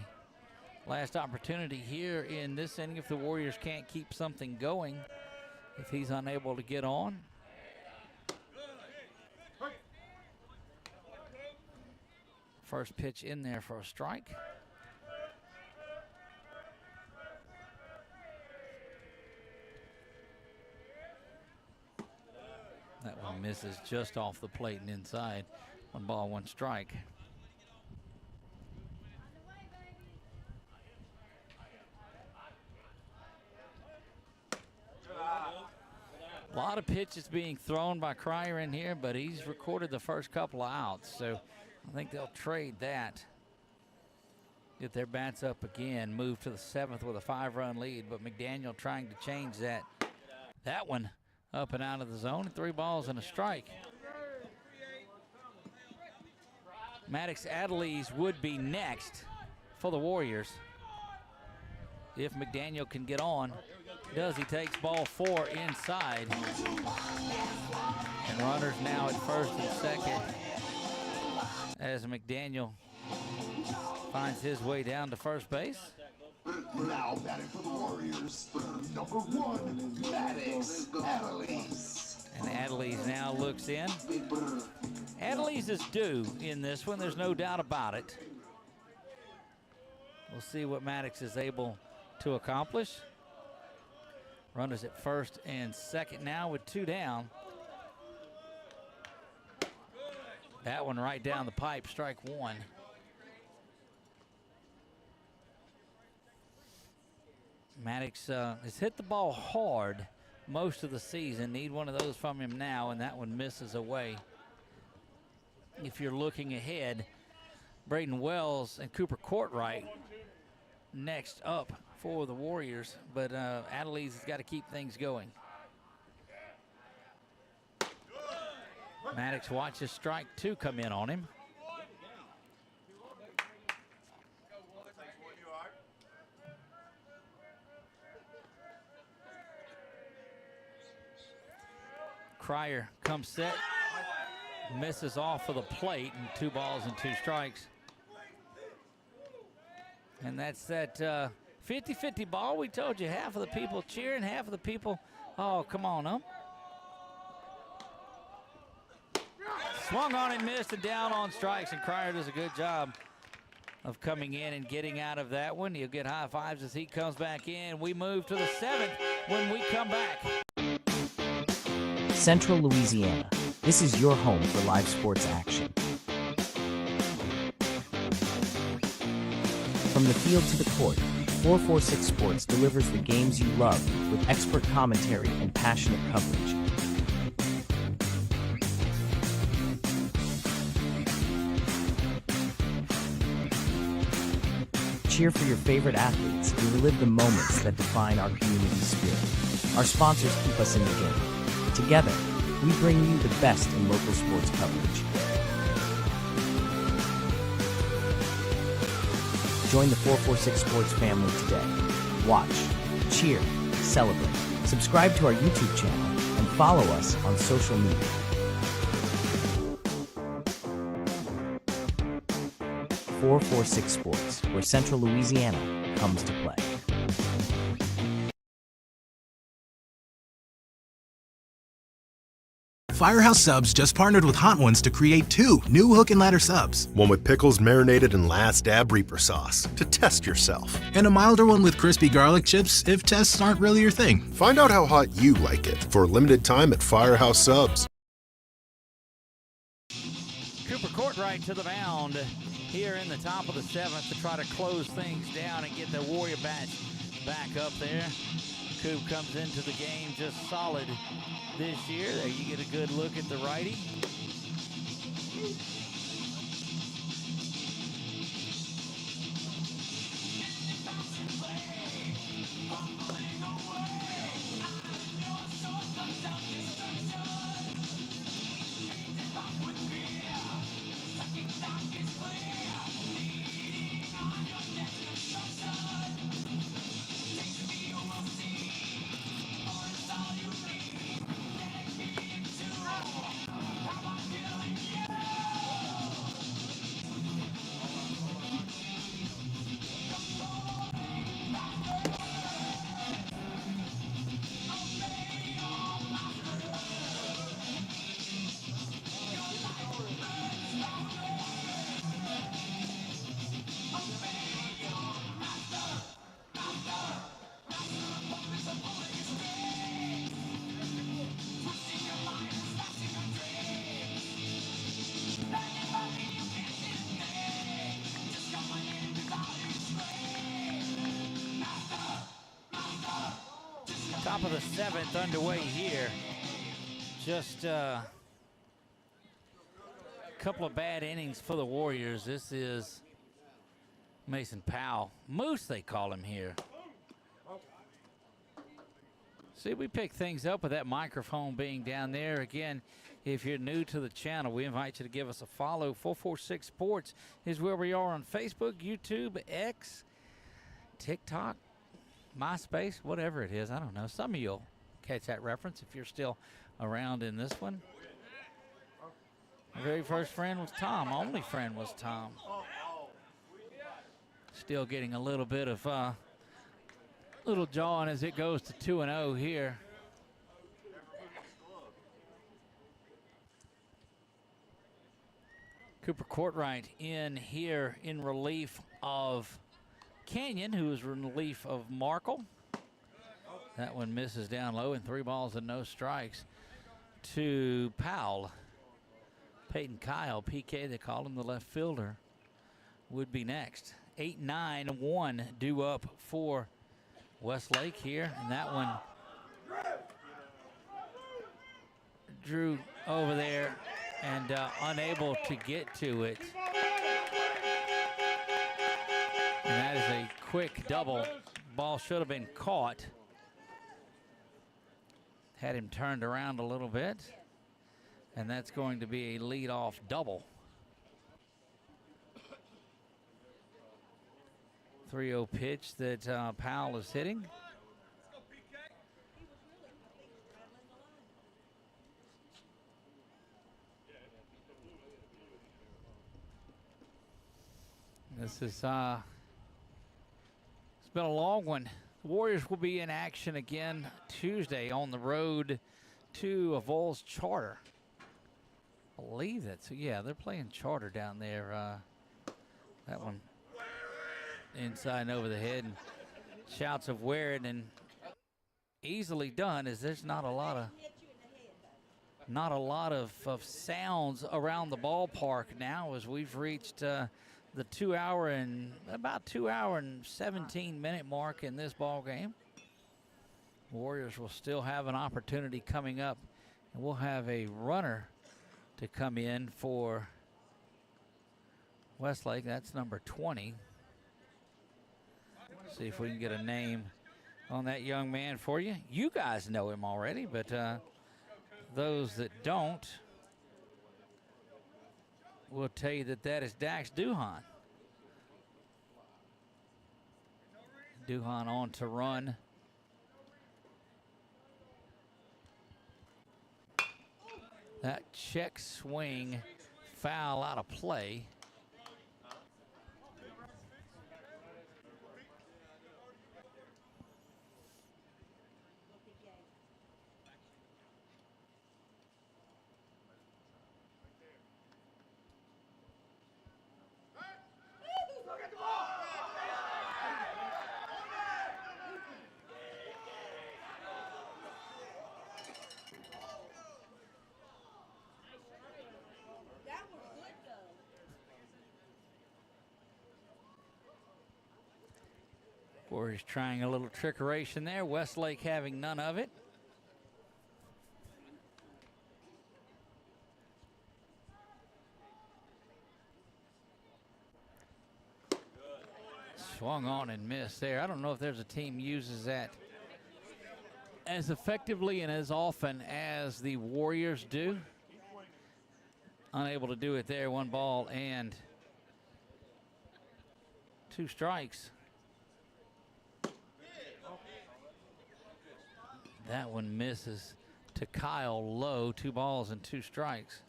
last opportunity here in this inning if the Warriors can't keep something going. If he's unable to get on. First pitch in there for a strike. That one misses just off the plate and inside. 1 ball, 1 strike. A lot of pitches being thrown by Cryer in here, but he's recorded the first couple of outs, so I think they'll trade that. Get their bats up again, move to the 7th with a 5-run lead, but McDaniel trying to change that. That one up and out of the zone, 3 balls and a strike. Maddox Adelise would be next for the Warriors if McDaniel can get on. Does. He takes ball 4 inside. And runners now at first and second as McDaniel finds his way down to first base. Now batting for the Warriors, number 1, Maddox Adelise. And Adelise now looks in. Adelise is due in this one, there's no doubt about it. We'll see what Maddox is able to accomplish. Runners at first and second now with 2 down. That one right down the pipe, strike 1. Maddox has hit the ball hard most of the season. Need one of those from him now, and that one misses away. If you're looking ahead, Braden Wells and Cooper Courtright next up for the Warriors, but Adelise has got to keep things going. Maddox watches strike 2 come in on him. Cryer comes set, misses off of the plate, and 2 balls and 2 strikes. And that's that 50-50 ball. We told you half of the people cheering, half of the people, oh, come on up. Swung on and missed and down on strikes, and Cryer does a good job of coming in and getting out of that one. He'll get high fives as he comes back in. We move to the 7th when we come back. Central Louisiana. This is your home for live sports action. From the field to the court, 446 Sports delivers the games you love with expert commentary and passionate coverage. Cheer for your favorite athletes and relive the moments that define our community spirit. Our sponsors keep us in the game. Together, we bring you the best in local sports coverage. Join the 446 Sports family today. Watch, cheer, celebrate. Subscribe to our YouTube channel and follow us on social media. .446 Sports, where Central Louisiana comes to play. Firehouse Subs just partnered with Hot Ones to create 2 new hook and ladder subs. One with pickles marinated in last dab Reaper sauce to test yourself. And a milder one with crispy garlic chips if tests aren't really your thing. Find out how hot you like it for a limited time at Firehouse Subs. Cooper Courtright to the mound here in the top of the 7th to try to close things down and get the Warrior bats back up there. Coop comes into the game just solid this year. There you get a good look at the righty. Top of the 7th underway here. Just a couple of bad innings for the Warriors. This is Mason Powell. Moose, they call him here. See, we pick things up with that microphone being down there. Again, if you're new to the channel, we invite you to give us a follow. 446 Sports is where we are on Facebook, YouTube, X, TikTok, MySpace, whatever it is. I don't know. Some of you'll catch that reference if you're still around in this one. My very first friend was Tom. My only friend was Tom. Still getting a little bit of little jawing as it goes to 2-0 here. Cooper Courtright in here in relief of Canyon, who is in relief of Markle. That one misses down low, and 3 balls and no strikes to Powell. Peyton Kyle, PK, they call him, the left fielder, would be next. 8-9-1 due up for Westlake here, and that one drew over there and unable to get to it. And that is a quick double. Ball should have been caught. Had him turned around a little bit, and that's going to be a leadoff double. 3-0 pitch that Powell is hitting. This is it's been a long one. The Warriors will be in action again Tuesday on the road to a Vols Charter. I believe that. So yeah, they're playing Charter down there. That one inside and over the head, and shouts of wear it, and easily done, as there's not a lot of sounds around the ballpark now, as we've reached the 2 hour and 17 minute mark in this ball game. Warriors will still have an opportunity coming up, and we'll have a runner to come in for Westlake. That's number 20. See if we can get a name on that young man for you. You guys know him already, but those that don't will tell you that is Dax Duhan. Duhan on to run. That check swing foul out of play. Warriors trying a little trickeration there. Westlake having none of it. Swung on and missed there. I don't know if there's a team uses that as effectively and as often as the Warriors do. Unable to do it there. 1 ball and 2 strikes. That one misses to Kyle low. 2 balls and 2 strikes.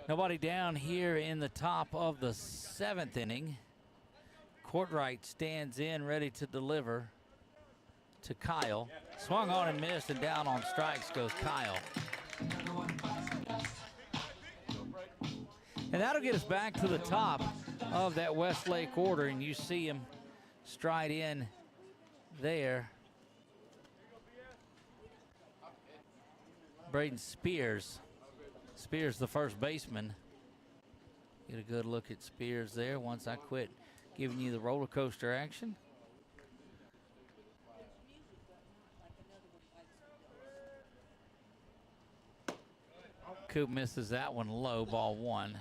Nobody down here in the top of the 7th inning. Courtright stands in, ready to deliver to Kyle. Swung on and missed, and down on strikes goes Kyle. And that'll get us back to the top of that Westlake order, and you see him stride in there. Braden Spears. Spears, the first baseman. Get a good look at Spears there once I quit giving you the roller coaster action. Coop misses that one low, ball one.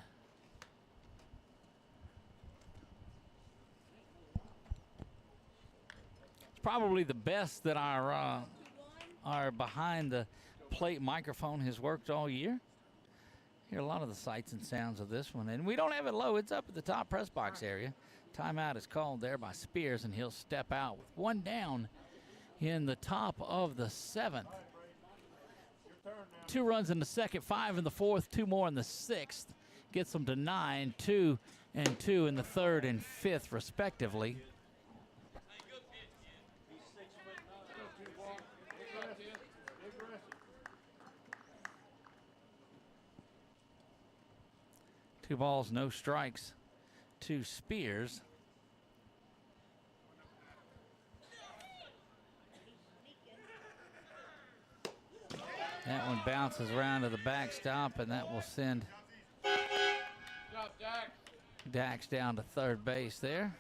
It's probably the best that our behind the plate microphone has worked all year. Hear a lot of the sights and sounds of this one. And we don't have it low. It's up at the top press box area. Timeout is called there by Spears, and he'll step out with one down in the top of the 7th. 2 runs in the second, 5 in the 4th, 2 more in the 6th. Gets them to 9, 2 and 2 in the 3rd and 5th, respectively. Two balls, no strikes to Spears. That one bounces around to the backstop, and that will send Dax down to third base there.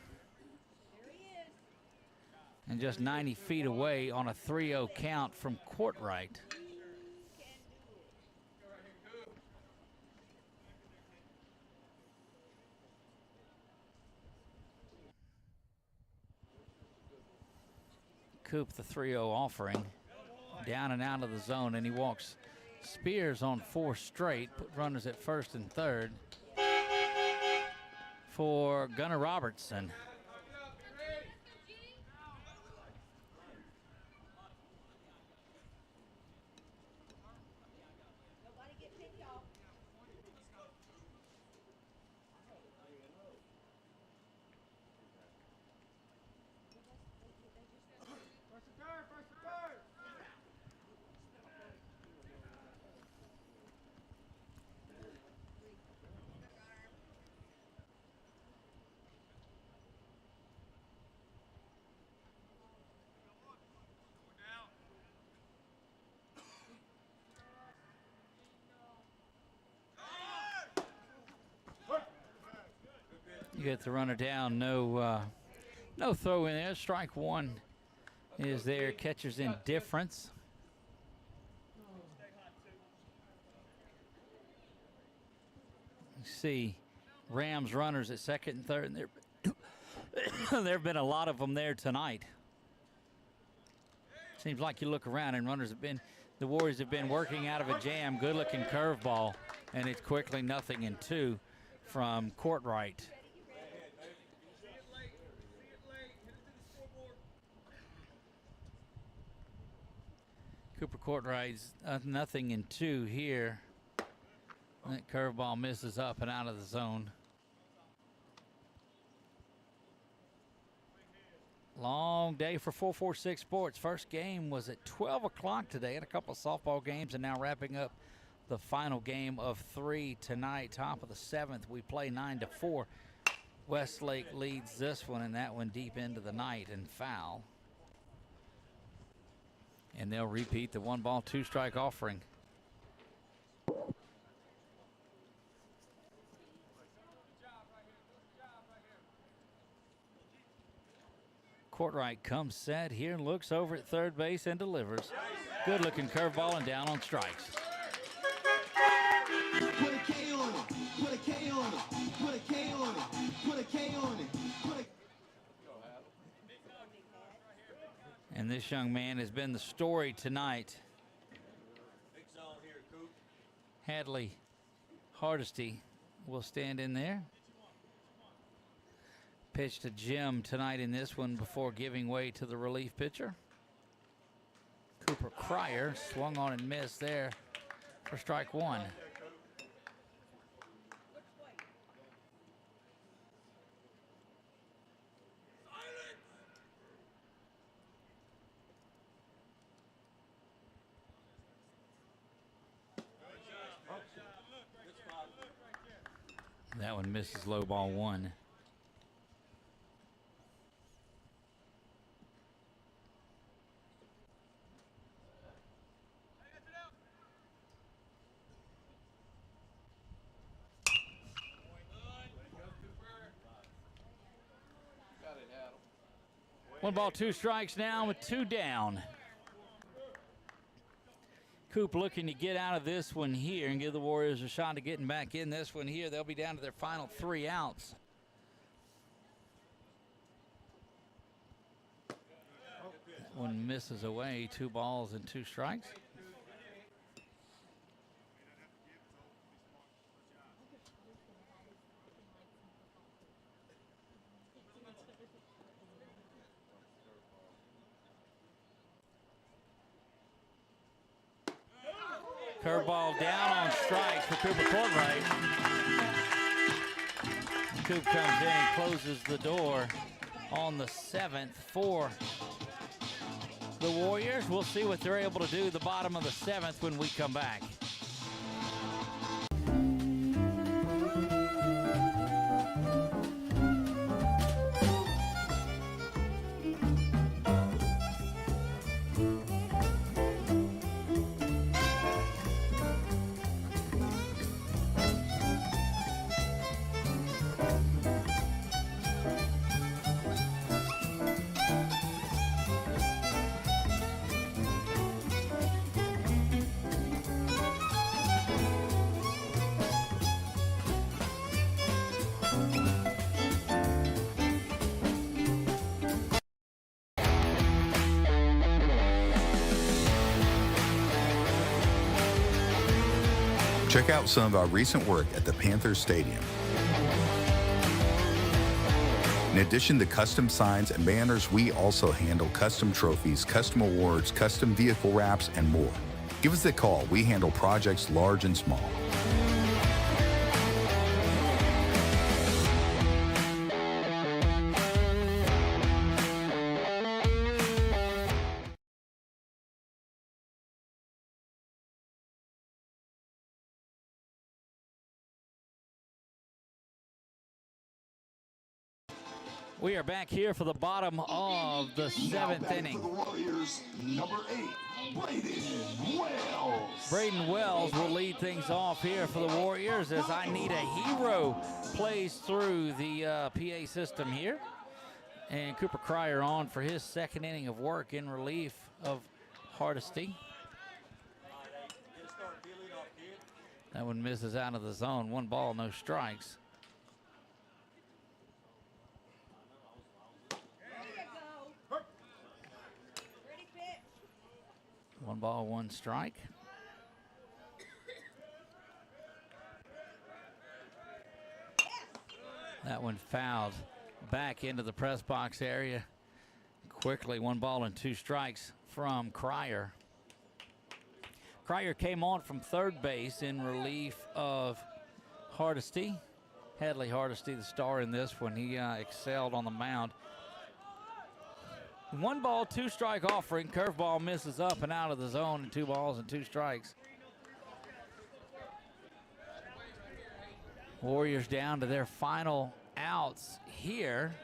And just 90 feet away on a 3-0 count from Courtright. Coop the 3-0 offering. Down and out of the zone, and he walks Spears on 4 straight. Put runners at first and third for Gunnar Robertson. You get the runner down, no throw in there. Strike one is there. Catcher's indifference. You see Rams runners at second and third, and there have been a lot of them there tonight. Seems like you look around and the Warriors have been working out of a jam. Good looking curveball, and it's quickly 0-2 from Courtright. Cooper Courtright's 0-2 here. That curveball misses up and out of the zone. Long day for 446 Sports. First game was at 12 o'clock today. Had a couple of softball games, and now wrapping up the final game of 3 tonight. Top of the 7th, we play 9-4. Westlake leads this one, and that one deep into the night and foul. And they'll repeat the 1-ball, 2-strike offering. Courtright comes set here, looks over at third base and delivers. Good looking curveball and down on strikes. Put a K on it. Put a K on it. Put a K on it. Put a K on it. And this young man has been the story tonight. Hadley Hardesty will stand in there. Pitch to Jim tonight in this one before giving way to the relief pitcher. Cooper Cryer swung on and missed there for strike one. That one misses low, ball one. One ball, 2 strikes now with 2 down. Coop looking to get out of this one here and give the Warriors a shot at getting back in this one here. They'll be down to their final 3 outs. One misses away, 2 balls and 2 strikes. Curveball down on strikes for Cooper Courtright. Coop comes in and closes the door on the 7th for the Warriors. We'll see what they're able to do the bottom of the 7th when we come back. Check out some of our recent work at the Panthers Stadium. In addition to custom signs and banners, we also handle custom trophies, custom awards, custom vehicle wraps, and more. Give us a call. We handle projects large and small. We are back here for the bottom of the 7th inning. For the Warriors, number 8, Braden Wells. Braden Wells will lead things off here for the Warriors as I Need a Hero plays through the PA system here. And Cooper Cryer on for his 2nd inning of work in relief of Hardesty. That one misses out of the zone. 1 ball, no strikes. One ball, 1 strike. That one fouled back into the press box area. Quickly, 1 ball and 2 strikes from Cryer. Cryer came on from 3rd base in relief of Hardesty. Hadley Hardesty, the star in this one. He excelled on the mound. 1 ball, 2 strike offering. Curveball misses up and out of the zone, and 2 balls and 2 strikes. Warriors down to their final outs here.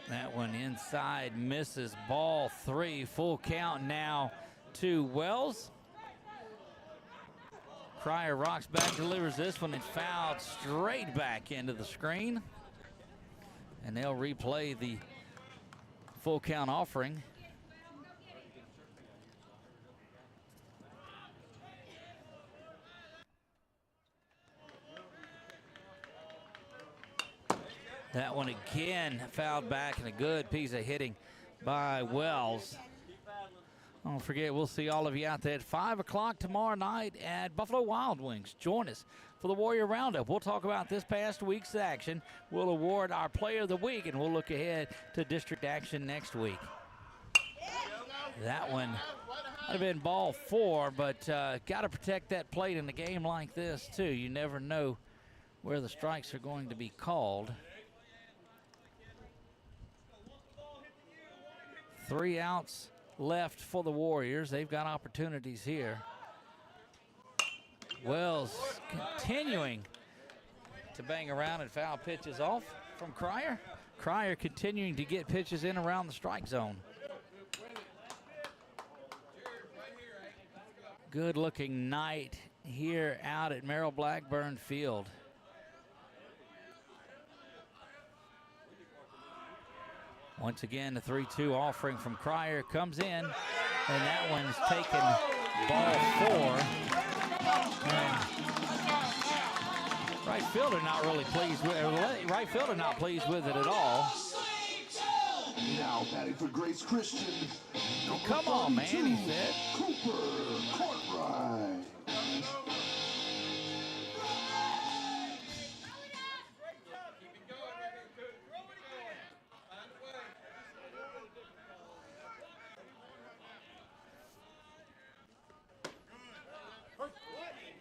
That one inside misses, ball 3. Full count now to Wells. Cryer rocks back, delivers this one, and fouled straight back into the screen. And they'll replay the full count offering. That one again fouled back, and a good piece of hitting by Wells. Don't forget, we'll see all of you out there at 5 o'clock tomorrow night at Buffalo Wild Wings. Join us for the Warrior Roundup. We'll talk about this past week's action. We'll award our Player of the Week, and we'll look ahead to district action next week. That one might have been ball 4, but got to protect that plate in a game like this, too. You never know where the strikes are going to be called. 3 outs left for the Warriors. They've got opportunities here. Wells continuing to bang around and foul pitches off from Cryer. Cryer continuing to get pitches in around the strike zone. Good looking night here out at Merrill Blackburn Field. Once again, the 3-2 offering from Cryer comes in, and that one's taken ball 4. And right fielder not really pleased with it. Right fielder not pleased with it at all. Now batting for Grace Christian. Come on, man, he said. Cooper Courtright.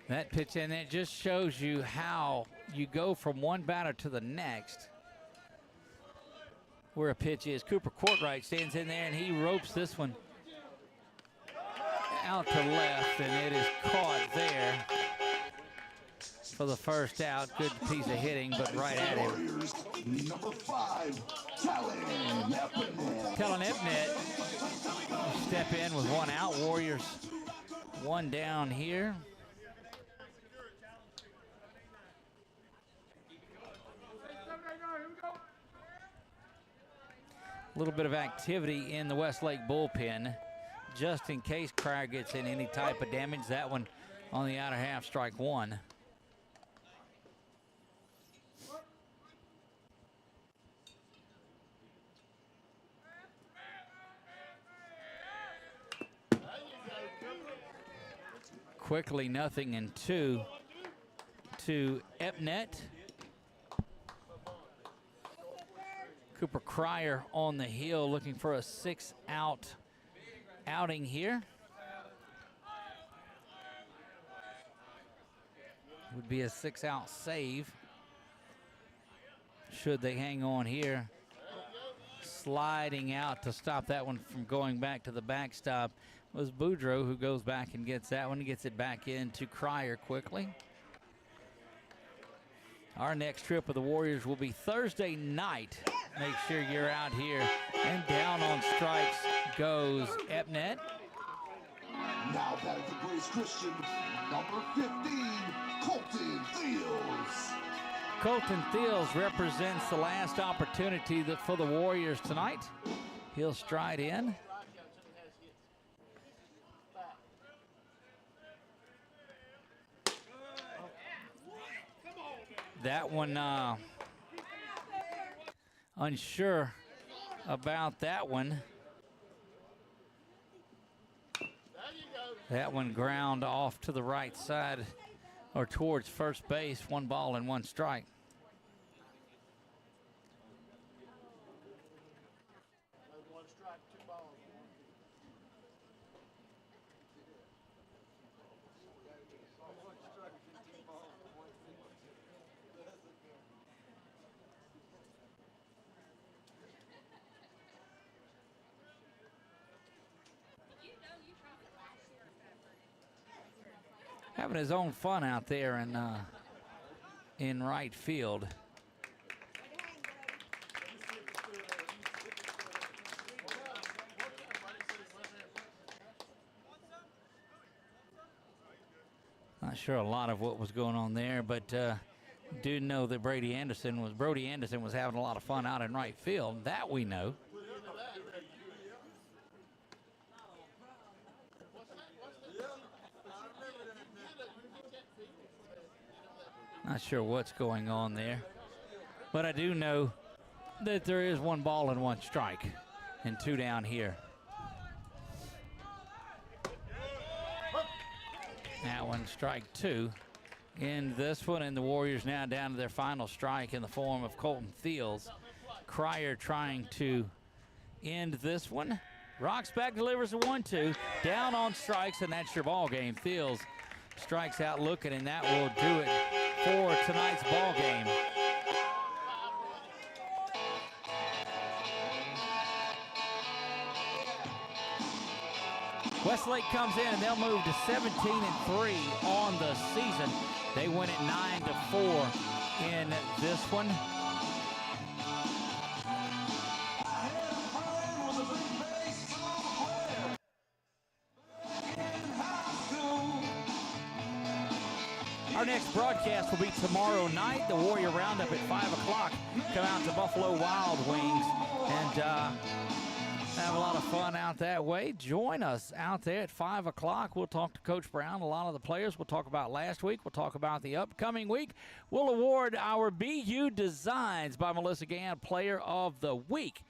That pitch, and it just shows you how you go from one batter to the next. Where a pitch is. Cooper Courtright stands in there, and he ropes this one out to left, and it is caught there for the first out. Good piece of hitting, but right at him. Number 5, Talon Epnet. Talon Epnet step in with one out. Warriors one down here. A little bit of activity in the Westlake bullpen, just in case Cryer gets in any type of damage. That one on the outer half, strike 1. Quickly, 0-2 to Epnet. Cooper Cryer on the hill looking for a 6-out outing here. Would be a 6-out save should they hang on here. Sliding out to stop that one from going back to the backstop was Boudreaux, who goes back and gets that one. He gets it back into Cryer quickly. Our next trip of the Warriors will be Thursday night. Make sure you're out here. And down on strikes goes Epnet. Now batting for Grace Christian, number 15, Colton Fields. Colton Fields represents the last opportunity for the Warriors tonight. He'll stride in. That one, unsure about that one. That one ground off to the right side or towards first base. 1 ball and 1 strike. Having his own fun out there in right field. Not sure a lot of what was going on there, but do know that Brody Anderson was having a lot of fun out in right field. That we know. Not sure what's going on there, but I do know that there is 1 ball and 1 strike and 2 down here. That one, strike 2 in this one, and the Warriors now down to their final strike in the form of Colton Fields. Cryer trying to end this one. Rocks back, delivers a 1-2, down on strikes, and that's your ball game. Fields strikes out looking, and that will do it for tonight's ball game. Westlake comes in and they'll move to 17-3 on the season. They win it 9-4 in this one. Our Our next broadcast will be tomorrow night. The Warrior Roundup at 5 o'clock. Come out to Buffalo Wild Wings and have a lot of fun out that way. Join us out there at 5 o'clock. We'll talk to Coach Brown, a lot of the players. We'll talk about last week. We'll talk about the upcoming week. We'll award our BU Designs by Melissa Gann Player of the Week.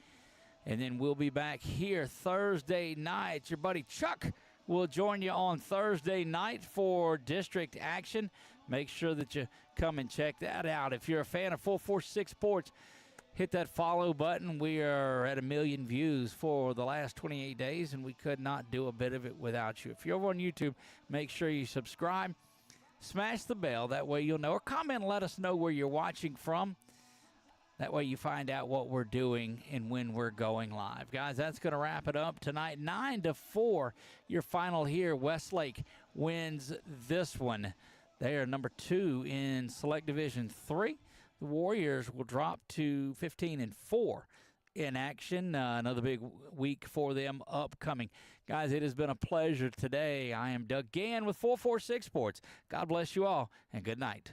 And then we'll be back here Thursday night. Your buddy Chuck will join you on Thursday night for district action. Make sure that you come and check that out. If you're a fan of 446 Sports, hit that follow button. We are at 1 million views for the last 28 days, and we could not do a bit of it without you. If you're over on YouTube, make sure you subscribe. Smash the bell. That way you'll know. Or comment and let us know where you're watching from. That way you find out what we're doing and when we're going live. Guys, that's going to wrap it up tonight. 9-4, your final here. Westlake wins this one. They are number 2 in Select Division 3. The Warriors will drop to 15-4 in action. Another big week for them upcoming. Guys, it has been a pleasure today. I am Doug Gann with 446 Sports. God bless you all, and good night.